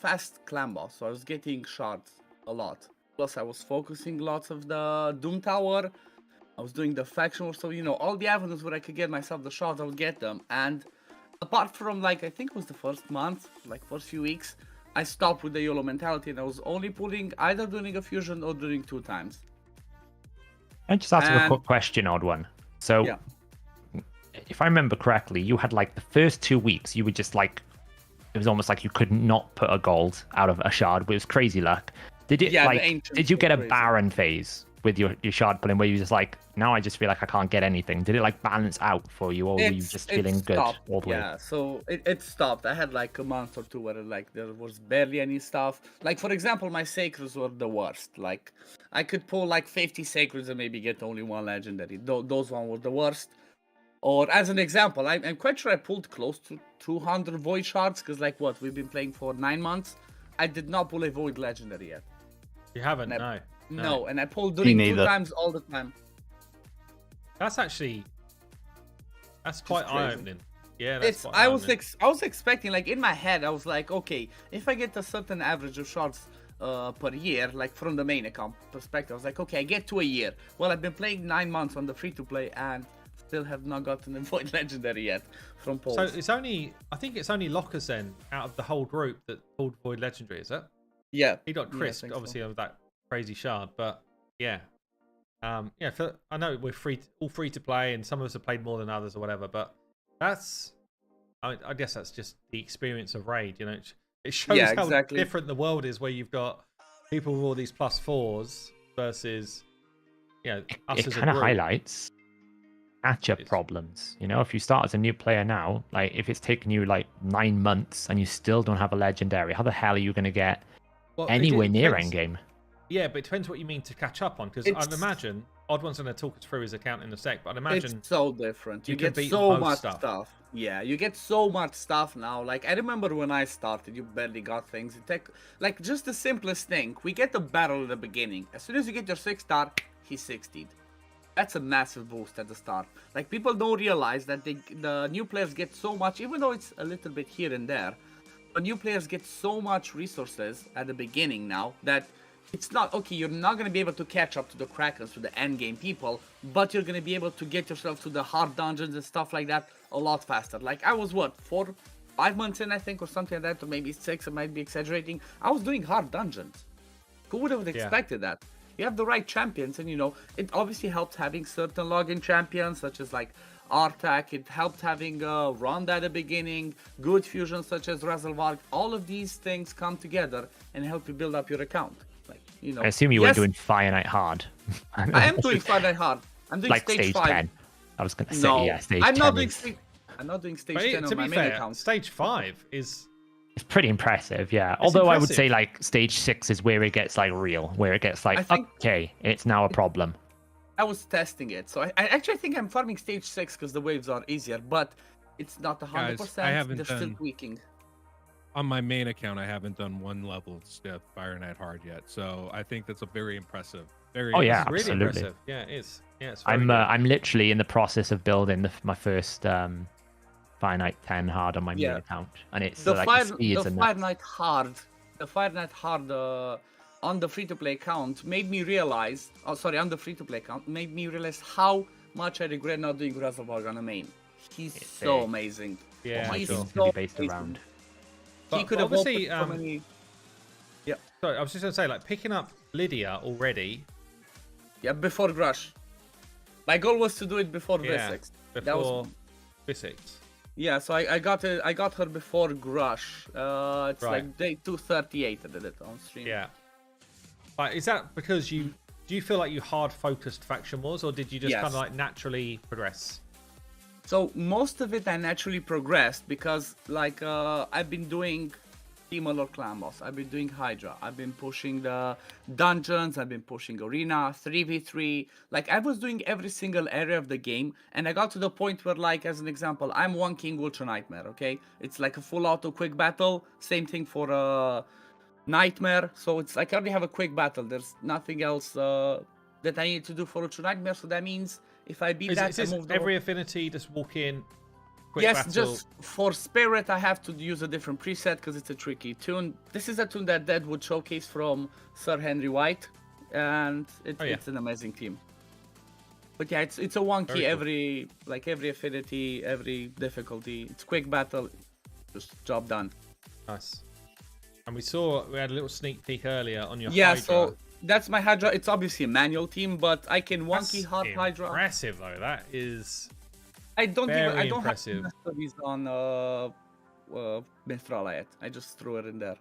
fast clan boss, so I was getting shards a lot. Plus I was focusing lots of the Doom Tower. I was doing the faction war, so all the avenues where I could get myself the shards, I would get them. And apart from I think it was the first month, first few weeks, I stopped with the YOLO mentality, and I was only pulling either doing a fusion or doing 2 times. I just ask you a quick question, odd one. So yeah. If I remember correctly, you had the first 2 weeks, you were just it was almost like you could not put a gold out of a shard, but it was crazy luck. Did it did you get a Baron phase with your shard pulling where you just now I just feel like I can't get anything? Did it balance out for you, or were you just feeling good all the way? Yeah, so it stopped. I had a month or 2 where there was barely any stuff. For example, my sacreds were the worst. I could pull 50 sacreds and maybe get only 1 legendary. Those ones were the worst. Or as an example, I'm quite sure I pulled close to 200 void shards, because we've been playing for 9 months. I did not pull a void legendary yet. You haven't? No, and I pulled during 2 times all the time. That's quite eye-opening. Yeah, that's quite I was expecting, in my head, I was okay, if I get a certain average of shards per year, from the main account perspective, I was okay, I get to a year. Well, I've been playing 9 months on the free-to-play, and still have not gotten a void legendary yet from polls. So I think it's only Lockers then out of the whole group that pulled void legendary, is it? Yeah. He got Yeah, I crisped, think so. obviously, of that crazy shard. But yeah, yeah. I know we're all free to play, and some of us have played more than others or whatever. But that's, I guess that's just the experience of raid. You know, it shows Yeah, how exactly. different the world is, where you've got people with all these +4s versus, you know, us It as a kind of group. highlights catch-up It's- problems. You know, if you start as a new player now, like if it's taken you like 9 months and you still don't have a legendary, how the hell are you going to get Well, anywhere near depends- endgame? Yeah, but it depends what you mean to catch up on. Because I'd It's- imagine Odd One's going to talk us through his account in a sec. But I'd imagine It's so different. you You can get beat so most much stuff. stuff. Yeah, you get so much stuff now. Like I remember when I started, you barely got things. It take like just the simplest thing. We get the battle at the beginning. As soon as you get your 6-star, he's 60'd. That's a massive boost at the start. Like people don't realize that the new players get so much, even though it's a little bit here and there. But new players get so much resources at the beginning now that it's not okay. You're not gonna be able to catch up to the Krakens, to the end game people, but you're gonna be able to get yourself to the hard dungeons and stuff like that a lot faster. Like I was 4-5 months in, I think, or something like that, or maybe 6. I might be exaggerating. I was doing hard dungeons. Who would have expected that? You have the right champions, and you know it obviously helps having certain login champions such as like Artak. It helped having Ronda at the beginning, good fusions such as Razelvarg. All of these things come together and help you build up your account. Like you know, I assume you yes, weren't doing Fire Night hard. I am doing Friday hard. I'm doing like stage stage 5. 10. I was going to say, No, yeah, stage I'm 10 not doing is- stage. I'm not doing stage But 10 to on my be main fair, account. stage 5 is It's pretty impressive, yeah. Although I would impressive. say like stage 6 is where it gets like real, where it gets like, I think- okay, it's now a problem. I was testing it, so I actually think I'm farming stage 6 because the waves are easier, but it's not 100%. Guys, I haven't They're still done- tweaking. On my main account, I haven't done one level of Fire Night hard yet, so I think that's a very impressive. Very Oh, yeah. impressive. really absolutely. impressive. Yeah, it is. Yeah, it's very I'm literally in the process of building my first Fire Night 10 hard on my main Yeah. account, and it's The like Fire, the speeds the and Fire nuts. Night hard, the Fire Night hard on the free-to-play account made me realize. Oh, sorry, on the free-to-play account made me realize how much I regret not doing Razelvarg on the main. He's It's so big. amazing. Yeah, my he's sure. team's going to be based amazing. around. He But could have obviously, opened so many. Sorry, I was just going to say, like, picking up Lydia already. Yeah, before Grush. My goal was to do it before Yeah, Visix. before Physics. Yeah, so I got her before Grush. It's Right. like day 238 I did it on stream. Yeah. But is that because do you feel like you hard focused faction wars, or did you just Yes. kind of like naturally progress? So most of it I naturally progressed because like I've been doing Team or Clan Boss, I've been doing Hydra, I've been pushing the dungeons, I've been pushing Arena, 3v3, like I was doing every single area of the game, and I got to the point where, like, as an example, I'm one King Ultra Nightmare, okay? It's like a full auto quick battle, same thing for Nightmare, so it's like I already have a quick battle, there's nothing else that I need to do for Ultra Nightmare, so that means if I beat Is that, I this move every affinity just walk in, quick yes, battle? just for Spirit, I have to use a different preset because it's a tricky tune. This is a tune that Deadwood showcased from Sir Henry White, and Oh, yeah. it's an amazing team. But yeah, it's a one key Very cool. every affinity, every difficulty. It's quick battle, just job done. Nice. And we had a little sneak peek earlier on your Yeah, Hydra. so that's my Hydra. It's obviously a manual team, but I can one That's key hard Hydra. impressive though. That is I don't very have impressive. studies on Mistral yet. I just threw it in there.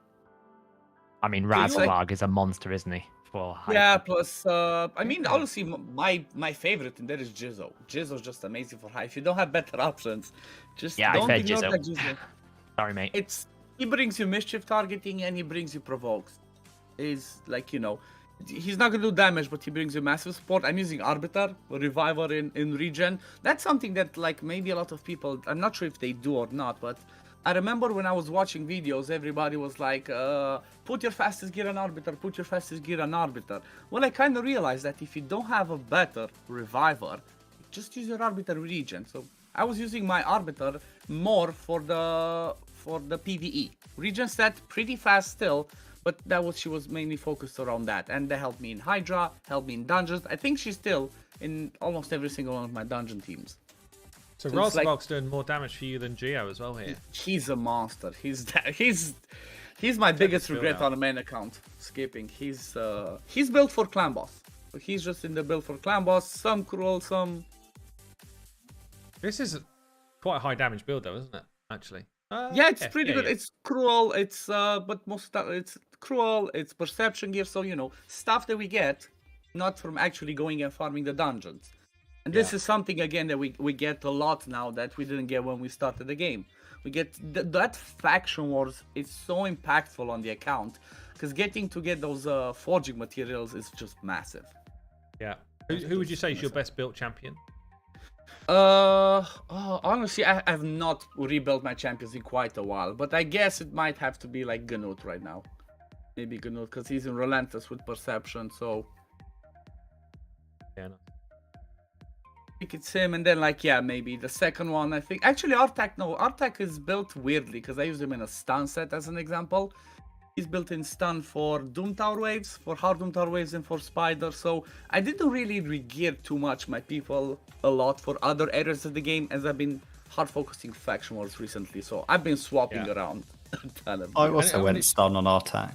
I mean, So you like- Razelvarg is a monster, isn't he? For Yeah, Hydra. plus, I mean, honestly, my favorite in there is Jizzo. Jizzo's just amazing for high. If you don't have better options, just Yeah, I don't said ignore Jizzo. that Jizzo. Sorry, mate. He brings you mischief targeting and he brings you provokes. Is like, you know, he's not gonna do damage, but he brings you massive support. I'm using Arbiter, Reviver in regen. That's something that like maybe a lot of people, I'm not sure if they do or not, but I remember when I was watching videos, everybody was like, put your fastest gear on Arbiter, put your fastest gear on Arbiter. Well, I kind of realized that if you don't have a better Reviver, just use your Arbiter regen. So I was using my Arbiter more for the PvE. Regen stat pretty fast still, but she was mainly focused around that. And they helped me in Hydra, helped me in dungeons. I think she's still in almost every single one of my dungeon teams. so it's like- Razelvarg's doing more damage for you than Geo as well here. He's a monster. He's He's my biggest build regret out. on the main account. Skipping. He's built for clan boss. So he's just in the build for clan boss. Some cruel, some. This is quite a high damage build, though, isn't it? Actually. Yeah, it's pretty good. yeah. It's cruel. It's but most of it's cruel. It's perception gear. So stuff that we get, not from actually going and farming the dungeons. And this is something again that we get a lot now that we didn't get when we started the game. We get that faction wars. It's so impactful on the account because getting to get those forging materials is just massive. Yeah. Who would you say is your best built champion? Honestly, I have not rebuilt my champions in quite a while, but I guess it might have to be like Ganut right now. Maybe Ganut because he's in relentless with perception, so Yeah. No. I think it's him. And then maybe the second one. I think actually Artak is built weirdly because I use him in a stun set as an example. He's built in stun for Doom Tower waves, for hard Doom Tower waves, and for Spider. So I didn't really re-gear too much my people a lot for other areas of the game as I've been hard focusing faction wars recently. So I've been swapping around a ton of I gear. also went stun on Artak,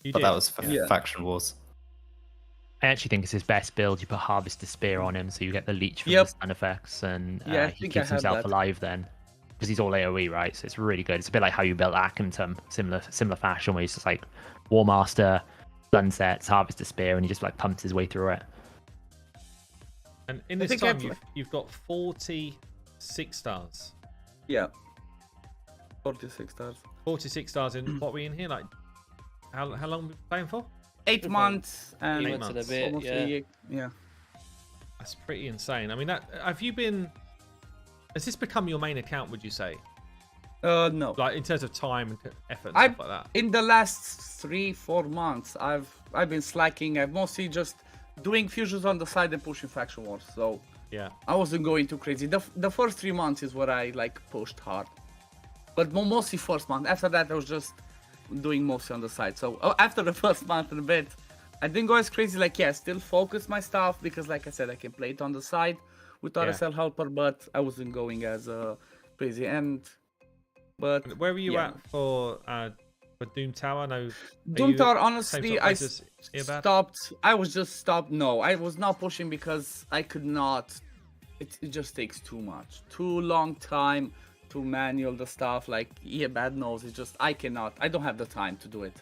You but did. that was for Yeah. faction wars. I actually think it's his best build. You put Harvester Spear on him, so you get the leech from Yep. the stun effects, and Yeah, I he think I keeps have himself that. alive then. Because he's all AoE, right? So it's really good. It's a bit like how you built Akentum, similar fashion, where he's just like War Master, Sunsets, Harvester Spear, and he just like pumps his way through it. And in I this think time, I've- you've got 46 stars. Yeah. 46 stars. 46 stars in what we in here? Like, how long have we been playing for? 8 months and 8 months and a months. bit, almost yeah. a year. Yeah. That's pretty insane. I mean, have you been? Has this become your main account? Would you say, No. like in terms of time and effort and I've stuff like that? in the last 3-4 months, I've been slacking. I've mostly just doing fusions on the side and pushing faction wars. So Yeah. I wasn't going too crazy. The first 3 months is where I pushed hard, but mostly first month. After that, I was just doing mostly on the side. So after the first month and a bit, I didn't go as crazy. Still focus my stuff because, like I said, I can play it on the side with RSL helper, but I wasn't going as crazy. But Where were you yeah. at for Doom Tower? No. Doom Tower, honestly, I Eobard? stopped. I was just stopped. No, I was not pushing because I could not. It just takes too much, too long time to manual the stuff. Bad knows. It's just I cannot. I don't have the time to do it.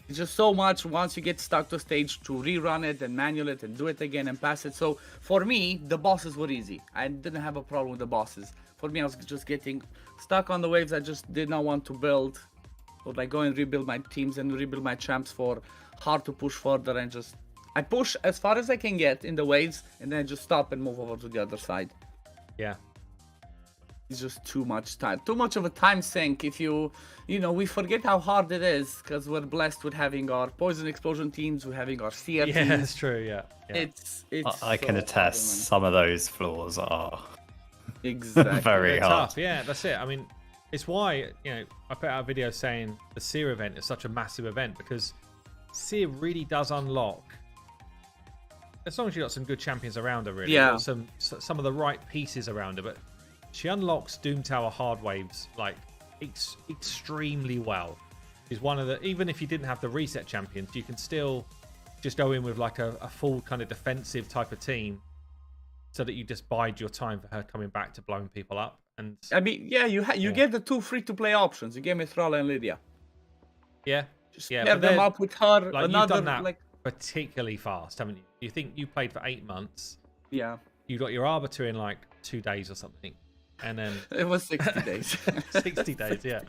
It's just so much once you get stuck to a stage to rerun it and manual it and do it again and pass it. So for me, the bosses were easy. I didn't have a problem with the bosses. For me, I was just getting stuck on the waves. I just did not want to build or go and rebuild my teams and rebuild my champs for hard to push further and just I push as far as I can get in the waves and then just stop and move over to the other side. Yeah. It's just too much time, too much of a time sink. If we forget how hard it is because we're blessed with having our poison explosion teams, we're having our CR Yeah, teams. that's true. Yeah. Yeah. It's I can so attest, some of those floors are exactly very They're hard. tough. Yeah, that's it. I mean, it's why I put out a video saying the Seer event is such a massive event because Seer really does unlock. As long as you've got some good champions around her, really, Yeah. or some of the right pieces around her, but she unlocks Doom Tower hard waves extremely well. She's one of the even if you didn't have the reset champions, you can still just go in with a full kind of defensive type of team, so that you just bide your time for her coming back to blowing people up. And I mean, yeah, you get the 2 free-to-play options. You gave me Thrall and Lydia. yeah, Just yeah, pair but them they're- up with her. like Another you've done that particularly fast, haven't you? You think you played for 8 months? yeah, You got your Arbiter in 2 days or something, and then it was 60 days. 60 days, yeah.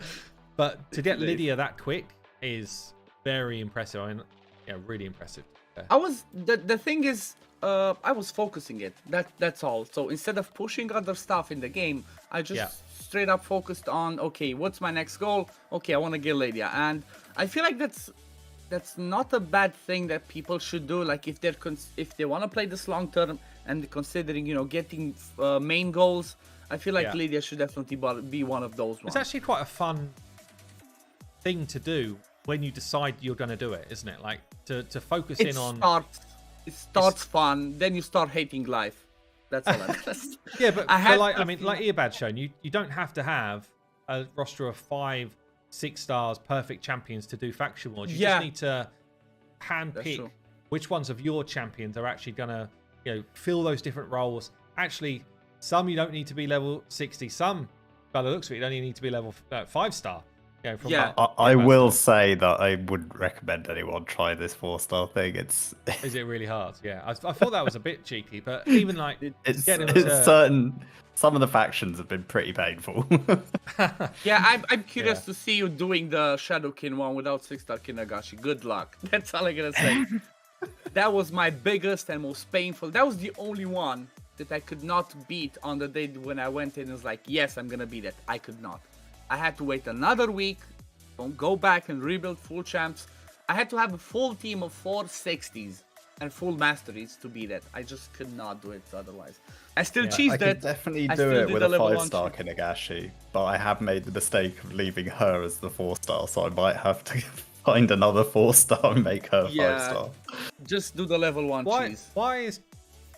But to get 60 days. Lydia that quick is very impressive. I mean, yeah, really impressive. Yeah. I was the thing is I was focusing it. That's all. So instead of pushing other stuff in the game, I just straight up focused on okay, what's my next goal? Okay, I want to get Lydia, and I feel like that's not a bad thing that people should do. If they want to play this long term and considering getting main goals, I feel like Yeah. Lydia should definitely be one of those ones. It's actually quite a fun thing to do when you decide you're going to do it, isn't it? To focus in on. It starts fun, then you start hating life. That's all I'm gonna say. Yeah, but I had like the Eobad's shown, you don't have to have a roster of 5 6 stars, perfect champions to do faction wars. You Yeah. just need to That's handpick true. which ones of your champions are actually gonna, fill those different roles. Actually, some you don't need to be level 60. Some, by the looks of it, you only need to be level 5-star. From Yeah. I will say that I wouldn't recommend anyone try this 4-star thing. It's Is it really hard? Yeah, I thought that was a bit cheeky, but even like it's getting them to- certain. Some of the factions have been pretty painful. Yeah, I'm curious Yeah. to see you doing the Shadowkin one without 6-star Kinagashi. Good luck. That's all I'm gonna say. That was my biggest and most painful. That was the only one that I could not beat on the day when I went in and was like, yes, I'm gonna beat it. I could not. I had to wait another week, go back and rebuild full champs. I had to have a full team of 4 60s and full masteries to beat it. I just could not do it otherwise. I still Yeah, cheesed I it. could definitely I do still it did with the a level 5-star 1 Kinagashi, but I have made the mistake of leaving her as the 4-star, so I might have to find another 4-star and make her Yeah. 5-star. Just do the level 1 why cheese. why is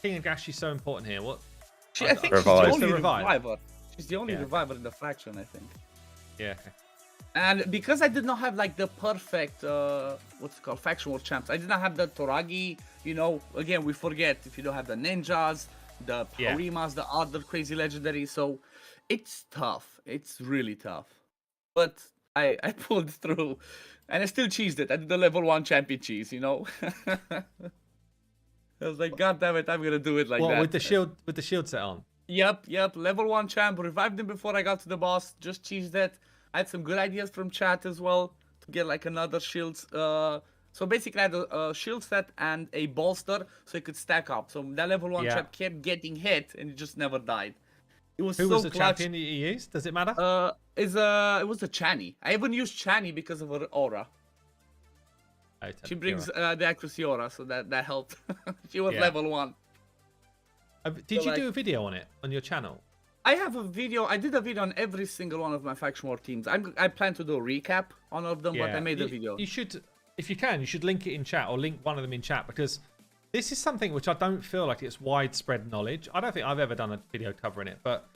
King Agashi so important here? What? I think she's Revive. the Just only the revive. reviver. She's the only Yeah. reviver in the faction, I think. Yeah. And because I did not have like the perfect, what's it called, faction war champs. I did not have the Toragi. Again, we forget if you don't have the ninjas, the Yeah. Harimas, the other crazy legendaries. So it's tough. It's really tough. But I pulled through, and I still cheesed it. I did the level 1 champion cheese. I was like, God damn it, I'm gonna do it like What that. with the shield set on? Yep. Level 1 champ. Revived him before I got to the boss. Just cheesed it. I had some good ideas from chat as well to get like another shield. So basically, I had a shield set and a bolster so it could stack up. So that level 1 Yeah. champ kept getting hit and it just never died. It was Who so was the clutch. champion you used? Does it matter? It was a Chani. I even used Chani because of her aura. Oh, She brings the accuracy aura, so that helped. She was Yeah. level 1. Did so, you like- do a video on it on your channel? I have a video. I did a video on every single one of my faction war teams. I plan to do a recap on all of them, but I made a video. You should, if you can, you should link it in chat or link one of them in chat, because this is something which I don't feel like it's widespread knowledge. I don't think I've ever done a video covering it, but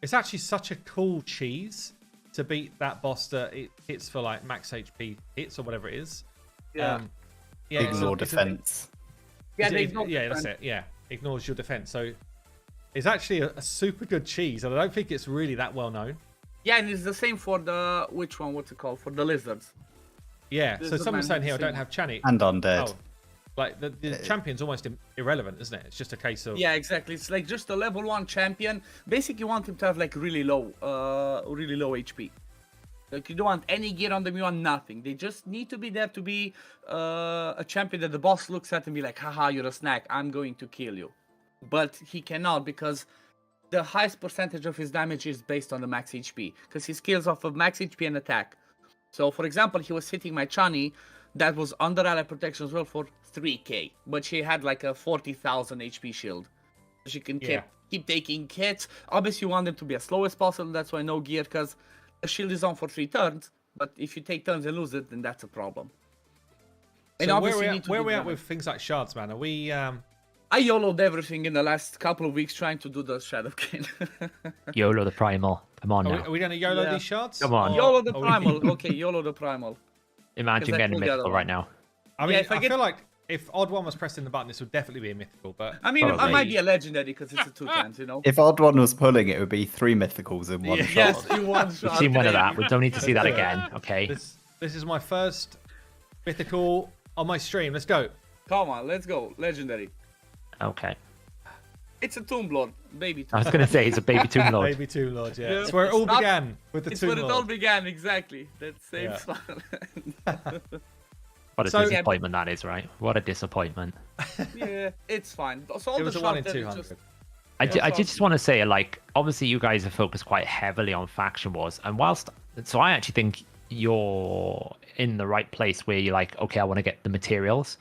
it's actually such a cool cheese to beat that boss that it hits for like max HP hits or whatever it is. Yeah. Yeah, it's Ignore a- it's a- defense. Yeah, Is they it- don't yeah, that's defend. it. Yeah, ignores your defense. So it's actually a super good cheese, and I don't think it's really that well known. Yeah, and it's the same for the which one? What's it called? For the lizards. Yeah. There's So a someone's man saying here I who's don't seen have Chani. And undead. Oh, like the champion's almost irrelevant, isn't it? It's just a case of Yeah, exactly. It's like just a level 1 champion. Basically, you want him to have like really low HP. Like you don't want any gear on them. You want nothing. They just need to be there to be a champion that the boss looks at and be like, "Haha, you're a snack. I'm going to kill you." But he cannot because the highest percentage of his damage is based on the max HP. Because he scales off of max HP and attack. So, for example, he was hitting my Chani that was under ally protection as well for 3k, but she had like a 40,000 HP shield. She can Yeah. keep taking hits. Obviously, you want them to be as slow as possible. That's why no gear, because the shield is on for 3 turns. But if you take turns and lose it, then that's a problem. And So obviously, you need to where do we at damage. with things like shards, man? Are we? I YOLO'd everything in the last couple of weeks trying to do the Shadowkin. YOLO the Primal. Come on now. Are we going to YOLO Yeah. these shards? Come on. Or YOLO the are we- Primal. Okay, YOLO the Primal. Imagine I getting a pulled the other mythical one. right now. I mean, Yeah, if I I get- feel like if Odd One was pressing the button, this would definitely be a mythical. But I mean, I Probably. might be a legendary because it's a 2 times, you know? If Odd One was pulling, it would be 3 mythicals in one Yeah. shot. Yes, you one We've shot. seen one of that. We don't need to see that Let's do it. again. Okay. this is my first mythical on my stream. Let's go. Come on, let's go. Legendary. Okay. It's a Tomb Lord, baby. I was gonna say it's a baby Tomb Lord. Baby Tomb Lord, yeah. Yeah. It's where it all It's not- began with the It's Tomb where it all Lord. began, exactly. That same Yeah. spot. What a So- disappointment that is, right? What a disappointment. Yeah, it's fine. So all It was the a 1 in shots that 200. just- I so- just want to say, like, obviously you guys are focused quite heavily on faction wars, and whilst so I actually think you're in the right place where you're like, okay, I want to get the materials,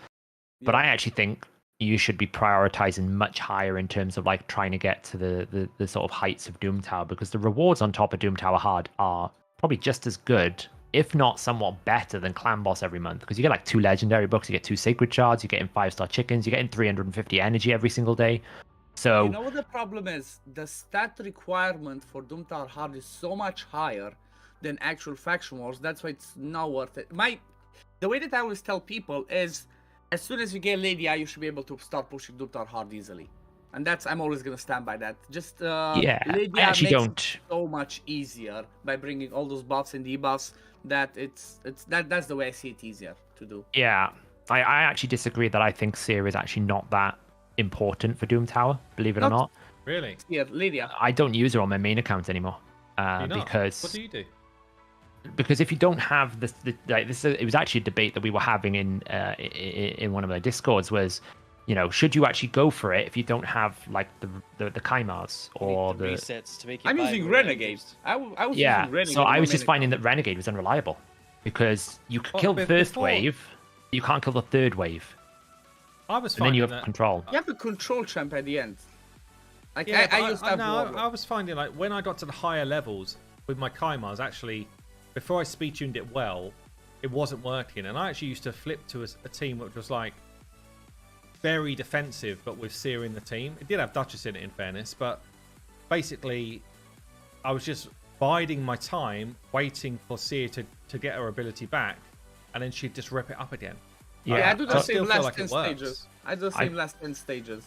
but Yeah. I actually think you should be prioritizing much higher in terms of like trying to get to the sort of heights of Doom Tower, because the rewards on top of Doom Tower Hard are probably just as good, if not somewhat better than Clan Boss every month, because you get like 2 legendary books, you get 2 sacred shards, you get in 5-star chickens, you get in 350 energy every single day. So You know what the problem is? The stat requirement for Doom Tower Hard is so much higher than actual faction wars. That's why it's not worth it. The way that I always tell people is, as soon as you get Lydia, you should be able to start pushing Doomtower hard easily. And I'm always gonna stand by that. Just Yeah, Lydia I actually makes don't. it so much easier by bringing all those buffs and debuffs that that's the way I see it easier to do. Yeah, I actually disagree that I think Seer is actually not that important for Doomtower, believe it or not. Really? Yeah, Lydia. I don't use her on my main account anymore. You're not? Because What do you do? because if you don't have it was actually a debate that we were having in one of my discords was, you know, should you actually go for it if you don't have like the Kaimars or the resets to make it I'm using viable. Renegade. I was yeah. using Renegade. So I on was my just main finding account. that Renegade was unreliable because you could Well, kill the first before- wave, you can't kill the third wave, I was and then finding you have that. control. You have a control champ at the end. Like Yeah, I but used to have no, Warlock. I was finding like when I got to the higher levels with my Kaimars, actually, before I speed tuned it well, it wasn't working, and I actually used to flip to a team which was like very defensive, but with Seer in the team. It did have Duchess in it, in fairness, but basically, I was just biding my time, waiting for Seer to get her ability back, and then she'd just rip it up again. Yeah, I do I the still same feel last like 10 it works. stages. I do the same last 10 stages.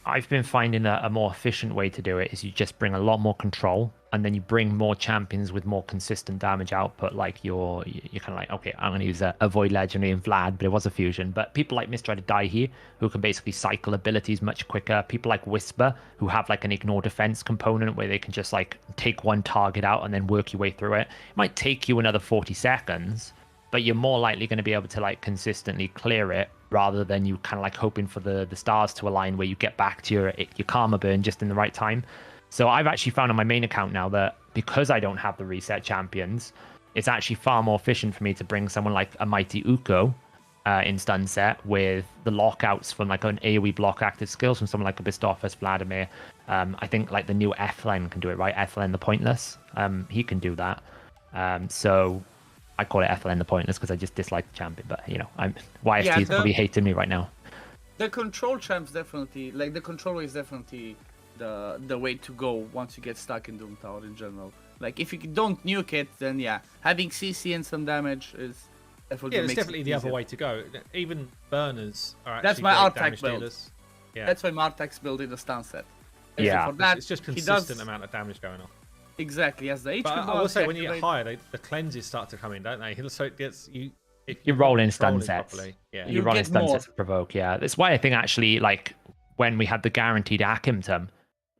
I've been finding that a more efficient way to do it is you just bring a lot more control, and then you bring more champions with more consistent damage output. Like you're kind of like, okay, I'm going to use a Void Legendary and Vlad, but it was a fusion. But people like Mr. Daihi, who can basically cycle abilities much quicker. People like Whisper, who have like an ignore defense component where they can just like take one target out and then work your way through it. It might take you another 40 seconds, but you're more likely going to be able to like consistently clear it rather than you kind of like hoping for the stars to align where you get back to your karma burn just in the right time. So I've actually found on my main account now that because I don't have the reset champions, it's actually far more efficient for me to bring someone like a Mighty Uko in stun set with the lockouts from like an AoE block active skills from someone like a Bistofus, Vladimir. I think like the new Ethlin can do it, right? Ethlin the Pointless. He can do that. So I call it Ethelyn the Pointless because I just dislike the champion, but you know, YST is probably hating me right now. The control champ's definitely, like the control is definitely the way to go once you get stuck in Doomtower in general. Like if you don't nuke it, then yeah, having CC and some damage is definitely Yeah, it's makes definitely it the other easier. way to go. Even burners are actually That's my great Artak damage build. dealers. Yeah, That's why Martak's building the stun set. And Yeah. for that, it's just he consistent does amount of damage going on. exactly as the HP But I will buffs say, when you get activate, higher, the cleanses start to come in, don't they? So it gets you. If You're not rolling stun controlling sets. properly, yeah. You You're running get stun more. sets to provoke, yeah. That's why I think actually, like, when we had the guaranteed Akimtum,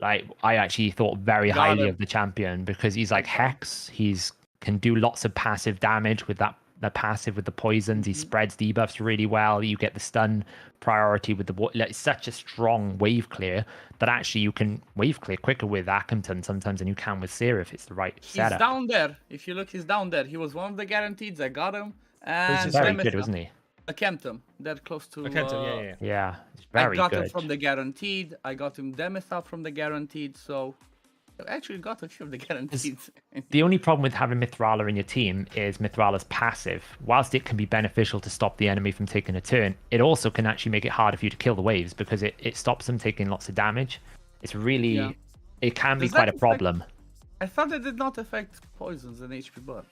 like, I actually thought very Got highly him. of the champion because he's like Hex. He's can do lots of passive damage with the passive with the poisons. He spreads debuffs really well. You get the stun priority with the like, it's such a strong wave clear that actually you can wave clear quicker with Akimton sometimes than you can with Seer if it's the right he's setup. down there. If you look, he's down there. He was one of the guaranteeds. I got him. And He's Very Demetha, good, wasn't he? I camped him. They're close to. Okay, so yeah. Yeah, it's very I got good. him from the guaranteed. I got him Demetha from the guaranteed. So I actually got a few of the guaranteed. The only problem with having Mithrala in your team is Mithrala's passive. Whilst it can be beneficial to stop the enemy from taking a turn, it also can actually make it harder for you to kill the waves because it stops them taking lots of damage. It's really, Yeah. it can be Does quite that a problem. I thought it did not affect poisons and HP bar.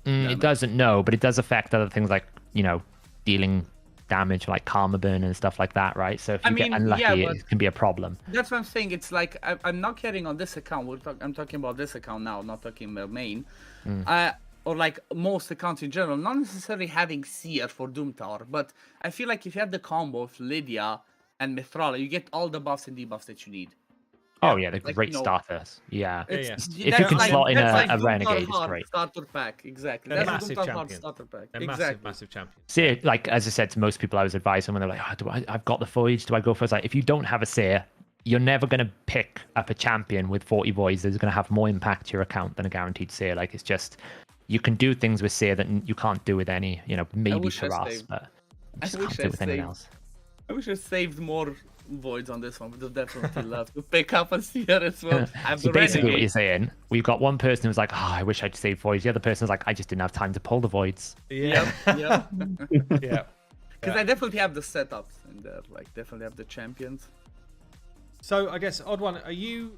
It doesn't, no, but it does affect other things like, you know, dealing damage like Karma Burn and stuff like that, right? So if I you get mean, unlucky, yeah, but- it can be a problem. That's what I'm saying. It's like I'm not carrying on this account. I'm talking about this account now, not talking about main. Or like most accounts in general, not necessarily having Seer for Doomtower, but I feel like if you have the combo of Lydia and Mithrala, you get all the buffs and debuffs that you need. Oh yeah, they're like, great you know, starters. Yeah. Yeah, It's- If you that's can slot in that's a Doomtower Renegade, it's hard great. Starter pack, exactly. They're That's a massive Doomtower hard champions. starter pack. They're Exactly. massive champions. Seer, like as I said to most people I was advising when they're like, I've got the Voids, do I go for it? It's like, if you don't have a Seer, you're never going to pick up a champion with 40 Voids that's going to have more impact to your account than a guaranteed Seer. Like, it's just, you can do things with Seer that you can't do with any, you know, maybe wish I for us, saved. but you I just wish can't I do it with anyone saved. else. I wish I saved more voids on this one, but I'd definitely love to pick up a Seer as well. I have So the basically what Renegade. you're saying, we've got one person who's like, oh, I wish I'd saved Voids. The other person's like, I just didn't have time to pull the Voids. Yeah, Yeah. yeah. Because I definitely have the setups in there, like definitely have the champions. So I guess Odd One, are you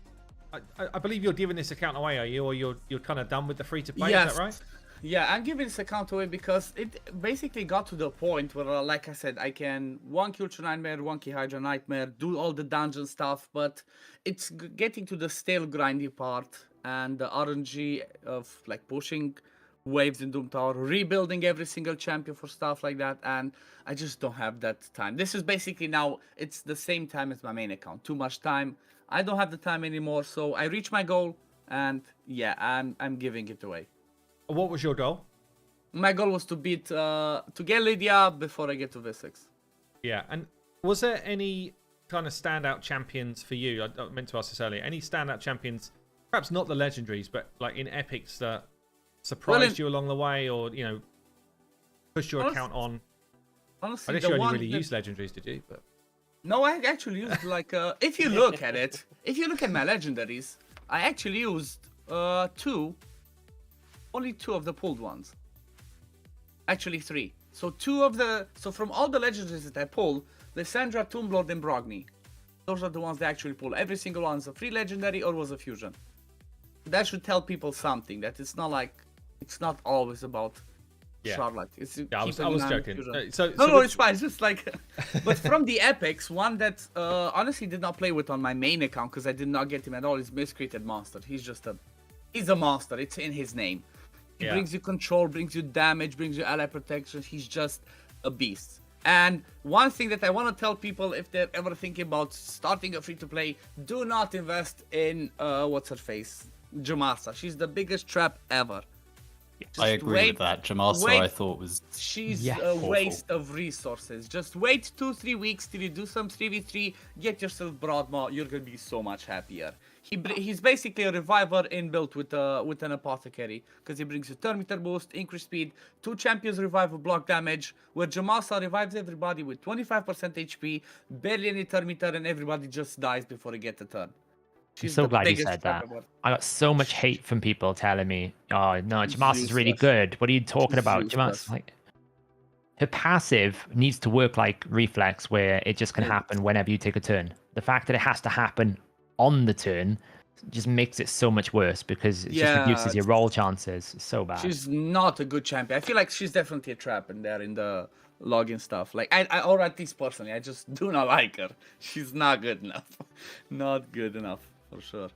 I believe you're giving this account away, are you? Or you're kind of done with the free to play? Yes. Is that right? Yeah, I'm giving this account away because it basically got to the point where, like I said, I can one kill True Nightmare, one kill Hydra Nightmare, do all the dungeon stuff, but it's getting to the stale grindy part and the RNG of like pushing waves in Doom Tower, rebuilding every single champion for stuff like that, and I just don't have that time. This is basically now, it's the same time as my main account. Too much time. I don't have the time anymore, so I reached my goal, and yeah, I'm giving it away. What was your goal? My goal was to get Lydia before I get to V6. Yeah, and was there any kind of standout champions for you? I meant to ask this earlier. Any standout champions, perhaps not the legendaries, but like in epics that surprised you along the way, or pushed your account on? Honestly, I guess you only really used legendaries, did you? But no, I actually used like if you look at it, if you look at my legendaries, I actually used only two of the pulled ones. Actually 3. So from all the legendaries that I pull, Lysandra, Tomblood, and Brogni. Those are the ones that actually pull. Every single one is a free legendary or was a fusion. That should tell people something, that it's not always about Charlotte. I was joking. No, it's fine. It's just like, but from the epics, one that honestly did not play with on my main account because I did not get him at all is Miscreated Monster. He's a monster. It's in his name. He brings you control, brings you damage, brings you ally protection. He's just a beast. And one thing that I want to tell people, if they're ever thinking about starting a free-to-play, do not invest in what's her face, Jamasa. She's the biggest trap ever. I agree with that. Jamasa, I thought was she's a waste of resources. Just wait 2-3 weeks till you do some 3v3, get yourself Broadmaw. You're gonna be so much happier. He's basically a reviver inbuilt with an apothecary because he brings you turn meter boost, increase speed, 2 champions revive with block damage, where Jamasa revives everybody with 25% HP, barely any turn meter, and everybody just dies before they get the turn. I'm so glad you said that. I got so much hate from people telling me, "Oh no, Jamasa's really good. What are you talking about?" Jamasa, like, her passive needs to work like Reflex, where it just can happen whenever you take a turn. The fact that it has to happen on the turn just makes it so much worse because it just reduces your roll chances. It's so bad. She's not a good champion. I feel like she's definitely a trap in there in the login stuff. Like I or at least personally, I just do not like her. She's not good enough. Not good enough. For sure.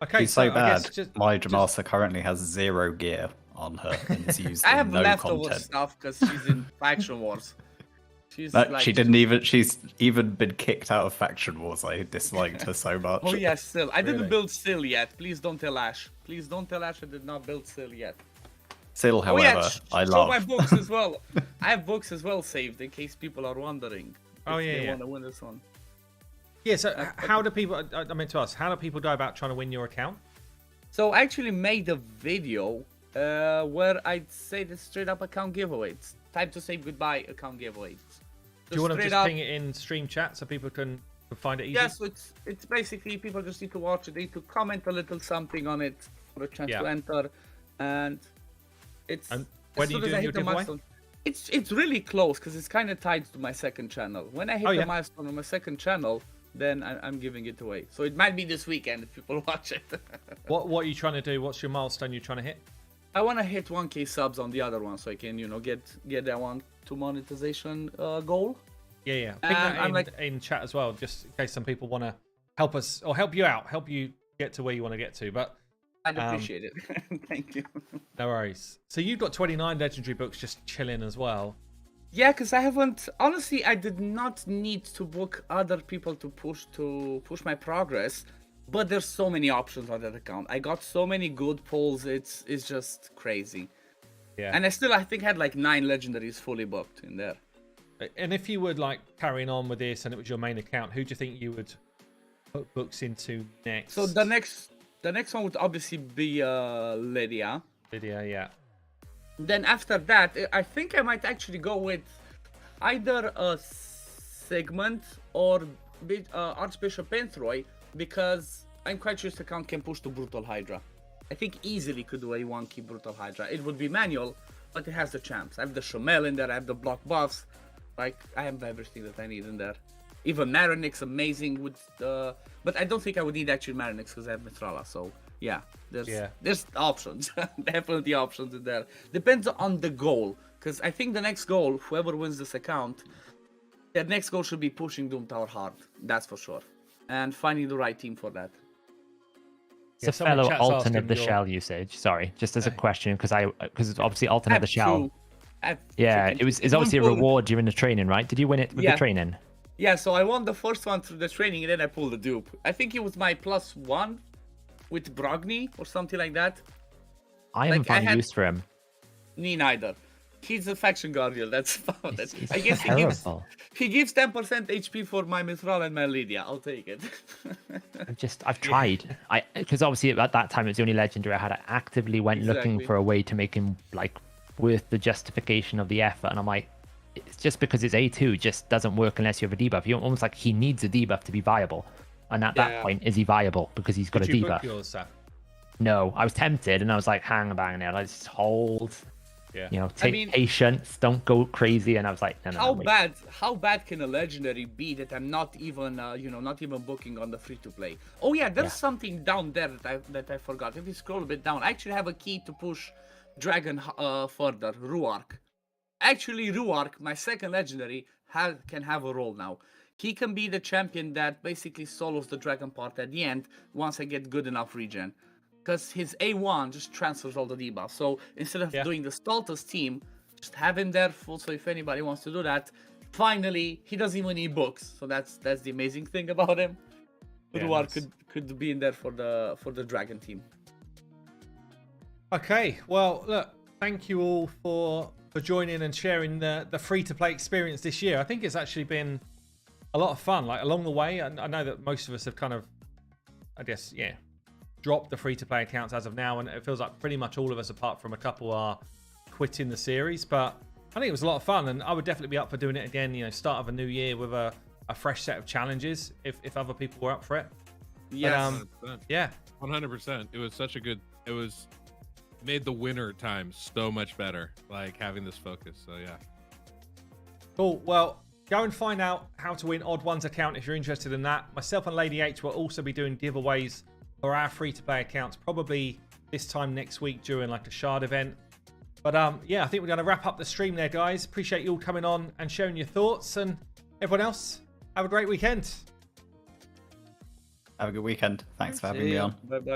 Okay, she's so bad. My Jamasa currently has 0 gear on her and is used I in have no leftover content. stuff because she's in Faction Wars. She's like, she's even been kicked out of Faction Wars. I disliked her so much. Oh yeah, still. I didn't build Syl yet. Please don't tell Ash. Please don't tell Ash I did not build Syl yet. Syl, however, I love. my books as well. I have books as well saved in case people are wondering. Oh if yeah, they want to win this one. Yeah, so how do people, I meant to ask, how do people go about trying to win your account? So I actually made a video where I'd say the straight up account giveaway. It's time to say goodbye account giveaway. Do you want to just ping it in stream chat so people can find it easy? Yeah, so it's basically people just need to watch it, they need to comment a little something on it for a chance to enter. And it's... And when are you doing your giveaway? It's really close because it's kind of tied to my second channel. When I hit the milestone on my second channel, then I'm giving it away. So it might be this weekend if people watch it. What are you trying to do? What's your milestone you're trying to hit? I want to hit 1k subs on the other one so I can, get that one to monetization goal. Yeah. Ping that in chat as well, just in case some people want to help us or help you out, help you get to where you want to get to. But I'd appreciate it. Thank you. No worries. So you've got 29 legendary books just chilling as well. Yeah, because I haven't... Honestly, I did not need to book other people to push my progress. But there's so many options on that account. I got so many good pulls. It's just crazy. Yeah. And I think had like 9 legendaries fully booked in there. And if you would like carrying on with this and it was your main account, who do you think you would put books into next? So the next one would obviously be Lydia. Lydia, yeah. Then after that, I think I might actually go with either a Sigmund or Archbishop Penthroy, because I'm quite sure this account can push to Brutal Hydra. I think easily could do a 1-key Brutal Hydra. It would be manual, but it has the champs. I have the Shamel in there, I have the block buffs. Like, I have everything that I need in there. Even Marinix, amazing with but I don't think I would need actually Marinix because I have Mithrala. So yeah, there's options, definitely options in there. Depends on the goal, because I think the next goal, whoever wins this account, their next goal should be pushing Doom Tower hard. That's for sure, and finding the right team for that. It's a someone fellow chat's alternate asking the your- shell usage. Sorry, just as a question, because obviously alternate the shell. Yeah, it's obviously a reward during the training, right? Did you win it with the training? Yeah, so I won the first one through the training, and then I pulled the dupe. I think it was my +1 with Brogni or something like that. I haven't found use for him. Me neither. He's a faction guardian. That's found. He's I guess terrible. he gives 10% HP for my Mithril and my Lydia. I'll take it. I've tried. Because obviously at that time it was the only legendary I had. I actively went looking Exactly. for a way to make him like worth the justification of the effort, and I'm like, it's just because it's A2 just doesn't work unless you have a debuff. You almost like he needs a debuff to be viable. And at that point, is he viable because he's got Did a you debuff? book yours, Saf? No, I was tempted and I was like, hang on, bang there. I just hold. Yeah. You know, take mean- patience, don't go crazy. And I was like, no, wait. How bad can a legendary be that I'm not even not even booking on the free to play? Oh yeah, there's something down there that I forgot. If you scroll a bit down, I actually have a key to push Dragon further, Ruark. Actually, Ruark, my second legendary, can have a role now. He can be the champion that basically solos the dragon part at the end once I get good enough regen. Because his A1 just transfers all the debuffs. So instead of doing the Stultus team, just have him there full. So if anybody wants to do that, finally, he doesn't even need books. So that's the amazing thing about him. Yeah, Ruark nice. could be in there for the dragon team. Okay, well, look, thank you all for joining and sharing the free-to-play experience this year. I think it's actually been a lot of fun. Like, along the way, I know that most of us have kind of, I guess, dropped the free-to-play accounts as of now, and it feels like pretty much all of us, apart from a couple, are quitting the series. But I think it was a lot of fun, and I would definitely be up for doing it again, start of a new year with a fresh set of challenges, if other people were up for it. Yes. Yeah. 100%. It was such a good. It was made the winter time so much better. Like having this focus. So yeah. Cool. Well, go and find out how to win Odd One's account if you're interested in that. Myself and Lady H will also be doing giveaways for our free-to-play accounts, probably this time next week during like a Shard event. But yeah, I think we're going to wrap up the stream there, guys. Appreciate you all coming on and sharing your thoughts, and everyone else, have a great weekend. Have a good weekend. Thanks for having me on. Bye-bye.